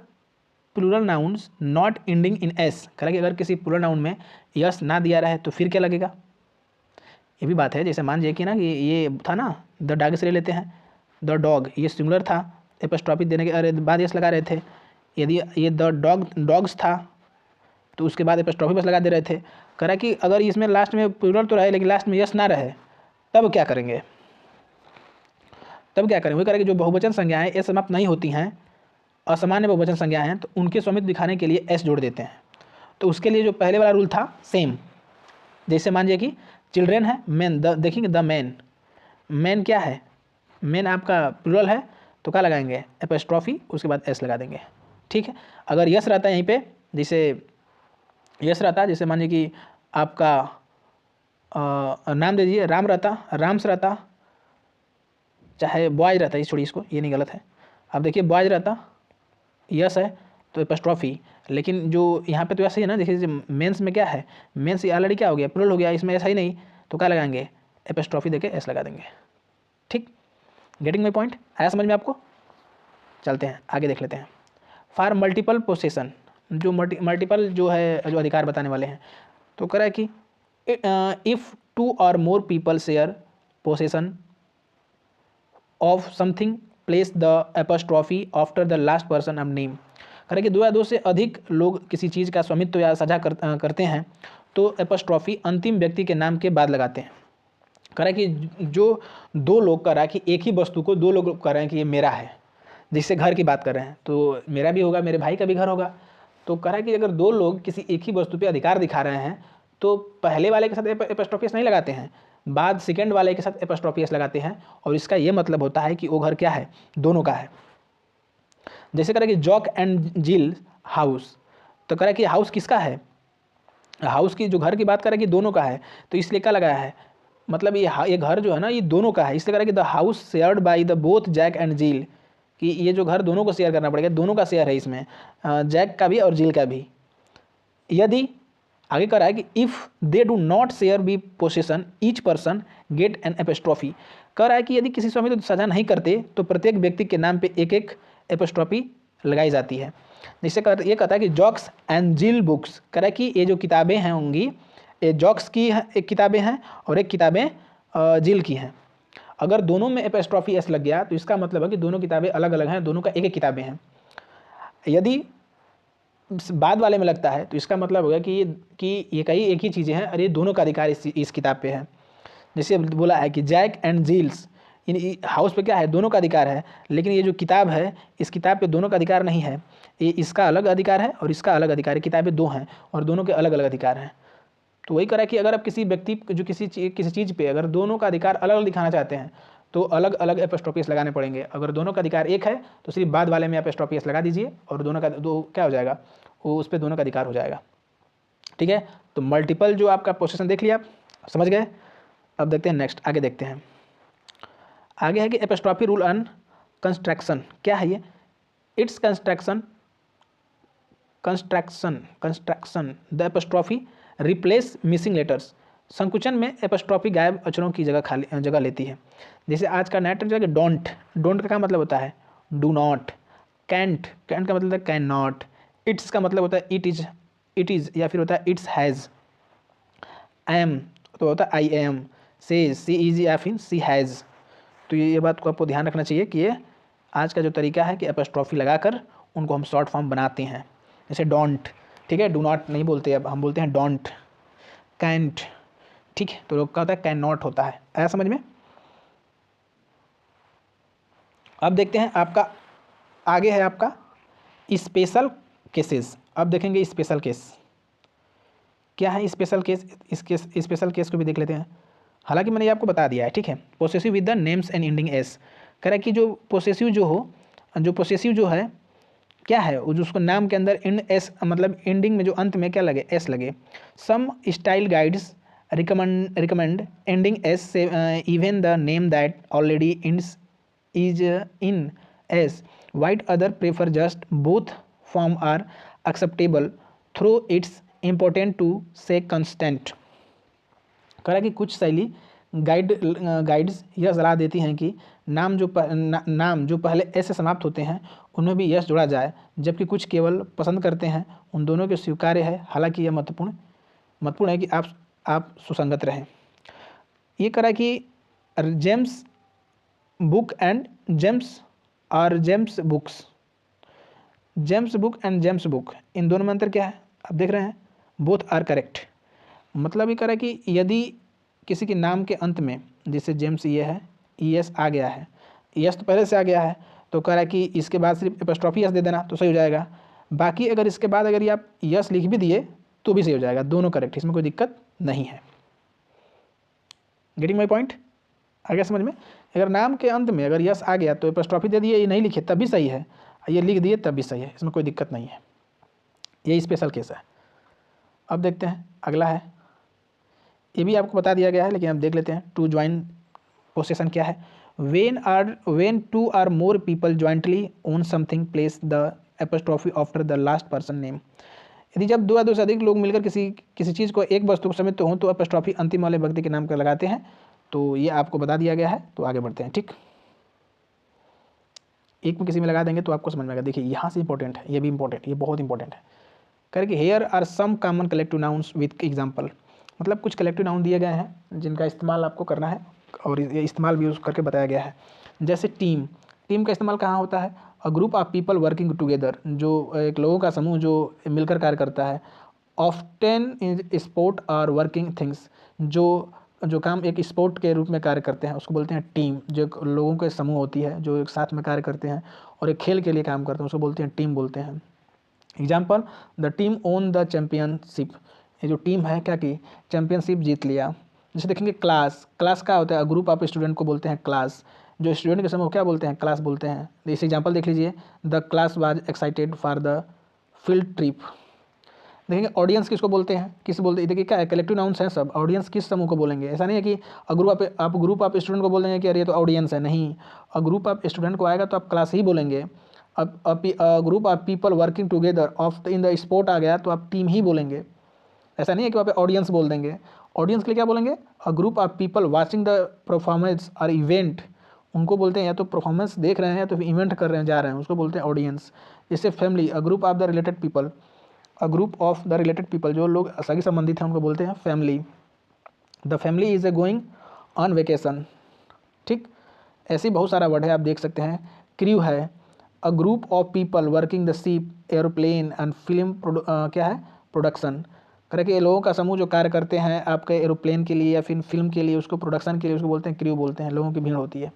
plural nouns not ending in S, कह रहा है कि अगर किसी प्लूरल नाउन में यस ना दिया रहे तो फिर क्या लगेगा। ये भी बात है, जैसे मान लीजिए कि ना कि ये था ना द डॉग से ले लेते हैं, द डॉग ये सिंगुलर था, एपोस्ट्रॉफी देने के अरे बाद यस लगा रहे थे। यदि ये द डॉग्स था तो उसके बाद एपोस्ट्रॉफी बस लगा दे रहे थे। कह रहा है कि अगर इसमें लास्ट में प्लूरल तो रहे लेकिन लास्ट में यस ना रहे तब क्या करेंगे, तब क्या करेंगे। वो कह रहा है कि जो बहुवचन संज्ञाएं एस समाप्त नहीं होती हैं, असामान्य बहुवचन संज्ञाएं हैं, तो उनके स्वामित्व दिखाने के लिए एस जोड़ देते हैं। तो उसके लिए जो पहले वाला रूल था सेम, जैसे मान लीजिए कि चिल्ड्रेन है, मैन, द देखेंगे द मैन, मैन क्या है, मैन आपका प्लूरल है तो क्या लगाएंगे एपोस्ट्रॉफी, उसके बाद एस लगा देंगे। ठीक है, अगर यस रहता है यहीं पे, जैसे यस रहता है, जैसे मान लीजिए कि आपका नाम दे दीजिए राम रहता, राम्स रहता, चाहे बॉयज रहता, ये छोड़िए इसको, ये नहीं गलत है। अब देखिए बॉयज रहता यस है तो एपोस्ट्रॉफी, लेकिन जो यहाँ पे तो ऐसा ही है ना, देखिए मेंस में क्या है, मेंस ऑलरेडी क्या हो गया प्लूरल हो गया, इसमें ऐसा ही नहीं, तो क्या लगाएंगे एपोस्ट्रॉफी देके एस लगा देंगे। ठीक, गेटिंग माई पॉइंट? आया समझ में आपको? चलते हैं आगे देख लेते हैं। फॉर मल्टीपल पोसेसन, जो मल्टीपल जो है जो अधिकार बताने वाले हैं, तो कह रहा है कि इफ़ टू और more people share possession of something place the apostrophe after the last person of name. कह रहे कि दो या दो से अधिक लोग किसी चीज़ का स्वामित्व या साझा करते हैं तो एपोस्ट्रॉफी अंतिम व्यक्ति के नाम के बाद लगाते हैं। कह रहा है कि जो दो लोग कह रहा है कि एक ही वस्तु को दो लोग कह रहे हैं कि ये मेरा है, जिससे घर की बात कर रहे हैं, तो मेरा भी होगा, मेरे भाई का भी घर होगा। तो कह रहा है कि अगर दो लोग किसी एक ही वस्तु पे अधिकार दिखा रहे हैं तो पहले वाले के साथ एपोस्ट्रॉफी एस नहीं लगाते हैं, बाद सेकंड वाले के साथ एपोस्ट्रॉफी एस लगाते हैं, और इसका ये मतलब होता है कि वो घर क्या है, दोनों का है। जैसे कह रहा है कि जॉक एंड जिल हाउस, तो कह रहा है कि हाउस किसका है, हाउस की जो घर की बात कर रहा है कि दोनों का है, तो इसलिए क्या लगाया है, मतलब ये घर जो है ना ये दोनों का है, इसलिए कह रहा है कि the house shared by the both Jack and Jill, कि ये जो घर दोनों को शेयर करना पड़ेगा, दोनों का शेयर है इसमें, जैक का भी और जिल का भी। यदि आगे कह रहा है कि if they do not share be possession each person get an apostrophe, कह रहा है कि यदि किसी स्वामित्व साझा नहीं करते तो प्रत्येक व्यक्ति के नाम पे एक एक एपोस्ट्रॉफी लगाई जाती है। जिससे ये कहता है कि जॉक्स एंड जिल बुक्स, कह रहा है कि ये जो किताबें हैं होंगी, ये जॉक्स की एक किताबें हैं और एक किताबें जिल की हैं। अगर दोनों में एपोस्ट्रॉफी एस लग गया तो इसका मतलब है कि दोनों किताबें अलग अलग हैं, दोनों का एक एक किताबें हैं। यदि बाद वाले में लगता है तो इसका मतलब होगा कि ये कई एक ही चीज़ें हैं और ये दोनों का अधिकार इस किताब पे है। जैसे बोला है कि Jack and Jill's, in house पे क्या है, दोनों का अधिकार है, लेकिन ये जो किताब है इस किताब पे दोनों का अधिकार नहीं है, ये इसका अलग अधिकार है और इसका अलग अधिकार है। किताबें दो हैं और दोनों के अलग अलग अधिकार हैं। तो वही करा कि अगर आप किसी व्यक्ति जो किसी चीज़ पे अगर दोनों का अधिकार अलग अलग दिखाना चाहते हैं तो अलग अलग एपोस्ट्रॉफी लगाने पड़ेंगे। अगर दोनों का अधिकार एक है तो सिर्फ बाद वाले में एपोस्ट्रॉफी लगा दीजिए और दोनों का दो क्या हो जाएगा, वो उस पर दोनों का अधिकार हो जाएगा। ठीक है, तो मल्टीपल जो आपका पोसेशन देख लिया आप, समझ गए। अब देखते हैं नेक्स्ट, आगे देखते हैं। आगे है कि एपोस्ट्रॉफी रूल ऑन कंस्ट्रक्शन, क्या है ये, its construction the apostrophe replace missing letters. संकुचन में एपोस्ट्रॉफी गायब अक्षरों की जगह लेती है। जैसे आज का नया टर्म है डोंट, डोंट का क्या मतलब होता है डू नॉट, कैंट, कैंट का मतलब है कैन नॉट, इट्स का मतलब होता है इट इज़ या फिर होता है इट्स हैज़, एम तो होता है आई एम, से सी इज या फिर सी हैज़। तो ये बात को आपको ध्यान रखना चाहिए कि ये आज का जो तरीका है कि एपोस्ट्रॉफी लगाकर उनको हम शॉर्ट फॉर्म बनाते हैं। जैसे डोंट, ठीक है, डू नॉट नहीं बोलते, अब हम बोलते हैं डोंट, कैंट, ठीक है, तो लोग का होता है कैन नॉट होता है। आया समझ में। अब देखते हैं आपका आगे है आपका स्पेशल केसेस। अब देखेंगे स्पेशल केस क्या है, स्पेशल केस, इस केस स्पेशल केस को भी देख लेते हैं। हालांकि मैंने ये आपको बता दिया है, ठीक है। Possessive with the names and ending S, कह रहा है कि जो पोसेसिव जो है क्या है वो, जो उसको नाम के अंदर इन एस मतलब एंडिंग में जो अंत में क्या लगे, एस लगे। Some style guides recommend ending S even the name that already ends is in S, while other prefer just both form are acceptable through it's important to say constant. कह रहा है कि कुछ शैली गाइड्स यह सलाह देती हैं कि नाम जो पहले एस से समाप्त होते हैं उनमें भी यस जोड़ा जाए, जबकि कुछ केवल पसंद करते हैं उन दोनों के स्वीकार्य है, हालांकि यह महत्वपूर्ण है कि आप सुसंगत रहें। ये करा कि जेम्स बुक एंड जेम्स और James books, James book and James book, इन दोनों में अंतर क्या है आप देख रहे हैं, बोथ आर करेक्ट। मतलब ये करा कि यदि किसी के नाम के अंत में जैसे जेम्स ये है, एस आ गया है, एस तो पहले से आ गया है, तो कह रहा है कि इसके बाद सिर्फ एपोस्ट्रोफी एस दे देना तो सही हो जाएगा। बाकी अगर इसके बाद अगर ये आप यस लिख भी दिए तो भी सही हो जाएगा, दोनों करेक्ट, इसमें कोई दिक्कत नहीं है। गेटिंग माई पॉइंट, आ गया समझ में। अगर नाम के अंत में अगर यस आ गया तो एपोस्ट्रोफी दे दिए, ये नहीं लिखे तब भी सही है, ये लिख दिए तब भी सही है, इसमें कोई दिक्कत नहीं है, ये स्पेशल केस है। अब देखते हैं अगला है, ये भी आपको बता दिया गया है लेकिन अब देख लेते हैं। टू ज्वाइन पोसेशन क्या है, when two or more people jointly own something place the apostrophe after the last person name. यदि जब दो या दो से अधिक लोग मिलकर किसी चीज़ को एक वस्तु को समेत हों तो एपोस्ट्रोफी अंतिम वाले व्यक्ति के नाम पर लगाते हैं। तो ये आपको बता दिया गया है, तो आगे बढ़ते हैं। ठीक, एक में किसी में लगा देंगे तो आपको समझ में आएगा। देखिए यहाँ से इंपॉर्टेंट है, ये भी इंपॉर्टेंट, ये बहुत इंपॉर्टेंट है। करके here are some common collective nouns with example, मतलब कुछ कलेक्टिव नाउन दिए गए हैं जिनका इस्तेमाल आपको करना है और ये इस्तेमाल भी यूज़ करके बताया गया है। जैसे टीम, टीम का इस्तेमाल कहाँ होता है, a group of people working together, जो एक लोगों का समूह जो मिलकर कार्य करता है। ऑफ्टेन इन स्पोर्ट और वर्किंग थिंग्स, जो काम एक स्पोर्ट के रूप में कार्य करते हैं उसको बोलते हैं टीम। जो लोगों के समूह होती है जो एक साथ में कार्य करते हैं और एक खेल के लिए काम करते हैं उसको बोलते हैं टीम बोलते हैं। Example, the team own the championship, ये जो टीम है क्या की चैम्पियनशिप जीत लिया। जैसे देखेंगे क्लास, क्लास क्या होता है, ग्रुप ऑफ स्टूडेंट को बोलते हैं क्लास, जो स्टूडेंट के समूह क्या बोलते हैं, क्लास बोलते हैं। इस एग्जाम्पल देख लीजिए, the class was excited for the field trip. देखेंगे ऑडियंस किसको बोलते हैं, किस बोलते हैं, देखिए क्या है, कलेक्टिव नाउन्स हैं सब, ऑडियंस किस समूह को बोलेंगे। ऐसा नहीं है कि आप ग्रुप ऑफ स्टूडेंट को बोल देंगे कि अरे ये तो ऑडियंस है, नहीं, ग्रुप ऑफ स्टूडेंट को आएगा तो आप क्लास ही बोलेंगे। अब group of people working together of in the sport आ गया तो आप टीम ही बोलेंगे। ऐसा नहीं है कि वहाँ पे ऑडियंस बोल देंगे, ऑडियंस के लिए क्या बोलेंगे, अ group of people watching the performance और इवेंट, उनको बोलते हैं या तो परफॉर्मेंस देख रहे हैं या तो इवेंट कर रहे हैं जा रहे हैं, उसको बोलते हैं ऑडियंस। जैसे family, a group of the related people, a group of the related people, जो लोग सगी संबंधित हैं उनको बोलते हैं family. The family is a going on vacation. ठीक, ऐसे बहुत सारा वर्ड है आप देख सकते हैं। क्रू है, a group of people working the ship, aeroplane and film क्या है, प्रोडक्शन। करें कि लोगों का समूह जो कार्य करते हैं आपके एरोप्लेन के लिए या फिर फिल्म के लिए, उसको प्रोडक्शन के लिए उसको बोलते हैं क्रू बोलते हैं, लोगों की भीड़ होती है।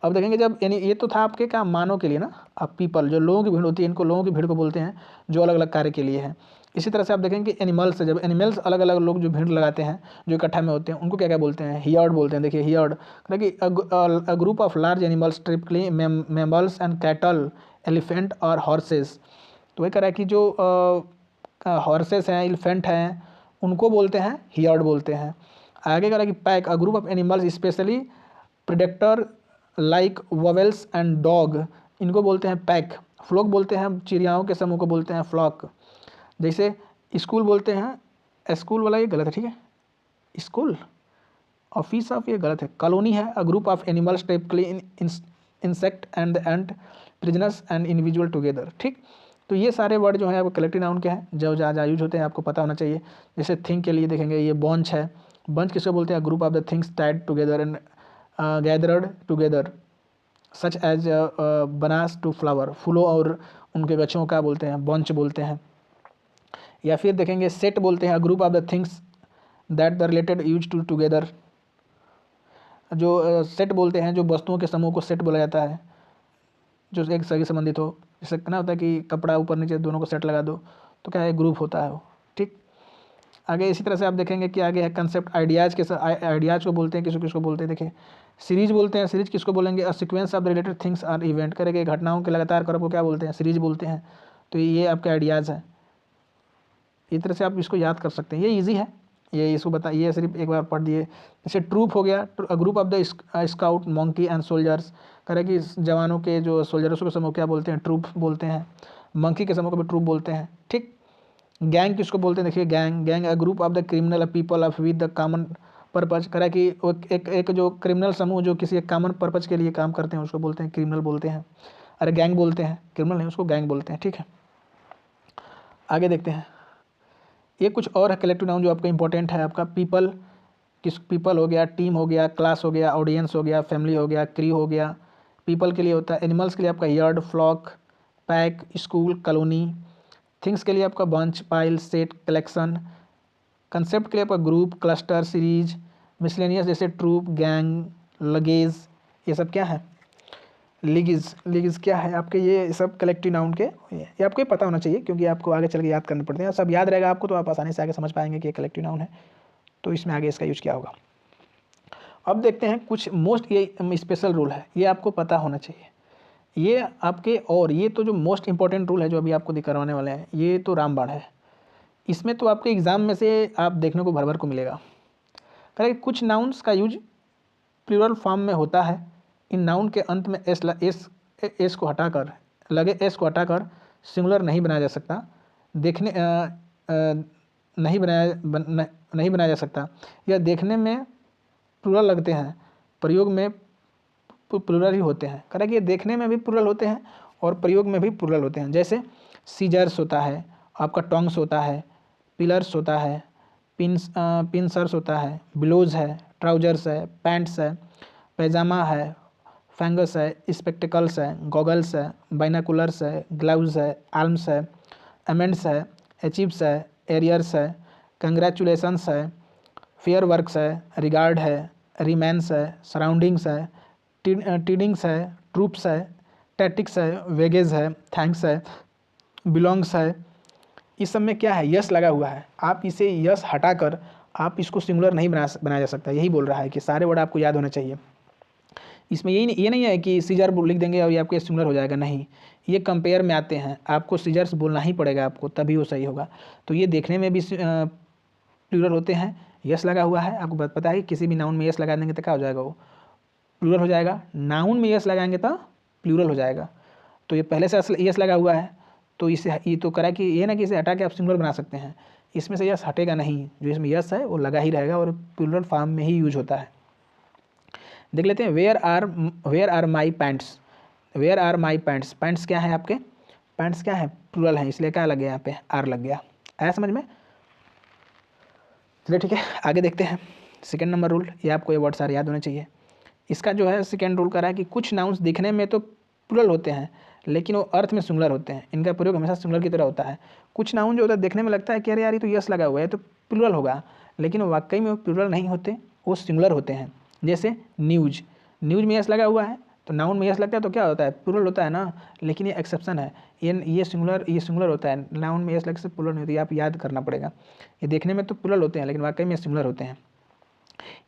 अब देखेंगे जब यानी ये तो था आपके क्या मानव के लिए ना, अब पीपल जो लोगों की भीड़ होती है, इनको लोगों की भीड़ को बोलते हैं जो अलग अलग कार्य के लिए है। इसी तरह से आप देखेंगे कि एनिमल्स, जब एनिमल्स अलग अलग लोग जो भीड़ लगाते हैं जो इकट्ठा में होते हैं उनको क्या क्या बोलते हैं, हियर्ड बोलते हैं। देखिए herd, a group of large animals typically mammals and cattle, elephant और हॉर्सेस। तो वही कह रहा है कि जो हॉर्सेस हैं, एलिफेंट हैं, उनको बोलते हैं हियर्ड बोलते हैं। आगे कह रहा है कि pack, a group of animals specially predator like wolves and dog, इनको बोलते हैं पैक। फ्लॉक बोलते हैं चिड़ियाओं के समूह को बोलते हैं फ्लॉक। जैसे स्कूल बोलते हैं, स्कूल वाला ये गलत है, ठीक है, स्कूल ऑफिस ऑफ ये गलत है। कॉलोनी है, a group of animals typically insect and and persons and individual together. ठीक, तो ये सारे वर्ड जो है आपको कलेक्टिव नाउन के हैं, जो जहाँ जहाँ यूज होते हैं आपको पता होना चाहिए। जैसे थिंग के लिए देखेंगे ये बॉन्च है, बंच किसको बोलते हैं, group of the things tied together and gathered together such as bananas to flower, फूलों और उनके गच्छों का बोलते हैं बंच बोलते हैं। या फिर देखेंगे सेट बोलते हैं, group of the things that the related use to together, जो सेट बोलते हैं जो वस्तुओं के समूह को सेट बोला जाता है, जो एक सही संबंधित हो। जैसे कहना होता है कि कपड़ा ऊपर नीचे दोनों को सेट लगा दो, तो क्या है, ग्रुप होता है वो। ठीक, आगे इसी तरह से आप देखेंगे कि आगे है कंसेप्ट आइडियाज़ के, आइडियाज़ को बोलते हैं, किसको किसको बोलते हैं, देखिए सीरीज बोलते हैं, सीरीज किसको बोलेंगे? A sequence of the related things or event, करेंगे घटनाओं के लगातार क्रम को क्या बोलते हैं? सीरीज बोलते हैं। तो ये आपके आइडियाज़ हैं, इस तरह से आप इसको याद कर सकते हैं, ये इजी है, ये इसको बता, ये सिर्फ एक बार पढ़ दिए। जैसे ट्रूप हो गया, group of the scout monkey and soldiers, करें कि जवानों के जो सोल्जर्स के समूह क्या बोलते हैं? ट्रूप बोलते हैं। मंकी के समूह को भी ट्रूप बोलते हैं, ठीक। गैंग किसको बोलते हैं? देखिए gang, gang a group of the criminal people of with the common purpose, करा कि एक जो क्रिमिनल समूह जो किसी एक कॉमन पर्पज के लिए काम करते हैं उसको बोलते हैं क्रिमिनल बोलते हैं, अरे गैंग बोलते हैं, क्रिमिनल नहीं उसको गैंग बोलते हैं, ठीक है। आगे देखते हैं, ये कुछ और है कलेक्टिव नाउन जो आपका इंपॉर्टेंट है। आपका पीपल, किस पीपल हो गया, टीम हो गया, क्लास हो गया, ऑडियंस हो गया, फैमिली हो गया, क्रू हो गया। पीपल के लिए होता है, एनिमल्स के लिए आपका yard, flock, pack, school, colony. Things के लिए आपका bunch, pile, set, collection. Concept के लिए आपका ग्रुप, क्लस्टर, सीरीज। मिसलेनियस जैसे ट्रूप, गैंग, लगेज, ये सब क्या है? लीगीज, लीगीज क्या है आपके? ये सब कलेक्टिव नाउन के, ये आपको पता होना चाहिए क्योंकि आपको आगे चल के याद करने पड़ते हैं। सब याद रहेगा आपको तो आप आसानी से आगे समझ पाएंगे कि ये कलेक्टिव नाउन है, तो इसमें आगे इसका यूज क्या होगा। अब देखते हैं कुछ मोस्ट ये स्पेशल रूल है, ये आपको पता होना चाहिए। ये आपके, और ये तो जो मोस्ट इंपॉर्टेंट रूल है जो अभी आपको करवाने वाले हैं, ये तो रामबाण है। इसमें तो आपके एग्जाम में से आप देखने को भर भर को मिलेगा। करेक्ट, कुछ नाउन्स का यूज प्लूरल फॉर्म में होता है। इन नाउन के अंत में एस को हटाकर, लगे एस को हटाकर सिंगुलर नहीं बनाया जा सकता। देखने नहीं बनाया जा सकता। यह देखने में प्लूरल लगते हैं, प्रयोग में प्लूरल ही होते हैं। करेक्ट, ये देखने में भी प्लूरल होते हैं और प्रयोग में भी प्लूरल होते हैं। जैसे सीजर्स होता है, आपका टोंग्स होता है, पिलर्स होता है, पिंसर्स होता है, ब्लोज है, ट्राउजर्स है, पैंट्स है, पैजामा है, फैंगस है, स्पेक्टिकल्स है, गॉगल्स है, बाइनाकुलर्स है, ग्लव्स है, आर्म्स है, एमेंड्स है, अचीव्स है, एरियर्स है, कंग्रेचुलेशंस है, फेयर वर्क्स है, रिगार्ड है, रिमेंस है, सराउंडिंग्स है, टीडिंग्स है, ट्रूप्स है, टैटिक्स है, वेगेज है, थैंक्स है, बिलोंग्स है। इस सब में क्या है? यस लगा हुआ है। आप इसे यस हटाकर आप इसको सिंगुलर नहीं बनाया जा सकता। यही बोल रहा है कि सारे वर्ड आपको याद होने चाहिए। इसमें ये नहीं है कि सीजर लिख देंगे और ये आपके सिंगुलर हो जाएगा, नहीं। ये कंपेयर में आते हैं, आपको सीजर्स बोलना ही पड़ेगा आपको, तभी वो सही होगा। तो ये देखने में भी प्लूरल होते हैं, यस लगा हुआ है। आपको पता है कि किसी भी नाउन में यस लगा देंगे तो क्या हो जाएगा? वो प्लूरल हो जाएगा। नाउन में यस लगाएंगे तो प्लूरल हो जाएगा। तो ये पहले से यस लगा हुआ है, तो इसे ये तो करा कि ये ना कि इसे हटा के आप सिंगुलर बना सकते हैं। इसमें से यस हटेगा नहीं, जो इसमें यस है वो लगा ही रहेगा और प्लूरल फॉर्म में ही यूज होता है। देख लेते हैं, where are my pants. Where are my pants, pants क्या है आपके? पैंट्स क्या है? प्लूरल है, इसलिए क्या लग गया यहाँ पे? आर लग गया। आया समझ में? चलिए ठीक है, आगे देखते हैं। सेकेंड नंबर रूल, ये आपको ये वर्ड सारे याद होने चाहिए। इसका जो है सेकेंड रूल करा है कि कुछ नाउन्स दिखने में तो प्लूरल होते हैं लेकिन वो अर्थ में सिंगुलर होते हैं। इनका प्रयोग हमेशा सिंगुलर की तरह होता है। कुछ नाउन जो होता है देखने में लगता है कि अरे यार ये तो यस लगा हुआ है तो प्लूरल होगा, लेकिन वाकई में वो प्लूरल नहीं होते, वो सिंगुलर होते हैं। जैसे न्यूज, न्यूज में यस लगा हुआ है तो नाउन में यस लगता है तो क्या होता है? प्लूरल होता है ना। लेकिन ये एक्सेप्शन है, ये सिंगुलर होता है, नाउन में यस लग से प्लूरल नहीं होती। आप याद करना पड़ेगा। ये देखने में तो प्लूरल होते हैं लेकिन वाकई में सिंगुलर होते हैं।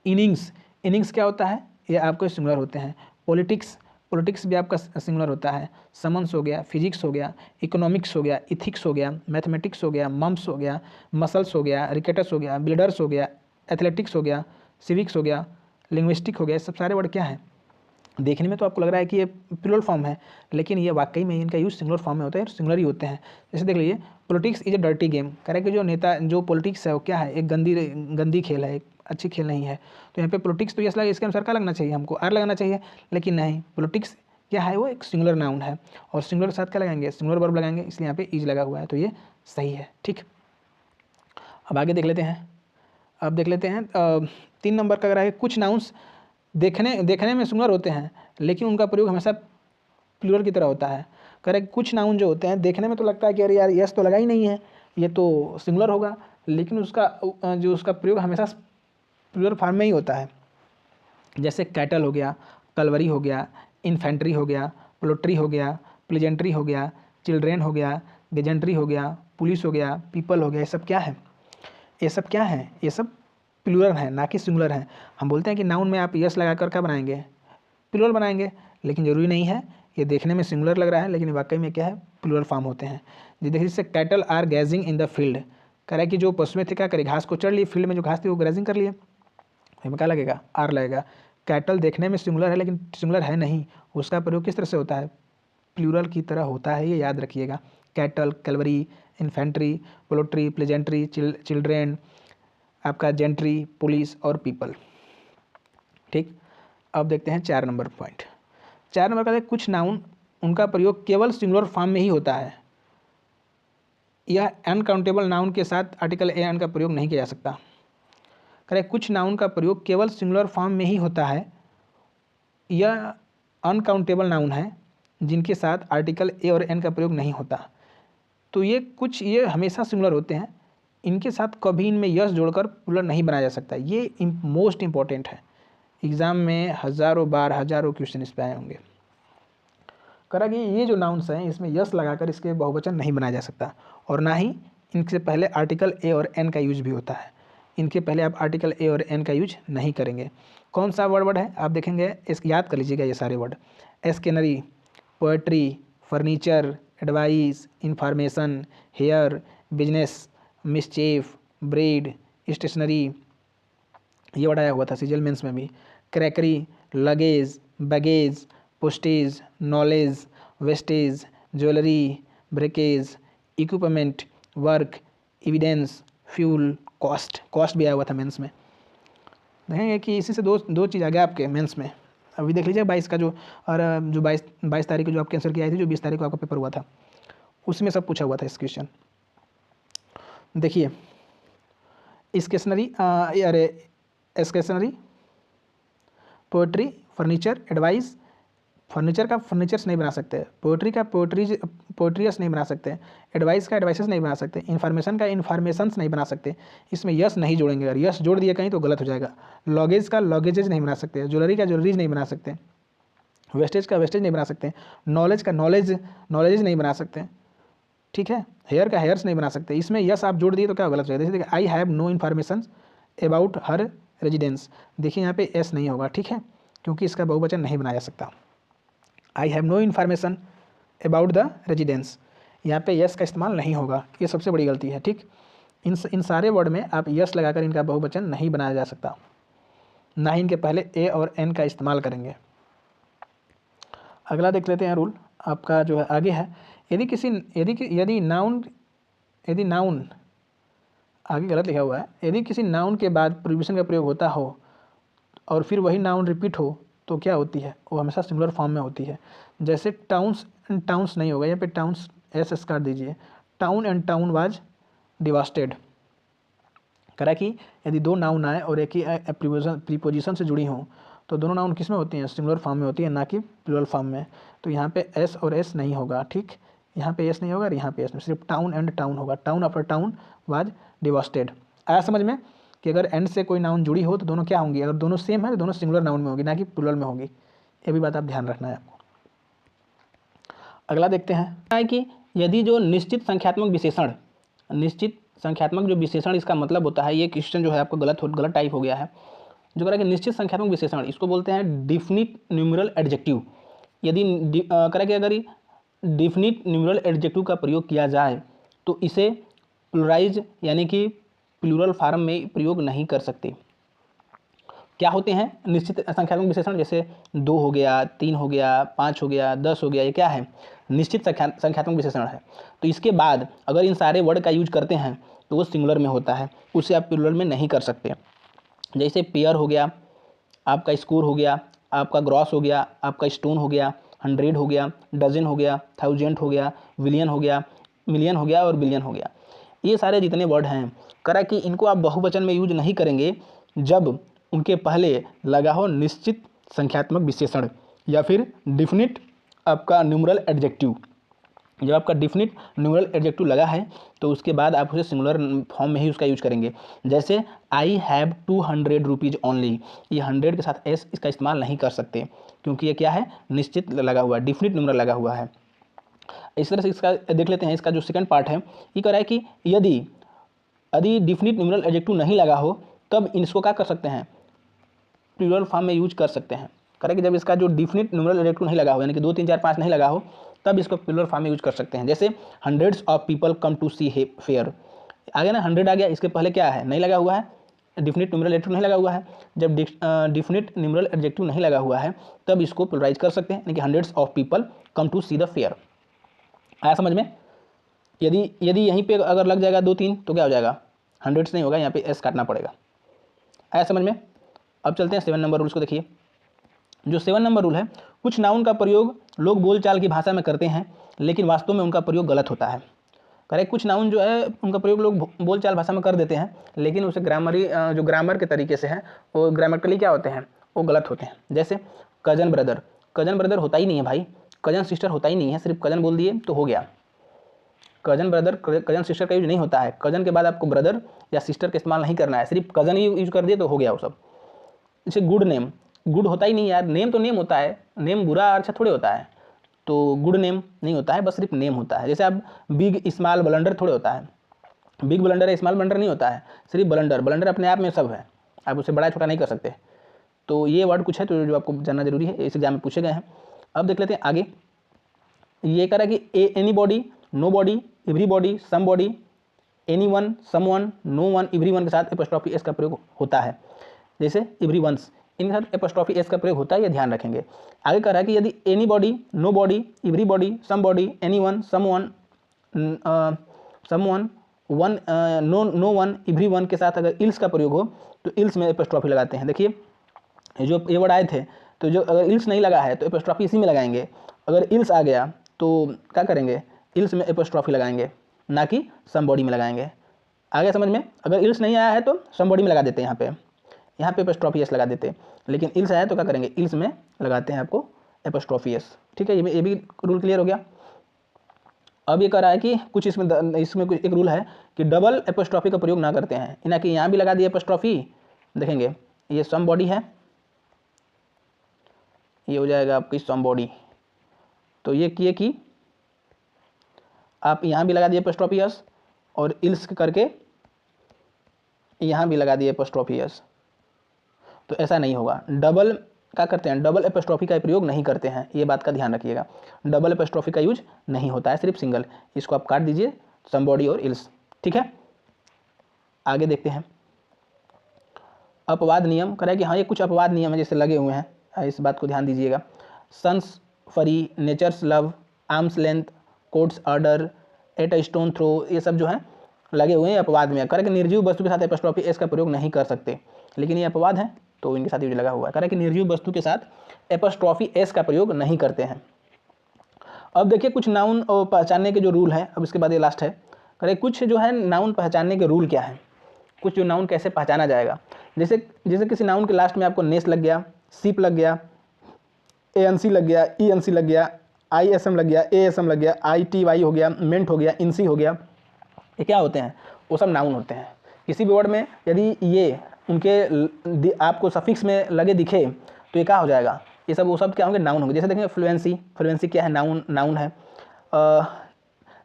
इनिंग्स, इनिंग्स क्या होता है? ये आपको सिंगुलर होते हैं। पॉलिटिक्स, पॉलिटिक्स भी आपका सिंगुलर होता है। समन्स हो गया, फिजिक्स हो गया, इकोनॉमिक्स हो गया, इथिक्स हो गया, मैथमेटिक्स हो गया, मम्स हो गया, मसल्स हो गया, रिकेटस हो गया, बिल्डर्स हो गया, एथलेटिक्स हो गया, सिविक्स हो गया, लिंग्विस्टिक हो गया। सब सारे वर्ड क्या हैं? देखने में तो आपको लग रहा है कि ये प्लूरल फॉर्म है, लेकिन ये वाकई में इनका यूज सिंगुलर फॉर्म में होता है, सिंगुलर ही होते हैं। जैसे देख लीजिए, politics is a dirty game. कह रहे कि जो नेता, जो पॉलिटिक्स है वो क्या है? एक गंदी खेल है, एक अच्छी खेल नहीं है। तो यहाँ पे पॉलिटिक्स तो यस लगा, इसके अनुसार क्या लगना चाहिए? हमको आर लगाना चाहिए, लेकिन नहीं, पॉलिटिक्स क्या है? वो एक सिंगुलर नाउन है और सिंगुलर के साथ क्या लगाएंगे? सिंगुलर वर्ब लगाएंगे, इसलिए यहाँ पे इज लगा हुआ है, तो ये सही है। ठीक, अब आगे देख लेते हैं। अब देख लेते हैं 3 नंबर का अगर है, कुछ नाउन्स देखने में सिंगुलर होते हैं लेकिन उनका प्रयोग हमेशा प्लूरल की तरह होता है। करेक्ट, कुछ नाउन जो होते हैं देखने में तो लगता है कि अरे यार यस तो लगा ही नहीं है, ये तो सिंगुलर होगा, लेकिन उसका प्रयोग हमेशा प्लूरल फॉर्म में ही होता है। जैसे कैटल हो गया, कलवरी हो गया, इन्फेंट्री हो गया, पोल्ट्री हो गया, प्लेजेंट्री हो गया, चिल्ड्रेन हो गया, गेजेंट्री हो गया, पुलिस हो गया, पीपल हो गया। ये सब क्या है? ये सब क्या है? ये सब प्लूरल हैं ना कि सिंगुलर हैं। हम बोलते हैं कि नाउन में आप यस लगा कर क्या बनाएंगे, प्लूरल बनाएंगे, लेकिन ज़रूरी नहीं है। ये देखने में सिंगुलर लग रहा है लेकिन वाकई में क्या है, प्लूरल फॉर्म होते हैं। जी देखिए, इससे cattle are grazing in the field, कह रहा है कि जो पशुएं थे क्या करे, घास को चढ़ लिए, फील्ड में जो घास थी वो ग्रेजिंग कर लिए, इसमें क्या लगेगा, आर लगेगा। कैटल देखने में सिंगुलर है लेकिन सिंगुलर है नहीं, उसका प्रयोग किस तरह से होता है, प्लूरल की तरह होता है, ये याद रखिएगा। Cattle, cavalry, infantry, poultry, peasantry, children, आपका जेंट्री, पुलिस और पीपल। ठीक, अब देखते हैं 4 नंबर पॉइंट। 4 नंबर का है कुछ नाउन उनका प्रयोग केवल सिंगुलर फॉर्म में ही होता है, यह अनकाउंटेबल नाउन के साथ आर्टिकल ए एन का प्रयोग नहीं किया जा सकता। कह रहे कुछ नाउन का प्रयोग केवल सिंगुलर फॉर्म में ही होता है, यह अनकाउंटेबल नाउन है जिनके साथ आर्टिकल ए और एन का प्रयोग नहीं होता। तो ये हमेशा सिंगुलर होते हैं, इनके साथ कभी इनमें यस जोड़कर प्लूरल नहीं बनाया जा सकता। ये मोस्ट इंपॉर्टेंट है, एग्ज़ाम में हज़ारों बार हज़ारों क्वेश्चन इस पर आए होंगे। करा कि ये जो नाउन्स हैं इसमें यस लगाकर इसके बहुवचन नहीं बनाया जा सकता, और ना ही इनसे पहले आर्टिकल ए और एन का यूज भी होता है। इनके पहले आप आर्टिकल ए और एन का यूज नहीं करेंगे। कौन सा वर्ड है आप देखेंगे, इसको याद कर लीजिएगा ये सारे word, scenery, poetry, furniture, advice, information, hair, business, mischief, bread, stationery, ये वर्ड आया हुआ था सीजल मेंस में भी, crockery, luggage, baggage, postage, knowledge, wastage, jewellery, breakage, equipment, work, evidence, fuel, cost भी आया हुआ था मेंस में। देखेंगे कि इसी से दो चीज़ आ गया आपके मेंस में। अभी देख लीजिए 22 का जो, और जो 22 तारीख को जो आपके आंसर की आई थी, जो 20 तारीख को आपका पेपर हुआ था, उसमें सब पूछा हुआ था इस क्वेश्चन। देखिए stationery, poetry, furniture, advice, furniture का फर्नीचर्स नहीं बना सकते, पोएट्री का पोएट्रीस नहीं बना सकते, एडवाइस का एडवाइसेस नहीं बना सकते, इन्फॉर्मेशन का इन्फॉर्मेशंस नहीं बना सकते, इसमें यस नहीं जोड़ेंगे, अगर यस जोड़ दिया कहीं तो गलत हो जाएगा। लॉगेज का लॉगेजेज नहीं बना सकते, ज्वेलरी का ज्वेलरीज नहीं बना सकते, वेस्टेज का वेस्टेज नहीं बना सकते, नॉलेज का नॉलेजेज नहीं बना सकते, ठीक है, हेयर का हेयर्स नहीं बना सकते। इसमें यस आप जोड़ दिए तो क्या गलत हो जाएगा। जैसे देखिए I have no information about her residence, देखिए यहाँ पे एस नहीं होगा, ठीक है, क्योंकि इसका बहुवचन नहीं बनाया जा सकता। I have no information about the residence, यहाँ पे यस का इस्तेमाल नहीं होगा, ये सबसे बड़ी गलती है। ठीक, इन सारे वर्ड में आप यस लगाकर इनका बहुवचन नहीं बनाया जा सकता, ना ही इनके पहले ए और एन का इस्तेमाल करेंगे। अगला देख लेते हैं रूल आपका जो है आगे है, यदि नाउन आगे गलत लिखा हुआ है, यदि किसी नाउन के बाद प्रीपोजिशन का प्रयोग होता हो और फिर वही नाउन रिपीट हो तो क्या होती है, वो हमेशा सिंगुलर फॉर्म में होती है। जैसे टाउन्स नहीं होगा, यहाँ पे टाउन्स एस काट दीजिए, town and town was devastated. करा कि यदि दो नाउन आए और एक ही प्रीपोजिशन से जुड़ी हों तो दोनों नाउन किस में होती हैं, सिंगुलर फॉर्म में होती है, ना कि प्लूरल फॉर्म में। तो यहाँ पे एस और एस नहीं होगा, ठीक, यहाँ पे एस नहीं होगा और यहाँ पे एस नहीं, सिर्फ टाउन एंड टाउन होगा, town after town was devastated. आया समझ में कि अगर एंड से कोई नाउन जुड़ी हो तो दोनों क्या होंगी, अगर दोनों सेम है तो दोनों सिंगुलर नाउन में होगी, ना कि प्लूरल में होगी। ये भी बात आप ध्यान रखना है आपको। अगला देखते हैं कि यदि जो निश्चित संख्यात्मक विशेषण इसका मतलब होता है, ये क्वेश्चन जो है आपको गलत टाइप हो गया है। जो करें कि निश्चित संख्यात्मक विशेषण इसको बोलते हैं डिफिनिट न्यूमेरल एडजेक्टिव। यदि करें कि अगर डिफिनिट न्यूमेरल एडजेक्टिव का प्रयोग किया जाए तो इसे प्लुराइज यानी कि प्लूरल फॉर्म में प्रयोग नहीं कर सकते। क्या होते हैं निश्चित संख्यात्मक विशेषण, जैसे 2 हो गया, 3 हो गया, 5 हो गया, 10 हो गया, ये क्या है, निश्चित संख्यात्मक विशेषण है। तो इसके बाद अगर इन सारे वर्ड का यूज करते हैं तो वो सिंगुलर में होता है, उसे आप प्लूरल में नहीं कर सकते। जैसे पेयर हो गया, आपका स्कोर हो गया, आपका ग्रॉस हो गया, आपका स्टोन हो गया, 100 हो गया, डजन हो गया, 1000 हो गया, विलियन हो गया, मिलियन हो गया और बिलियन हो गया। ये सारे जितने वर्ड हैं करा कि इनको आप बहुवचन में यूज नहीं करेंगे जब उनके पहले लगा हो निश्चित संख्यात्मक विशेषण या फिर डिफिनिट आपका न्यूमरल एडजेक्टिव। जब आपका डिफिनिट न्यूमरल एडजेक्टिव लगा है तो उसके बाद आप उसे सिंगुलर फॉर्म में ही उसका यूज करेंगे। जैसे आई हैव 200 रुपीज़ ओनली, ये 100 के साथ एस इसका इस्तेमाल नहीं कर सकते क्योंकि ये क्या है, निश्चित लगा हुआ है, डिफिनिट न्यूमरल लगा हुआ है। इस तरह से इसका देख लेते हैं, इसका जो सेकंड पार्ट है ये कह रहा है कि यदि डिफिनिट न्यूमरल एडजेक्टिव नहीं लगा हो तब इसको क्या कर सकते हैं, प्लूरल फॉर्म में यूज कर सकते हैं। करें कि जब इसका जो डिफिनिट न्यूमरल एडजेक्टिव नहीं लगा हो, यानी कि 2 3 4 5 नहीं लगा हो, तब इसको प्लूरल फॉर्म में यूज कर सकते हैं। जैसे hundreds of people come to see fair, आ गया ना, 100 आ गया, इसके पहले क्या है, नहीं लगा हुआ है, डिफिनिट न्यूमरल एडजेक्टिव नहीं लगा हुआ है। जब डिफिनिट न्यूमरल एडजेक्टिव नहीं लगा हुआ है तब इसको प्लुरलाइज कर सकते हैं, यानी कि hundreds of people come to see the fair. आया समझ में? यदि यहीं पे अगर लग जाएगा 2 3 तो क्या हो जाएगा, हंड्रेड्स नहीं होगा, यहाँ पे एस काटना पड़ेगा। आया समझ में? अब चलते हैं 7 नंबर रूल्स को। देखिए जो 7 नंबर रूल है, कुछ नाउन का प्रयोग लोग बोलचाल की भाषा में करते हैं लेकिन वास्तव में उनका प्रयोग गलत होता है। करेक्ट, कुछ नाउन जो है उनका प्रयोग लोग बोलचाल भाषा में कर देते हैं लेकिन उसे जो ग्रामर के तरीके से है वो ग्रामेटिकली क्या होते हैं, वो गलत होते हैं। जैसे कजन ब्रदर, कजन ब्रदर होता ही नहीं है भाई, कजन सिस्टर होता ही नहीं है, सिर्फ कजन बोल दिए तो हो गया। कजन ब्रदर कजन सिस्टर का यूज नहीं होता है, कजन के बाद आपको ब्रदर या सिस्टर का इस्तेमाल नहीं करना है, सिर्फ कजन ही यूज कर दिए तो हो गया वो सब। जैसे गुड नेम, गुड होता ही नहीं यार, नेम तो नेम होता है, नेम बुरा अच्छा थोड़े होता है, तो गुड नेम नहीं होता है, बस सिर्फ नेम होता है। जैसे आप बिग स्मॉल ब्लंडर थोड़े होता है, बिग ब्लंडर है स्मॉल ब्लंडर नहीं होता है, सिर्फ ब्लंडर, ब्लंडर अपने आप में सब है, आप उसे बड़ा छोटा नहीं कर सकते। तो ये वर्ड कुछ है तो जो आपको जानना जरूरी है, इस एग्जाम में पूछे गए हैं। अब देख लेते हैं आगे, ये कह रहा है कि anybody, nobody, everybody, somebody, anyone, someone, no one, everyone के साथ एपोस्ट्रोफी एस का प्रयोग होता है। जैसे एवरी वंस, इनके साथ एपोस्ट्रोफी एस का प्रयोग होता है, ये ध्यान रखेंगे। आगे कह रहा है कि यदि anybody, nobody, everybody, somebody, anyone, someone, one, no one, everyone के साथ अगर इल्स का प्रयोग हो तो इल्स में एपोस्ट्रोफी लगाते हैं। देखिए ये वर्ड आए थे, तो जो अगर इल्स नहीं लगा है तो एपोस्ट्रोफी इसी में लगाएंगे, अगर इल्स आ गया तो क्या करेंगे, इल्स में एपोस्ट्रोफी लगाएंगे, ना कि सम बॉडी में लगाएंगे। आगे समझ में? अगर इल्स नहीं आया है तो सम बॉडी में लगा देते हैं, यहाँ पे एपोस्ट्रोफी एस लगा देते हैं, लेकिन इल्स आया तो क्या करेंगे, इल्स में लगाते हैं आपको एपोस्ट्रोफी एस। ठीक है, ये भी रूल क्लियर हो गया। अब ये कह रहा है कि कुछ इसमें कुछ एक रूल है कि डबल एपोस्ट्रोफी का प्रयोग ना करते हैं, इना कि यहाँ भी लगा दिए एपोस्ट्रोफी, देखेंगे ये सम बॉडी है, ये हो जाएगा आपकी सम बॉडी, तो ये किए कि आप यहाँ भी लगा दिए एपोस्ट्रोफी एस और इल्स करके यहाँ भी लगा दिए एपोस्ट्रोफी एस, तो ऐसा नहीं होगा। डबल क्या करते हैं, डबल एपोस्ट्रोफी का प्रयोग नहीं करते हैं, ये बात का ध्यान रखिएगा। डबल एपोस्ट्रोफी का यूज नहीं होता है, सिर्फ सिंगल, इसको आप काट दीजिए, समबॉडी और इल्स। ठीक है, आगे देखते हैं। अपवाद नियम करें कि हाँ ये कुछ अपवाद नियम है जैसे लगे हुए हैं, इस बात को ध्यान दीजिएगा। Sun's fury, nature's love, arm's length, court's order, at a stone throw, ये सब जो है लगे हुए हैं अपवाद में। करें कि निर्जीव वस्तु के साथ एपोस्ट्रोफी एस का प्रयोग नहीं कर सकते, लेकिन ये अपवाद है तो इनके साथ यूज लगा हुआ है। करें कि निर्जीव वस्तु के साथ एपोस्ट्रोफी एस का प्रयोग नहीं करते हैं। अब देखिए कुछ नाउन पहचानने के जो रूल है, अब इसके बाद ये लास्ट है। करें कुछ जो है नाउन पहचानने के रूल क्या है, कुछ जो नाउन कैसे पहचाना जाएगा। जैसे किसी नाउन के लास्ट में आपको नेस लग गया, सीप लग गया, एएनसी लग गया, ईएनसी लग गया, आईएसएम लग गया, एएसएम लग गया, आईटीवाई हो गया, मेंट हो गया, इनसी हो गया, ये क्या होते हैं, वो सब नाउन होते हैं। किसी भी वर्ड में यदि ये उनके आपको सफिक्स में लगे दिखे तो ये क्या हो जाएगा, ये सब वो सब क्या होंगे, नाउन होंगे। जैसे देखेंगे फ्लुएंसी, फ्लुएंसी क्या है, नाउन है।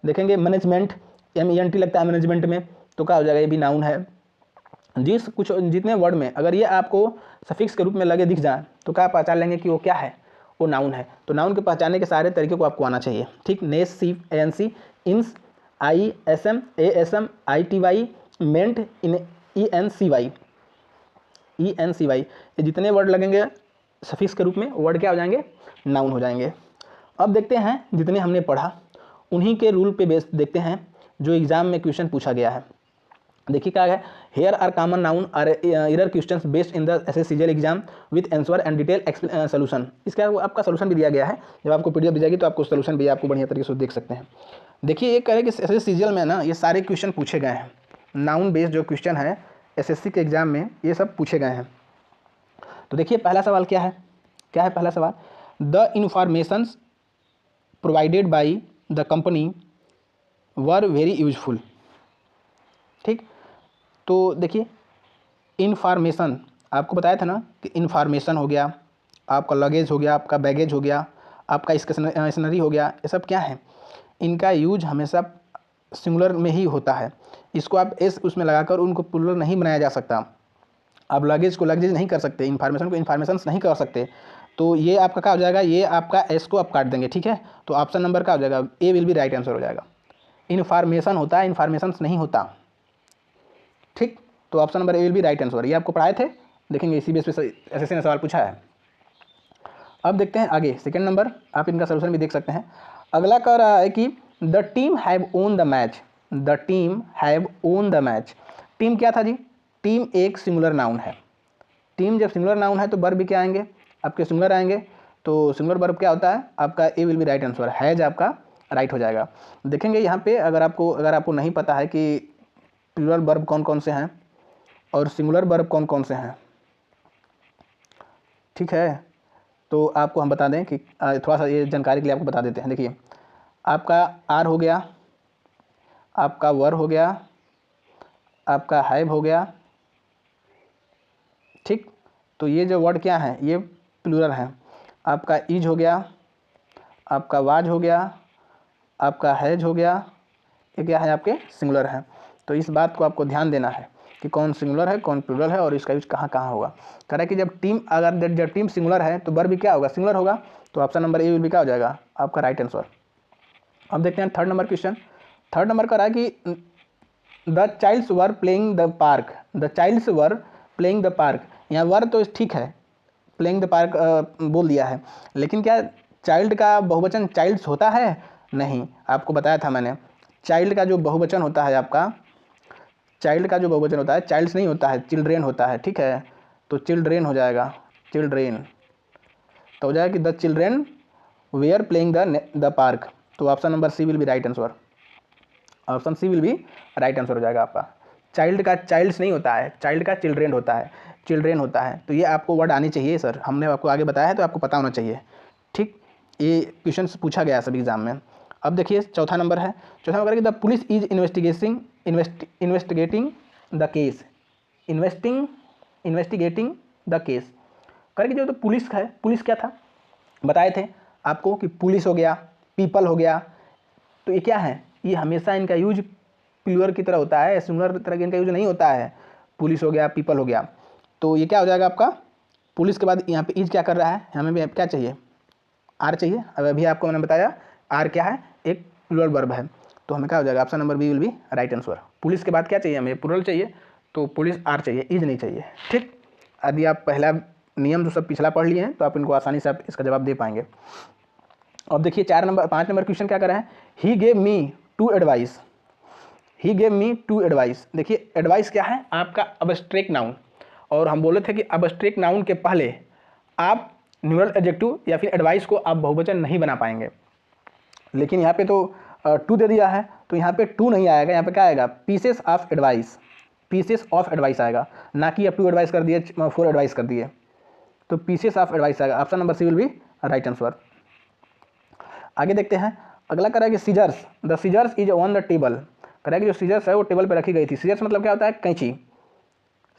देखेंगे मैनेजमेंट, MENT लगता है मैनेजमेंट में, तो क्या हो जाएगा, ये भी नाउन है। जितने वर्ड में अगर ये आपको सफिक्स के रूप में लगे दिख जाए तो क्या पहचान लेंगे कि वो क्या है, वो नाउन है। तो नाउन के पहचानने के सारे तरीके को आपको आना चाहिए। ठीक, नेस, सीप, ANC, इंस, ISM, ASM, ITY, मेंट, ENCY, ये जितने वर्ड लगेंगे सफिक्स के रूप में वर्ड क्या हो जाएंगे, नाउन हो जाएंगे। अब देखते हैं जितने हमने पढ़ा उन्हीं के रूल पे बेस देखते हैं जो एग्जाम में क्वेश्चन पूछा गया है। देखिए क्या है, here are common noun are error questions based in the SSCGL exam with answer and detail solution. इसका आपका सोल्यूशन भी दिया गया है, जब आपको PDF दी जाएगी तो आपको सोल्यूशन भी आपको बढ़िया तरीके से देख सकते हैं। देखिए ये कह रहे हैं कि SSCGL में ना ये सारे क्वेश्चन पूछे गए हैं, नाउन बेस्ड जो क्वेश्चन है SSC के एग्जाम में ये सब पूछे गए हैं। तो देखिए पहला सवाल क्या है, पहला सवाल, the informations provided by the company were very useful. ठीक, तो देखिए इन्फॉर्मेशन आपको बताया था ना कि इन्फॉर्मेशन हो गया, आपका लगेज हो गया, आपका बैगेज हो गया, आपका स्टेशनरी हो गया, ये सब क्या है, इनका यूज हमेशा सिंगुलर में ही होता है। इसको आप एस उसमें लगाकर उनको प्लुरल नहीं बनाया जा सकता। आप लगेज को लगेज नहीं कर सकते, इन्फॉर्मेशन को इन्फॉर्मेशन नहीं कर सकते, तो ये आपका क्या हो जाएगा, ये आपका एस को आप काट देंगे, ठीक है। तो ऑप्शन नंबर क्या हो जाएगा, ए विल बी राइट आंसर हो जाएगा। इन्फॉर्मेशन होता है, इन्फॉर्मेशन नहीं होता, ठीक। तो option number A will be right answer, ये आपको पढ़ाए थे, देखेंगे इसी बेस पे एसएससी ने सवाल पूछा है। अब देखते हैं आगे, सेकंड नंबर आप इनका सोल्यूशन भी देख सकते हैं। अगला कह रहा है कि the team have own the match, the team have own the match. Team क्या था जी, टीम एक सिंगुलर नाउन है। टीम जब सिंगुलर नाउन है तो वर्ब भी क्या आएंगे, आपके सिंगुलर आएंगे। तो सिंगुलर वर्ब क्या होता है आपका, A will be right answer, has आपका राइट हो जाएगा। देखेंगे यहाँ पे अगर आपको नहीं पता है कि प्लूरल वर्ब कौन कौन से हैं और सिंगुलर वर्ब कौन कौन से हैं, ठीक है, तो आपको हम बता दें कि थोड़ा सा ये जानकारी के लिए आपको बता देते हैं। देखिए आपका आर हो गया, आपका वर हो गया, आपका हैव हो गया, ठीक। तो ये जो वर्ड क्या है ये प्लूरल है। आपका इज हो गया, आपका वाज हो गया, आपका हैज हो गया, ये क्या है आपके सिंगुलर है। तो इस बात को आपको ध्यान देना है कि कौन सिंगुलर है कौन प्लूरल है और इसका यूज कहाँ कहाँ होगा। कह रहा है कि जब टीम सिंगुलर है तो वर्ब भी क्या होगा, सिंगुलर होगा। तो option number A will be क्या हो जाएगा आपका राइट आंसर। अब देखते हैं third number question. Third number कह रहा है कि the childs were playing the park, the childs were playing the park. यहाँ वर तो ठीक है, प्लेइंग द पार्क बोल दिया है, लेकिन क्या चाइल्ड का बहुवचन चाइल्ड्स होता है, नहीं। आपको बताया था मैंने, चाइल्ड का जो बहुवचन होता है आपका, चाइल्ड का जो बहुवचन होता है चाइल्ड्स नहीं होता है, चिल्ड्रेन होता है, ठीक है। तो चिल्ड्रेन हो जाएगा, चिल्ड्रेन। तो हो जाएगा कि the children were playing the park. तो option number C will be right answer, option C will be right answer हो जाएगा आपका। चाइल्ड का चाइल्ड्स नहीं होता है, चाइल्ड का चिल्ड्रेन होता है, चिल्ड्रेन होता है। तो ये आपको वर्ड आनी चाहिए सर, हमने आपको आगे बताया है तो आपको पता होना चाहिए, ठीक। ये क्वेश्चन पूछा गया सभी एग्जाम में। अब देखिए चौथा नंबर है, चौथा नंबर कि the police is investigating the case, investigating the case. करें कि जो तो पुलिस है, पुलिस क्या था बताए थे आपको कि पुलिस हो गया, पीपल हो गया। तो ये क्या है, ये हमेशा इनका यूज प्लूरल की तरह होता है, सिंगुलर की तरह इनका यूज नहीं होता है। पुलिस हो गया, पीपल हो गया, तो ये क्या हो जाएगा आपका, पुलिस के बाद यहाँ पे इज क्या कर रहा है, हमें भी क्या चाहिए, आर चाहिए। अब अभी आपको मैंने बताया आर क्या है, एक प्लूरल वर्ब है, तो हमें क्या हो जाएगा option number B will be right answer. Police के बाद क्या चाहिए हमें, प्लूरल चाहिए, तो पुलिस आर चाहिए, इज नहीं चाहिए, ठीक। यदि आप पहला नियम जो सब पिछला पढ़ लिए हैं तो आप इनको आसानी से आप इसका जवाब दे पाएंगे। अब देखिए 5 नंबर क्वेश्चन क्या कर रहा है, he gave me two advice, he gave me two advice. देखिए एडवाइस क्या है आपका अब्स्ट्रैक्ट नाउन, और हम बोले थे कि अब्स्ट्रैक्ट नाउन के पहले आप न्यूरल एडजेक्टिव या फिर एडवाइस को आप बहुवचन नहीं बना पाएंगे, लेकिन यहाँ पे तो टू दे दिया है, तो यहाँ पे टू नहीं आएगा, यहाँ पे क्या आएगा, pieces of advice, pieces of advice आएगा, ना कि अब टू एडवाइस कर दिए 4 एडवाइस कर दिए, तो पीसेस ऑफ एडवाइस आएगा। Option number C will be right answer. आगे देखते हैं, अगला करेगा कि scissors, the scissors is on the table. करेगा कि जो सीजर्स है वो टेबल पर रखी गई थी। सीजर्स मतलब क्या होता है, कैंची,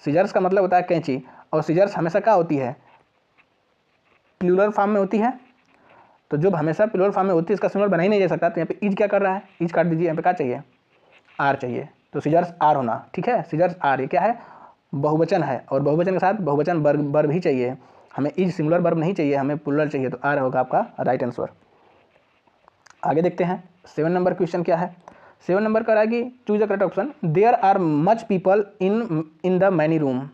सीजर्स का मतलब होता है कैंची, और सीजर्स हमेशा क्या होती है, प्लूरल फॉर्म में होती है। तो जब हमेशा प्लूरल फॉर्म में होती है इसका सिंगुलर बना ही नहीं जा सकता, तो यहाँ पे इज क्या कर रहा है, इज काट दीजिए, यहाँ पे क्या चाहिए, आर चाहिए, तो सीजर्स आर होना, ठीक है। सीजर्स आर ये क्या है, बहुवचन है, और बहुवचन के साथ बहुवचन वर्ब ही चाहिए, हमें इज सिंगुलर वर्ब नहीं चाहिए, हमें प्लूरल चाहिए, तो आर होगा आपका राइट आंसर। आगे देखते हैं 7 नंबर क्वेश्चन क्या है। 7 नंबर का रहा है कि choose the correct option, there are much people in the many room,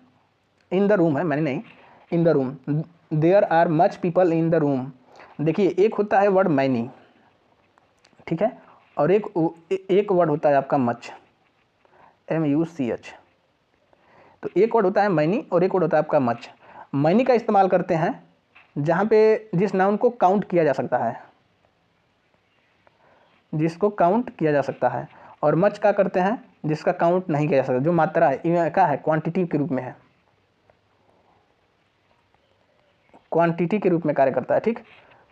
in the room है मैनी नहीं, in the room, there are much people in the room. देखिए एक होता है वर्ड मैनी, ठीक है, और एक वर्ड होता है आपका मच, MUCH। तो एक वर्ड होता है मैनी और एक वर्ड होता है आपका मच। मैनी का इस्तेमाल करते हैं जहाँ पे जिस नाउन को काउंट किया जा सकता है, जिसको काउंट किया जा सकता है, और मच का करते हैं जिसका काउंट नहीं किया जा सकता, जो मात्रा है क्या है, क्वांटिटी के रूप में है, क्वांटिटी के रूप में कार्य करता है, ठीक।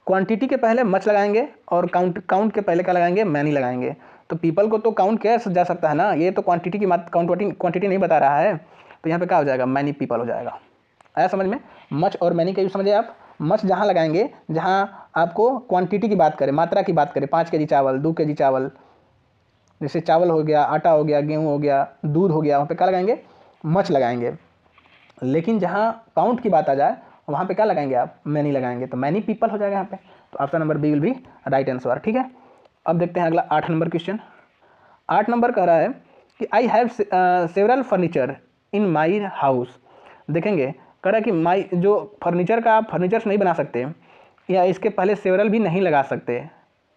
क्वांटिटी के पहले मच लगाएंगे और काउंट के पहले क्या लगाएंगे, मैनी लगाएंगे। तो पीपल को तो काउंट किया जा सकता है ना, ये तो क्वांटिटी की क्वांटिटी नहीं बता रहा है, तो यहाँ पे क्या हो जाएगा, मैनी पीपल हो जाएगा। आया समझ में, मच और मैनी का यूज समझे आप। मच जहाँ लगाएंगे जहाँ आपको क्वांटिटी की बात करें, मात्रा की बात करें, 5 kg चावल, 2 kg चावल, जैसे चावल हो गया, आटा हो गया, गेहूँ हो गया, दूध हो गया, वहाँ पे क्या लगाएंगे, मच लगाएंगे। लेकिन जहाँ काउंट की बात आ जाए वहाँ पे क्या लगाएंगे आप, मैनी लगाएंगे, तो मैनी पीपल हो जाएगा यहाँ पे। तो option number B will be right answer. ठीक है, अब देखते हैं अगला 8 नंबर क्वेश्चन। 8 नंबर कह रहा है कि I have several furniture in my house. देखेंगे कह रहा है कि माई जो फर्नीचर का आप फर्नीचर्स नहीं बना सकते या इसके पहले सेवरल भी नहीं लगा सकते।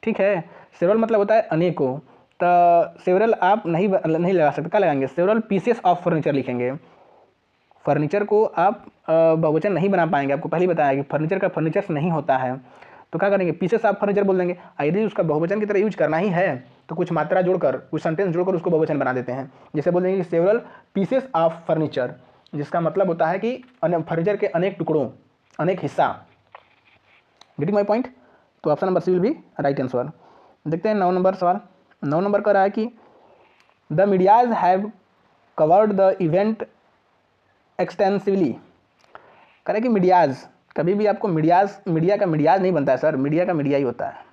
ठीक है, सेवरल मतलब होता है अनेकों, तो सेवरल आप नहीं लगा सकते, क्या लगाएंगे, सेवरल पीसेस ऑफ फर्नीचर लिखेंगे। फर्नीचर को आप बहुवचन नहीं बना पाएंगे, आपको पहले ही बताया कि फर्नीचर का फर्नीचर्स नहीं होता है, तो क्या करेंगे, पीसेस ऑफ फर्नीचर बोल देंगे। यदि उसका बहुवचन की तरह यूज करना ही है तो कुछ मात्रा जोड़कर, कुछ सेंटेंस जोड़कर उसको बहुवचन बना देते हैं। जैसे बोल देंगे कि सेवरल पीसेस ऑफ फर्नीचर, जिसका मतलब होता है कि फर्नीचर के अनेक टुकड़ों, अनेक हिस्सा। Getting my point. तो option number C will be right answer. देखते हैं 9 नंबर सवाल। 9 नंबर का रहा है कि the medias have covered the event extensively. कह रहे कि मीडियाज, कभी भी आपको मीडिया का मीडियाज नहीं बनता है सर, मीडिया का मीडिया ही होता है,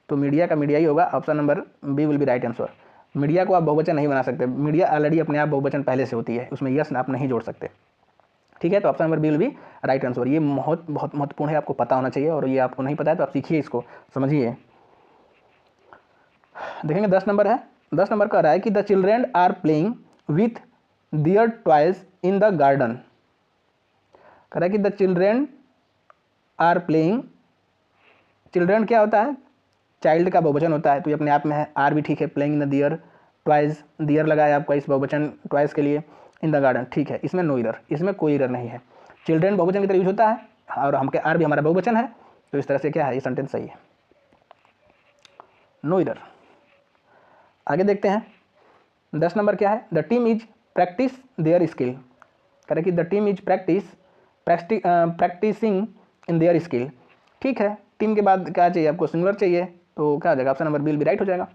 तो मीडिया का मीडिया ही होगा। Option number B will be right answer. Media को आप बहुवचन नहीं बना सकते, मीडिया ऑलरेडी अपने आप बहुवचन पहले से होती है, उसमें यस आप नहीं जोड़ सकते। ठीक है, तो option number B will be right answer. ये बहुत महत्वपूर्ण है, आपको पता होना चाहिए, और ये आपको नहीं पता है तो आप सीखिए, इसको समझिए। देखेंगे 10 नंबर है। 10 नंबर का रहा है कि the children are playing with their toys in the garden. कह रहा है कि the children are playing, children क्या होता है, चाइल्ड का बहुवचन होता है, तो ये अपने आप में है, आर भी ठीक है, playing in the their toys, their लगाया आपका इस बहुवचन टॉयज के लिए, इन द गार्डन, ठीक है, इसमें नो इरर, इसमें कोई इरर नहीं है। चिल्ड्रेन बहुवचन की तरह यूज होता है और हमके आर भी हमारा बहुवचन है, तो इस तरह से क्या है, ये सेंटेंस सही है, नो इरर। आगे देखते हैं 10 नंबर क्या है, the team is practice their skill. कह रहे कि the team is practicing in their skill. ठीक है, टीम के बाद क्या चाहिए आपको, सिंगुलर चाहिए, तो क्या हो जाएगा, option number B will be right हो जाएगा।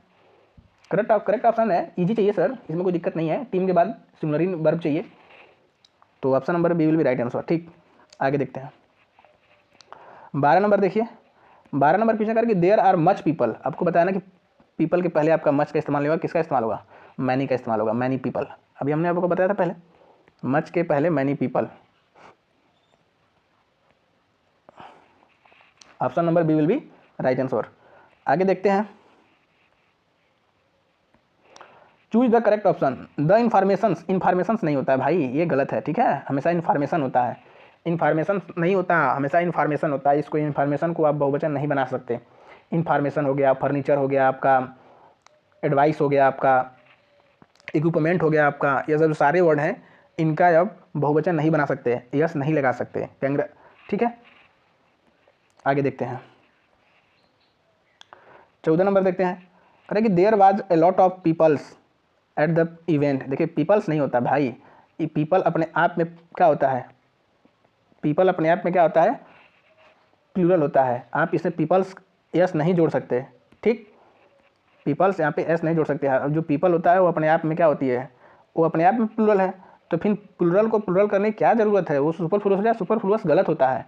करेक्ट ऑप्शन है, इजी चाहिए सर, इसमें कोई दिक्कत नहीं है, टीम के बाद सिंगुलर वर्ब चाहिए, तो option number B will be right answer. ठीक, आगे देखते हैं 12 नंबर। देखिए 12 नंबर क्वेश्चन करके देयर आर मच पीपल। आपको बताया ना कि पीपल के पहले आपका मच का इस्तेमाल नहीं होगा, किसका इस्तेमाल होगा, मैनी का इस्तेमाल होगा, मैनी पीपल। अभी हमने आपको बताया था पहले, मच के पहले many people. Option number B will be right answer. आगे देखते हैं, choose the correct option. The informations नहीं होता है भाई, ये गलत है। ठीक है, हमेशा इन्फॉर्मेशन होता है, इन्फॉर्मेशन नहीं होता, हमेशा इन्फॉर्मेशन होता है। इसको इन्फॉर्मेशन को आप बहुवचन नहीं बना सकते। इन्फॉर्मेशन हो गया, फर्नीचर हो गया आपका, एडवाइस हो गया आपका, इक्विपमेंट हो गया आपका, ये सब सारे वर्ड हैं, इनका अब बहुवचन नहीं बना सकते, यस नहीं लगा सकते। ठीक है, आगे देखते हैं 14 नंबर देखते हैं। अरे कि there was a lot of peoples at the event. देखिए पीपल्स नहीं होता भाई, ये पीपल अपने आप में क्या होता है, पीपल अपने आप में क्या होता है, प्लूरल होता है। आप इसमें पीपल्स एस नहीं जोड़ सकते। ठीक, पीपल्स यहाँ पे एस नहीं जोड़ सकते। अब जो पीपल होता है वो अपने आप में क्या होती है, वो अपने आप में प्लूरल है, तो फिर प्लूरल को प्लूरल करने की क्या ज़रूरत है, वो सुपरफ्लुअस हो जाए, सुपरफ्लुअस गलत होता है।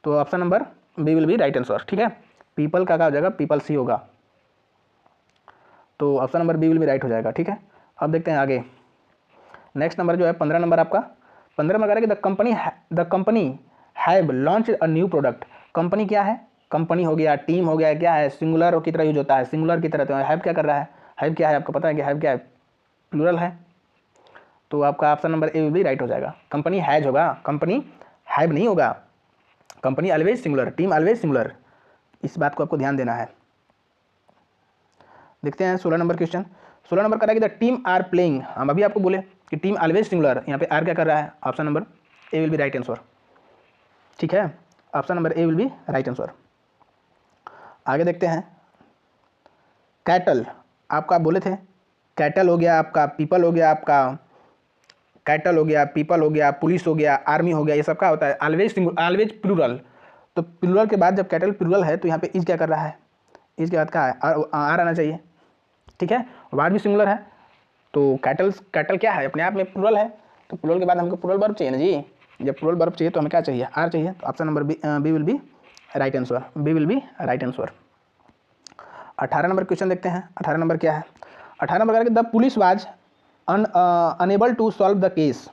तो option number B will be right answer. ठीक है, पीपल का क्या हो जाएगा, पीपल्स ही होगा, तो option number B will be right हो जाएगा। ठीक है, अब देखते हैं आगे नेक्स्ट नंबर जो है 15 नंबर आपका। 15 नंबर कि the company have launch a new product. Company क्या है, कंपनी हो गया, टीम हो गया, क्या है, सिंगुलर की तरह यूज होता है, सिंगुलर की तरह। तो हैव क्या कर रहा है, हैव क्या है आपको पता है कि हैव क्या है, प्लूरल है, तो आपका option number A will be right हो जाएगा। कंपनी हैज होगा, कंपनी हैव नहीं होगा, company always singular, team always singular, इस बात को आपको ध्यान देना है। देखते हैं 16 नंबर क्वेश्चन। 16 नंबर कर रहा है कि द टीम आर प्लेइंग। हम अभी आपको बोले कि टीम ऑलवेज सिंगुलर, यहाँ पे आर क्या कर रहा है, option number A will be right answer. ठीक है, option number A will be right answer. आगे देखते हैं कैटल। आपका बोले थे कैटल हो गया आपका, पीपल हो गया आपका, कैटल हो गया, पीपल हो गया, पुलिस हो गया, आर्मी हो गया, ये सब क्या होता है, ऑलवेज ऑलवेज प्लूरल। तो प्लूरल के बाद जब कैटल प्लूरल है तो यहाँ पे इज क्या कर रहा है, इज के बाद क्या है, आर आना चाहिए। ठीक है, वर्ड भी सिंगुलर है, तो कैटल क्या है, अपने आप में प्लूरल है, तो प्लूरल के बाद हमको प्लूरल वर्ब चाहिए ना जी। जब प्लूरल वर्ब चाहिए तो हमें क्या चाहिए, आर चाहिए, तो option number B will be right answer, B will be right answer. 18 number question देखते हैं। 18 नंबर क्या है, 18 number the police was unable to solve the case.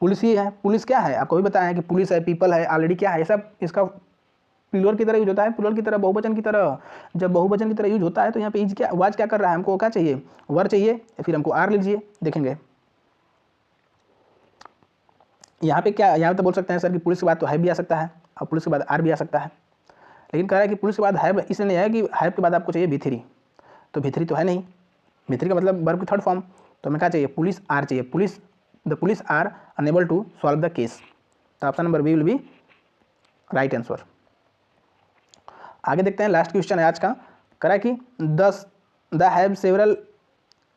Police ही है। पुलिस क्या है, आपको भी बताया है कि पुलिस है, पीपल है, ऑलरेडी क्या है, ये सब इसका प्लूरल की तरह यूज होता है, प्लूरल की तरह, बहुवचन की तरह। जब बहुवचन की तरह यूज होता है तो यहाँ पे इज क्या, वाज क्या कर रहा है, हमको क्या चाहिए, वर चाहिए, फिर हमको आर लीजिए, देखेंगे यहाँ पे क्या, यहाँ पे तो बोल सकते हैं सर कि पुलिस के बाद तो हैव भी आ सकता है और पुलिस के बाद आर भी आ सकता है, लेकिन कह रहा है कि पुलिस के बाद हैव इसलिए नहीं है कि हैव के बाद आपको चाहिए भी3, तो भी3 तो है नहीं, भी3 का मतलब वर्ब की थर्ड फॉर्म, तो हमें क्या चाहिए, पुलिस आर चाहिए, police the police are unable to solve the case, तो option number B will be right answer. आगे देखते हैं, लास्ट क्वेश्चन है आज का, करा कि the have several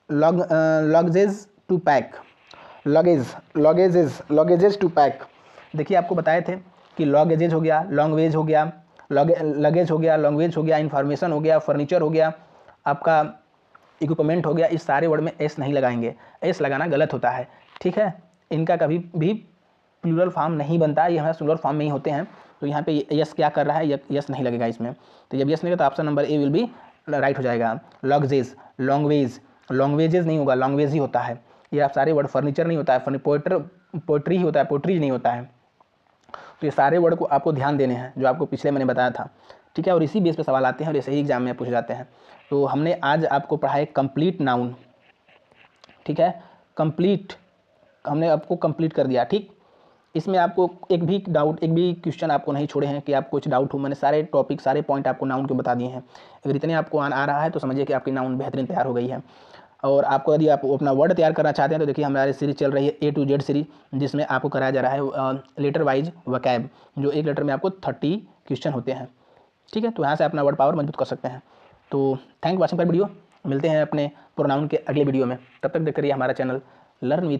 luggages to pack, luggages to pack. देखिए आपको बताए थे कि लगेजेज हो गया, लॉन्गवेज हो गया, लगेज हो गया, लॉन्गवेज हो गया, इन्फॉर्मेशन हो गया, फर्नीचर हो गया, आपका इक्विपमेंट हो गया, इस सारे वर्ड में एस नहीं लगाएंगे, एस लगाना गलत होता है, ठीक है, इनका कभी भी प्लूरल फॉर्म नहीं बनता, ये हमारे सिंगुलर फॉर्म में ही होते हैं, तो यहाँ पे यस क्या कर रहा है, यस नहीं लगेगा इसमें, तो जब यस नहीं लगेगा तो option number A will be right हो जाएगा। लॉन्गवेज, लॉन्गवेज, लॉन्गवेजेस नहीं होगा, लॉन्गवेज ही होता है, ये आप सारे वर्ड, फर्नीचर नहीं होता है, पोइट्री ही होता है, पोइट्री नहीं होता है, तो ये सारे वर्ड को आपको ध्यान देने हैं जो आपको पिछले मैंने बताया था, ठीक है, और इसी बेस पे सवाल आते हैं और ऐसे ही एग्जाम में पूछे जाते हैं। तो हमने आज आपको पढ़ा है कंप्लीट नाउन, ठीक है, कंप्लीट हमने आपको कंप्लीट कर दिया, ठीक, इसमें आपको एक भी डाउट, एक भी क्वेश्चन आपको नहीं छोड़े हैं कि आपको कुछ डाउट हो, मैंने सारे टॉपिक, सारे पॉइंट आपको नाउन के बता दिए हैं, अगर इतने आपको आ रहा है तो समझिए कि आपकी नाउन बेहतरीन तैयार हो गई है। और आपको यदि आप अपना वर्ड तैयार करना चाहते हैं तो देखिए हमारी सीरीज चल रही है A to Z सीरीज, जिसमें आपको कराया जा रहा है लेटर वाइज वकैब, जो एक लेटर में आपको 30 क्वेश्चन होते हैं, ठीक है, तो यहाँ से अपना वर्ड पावर मजबूत कर सकते हैं। तो थैंक वॉचिंग पर वीडियो, मिलते हैं अपने प्रोनाउन के अगले वीडियो में, तब तक देखते रहिए हमारा चैनल लर्न विथ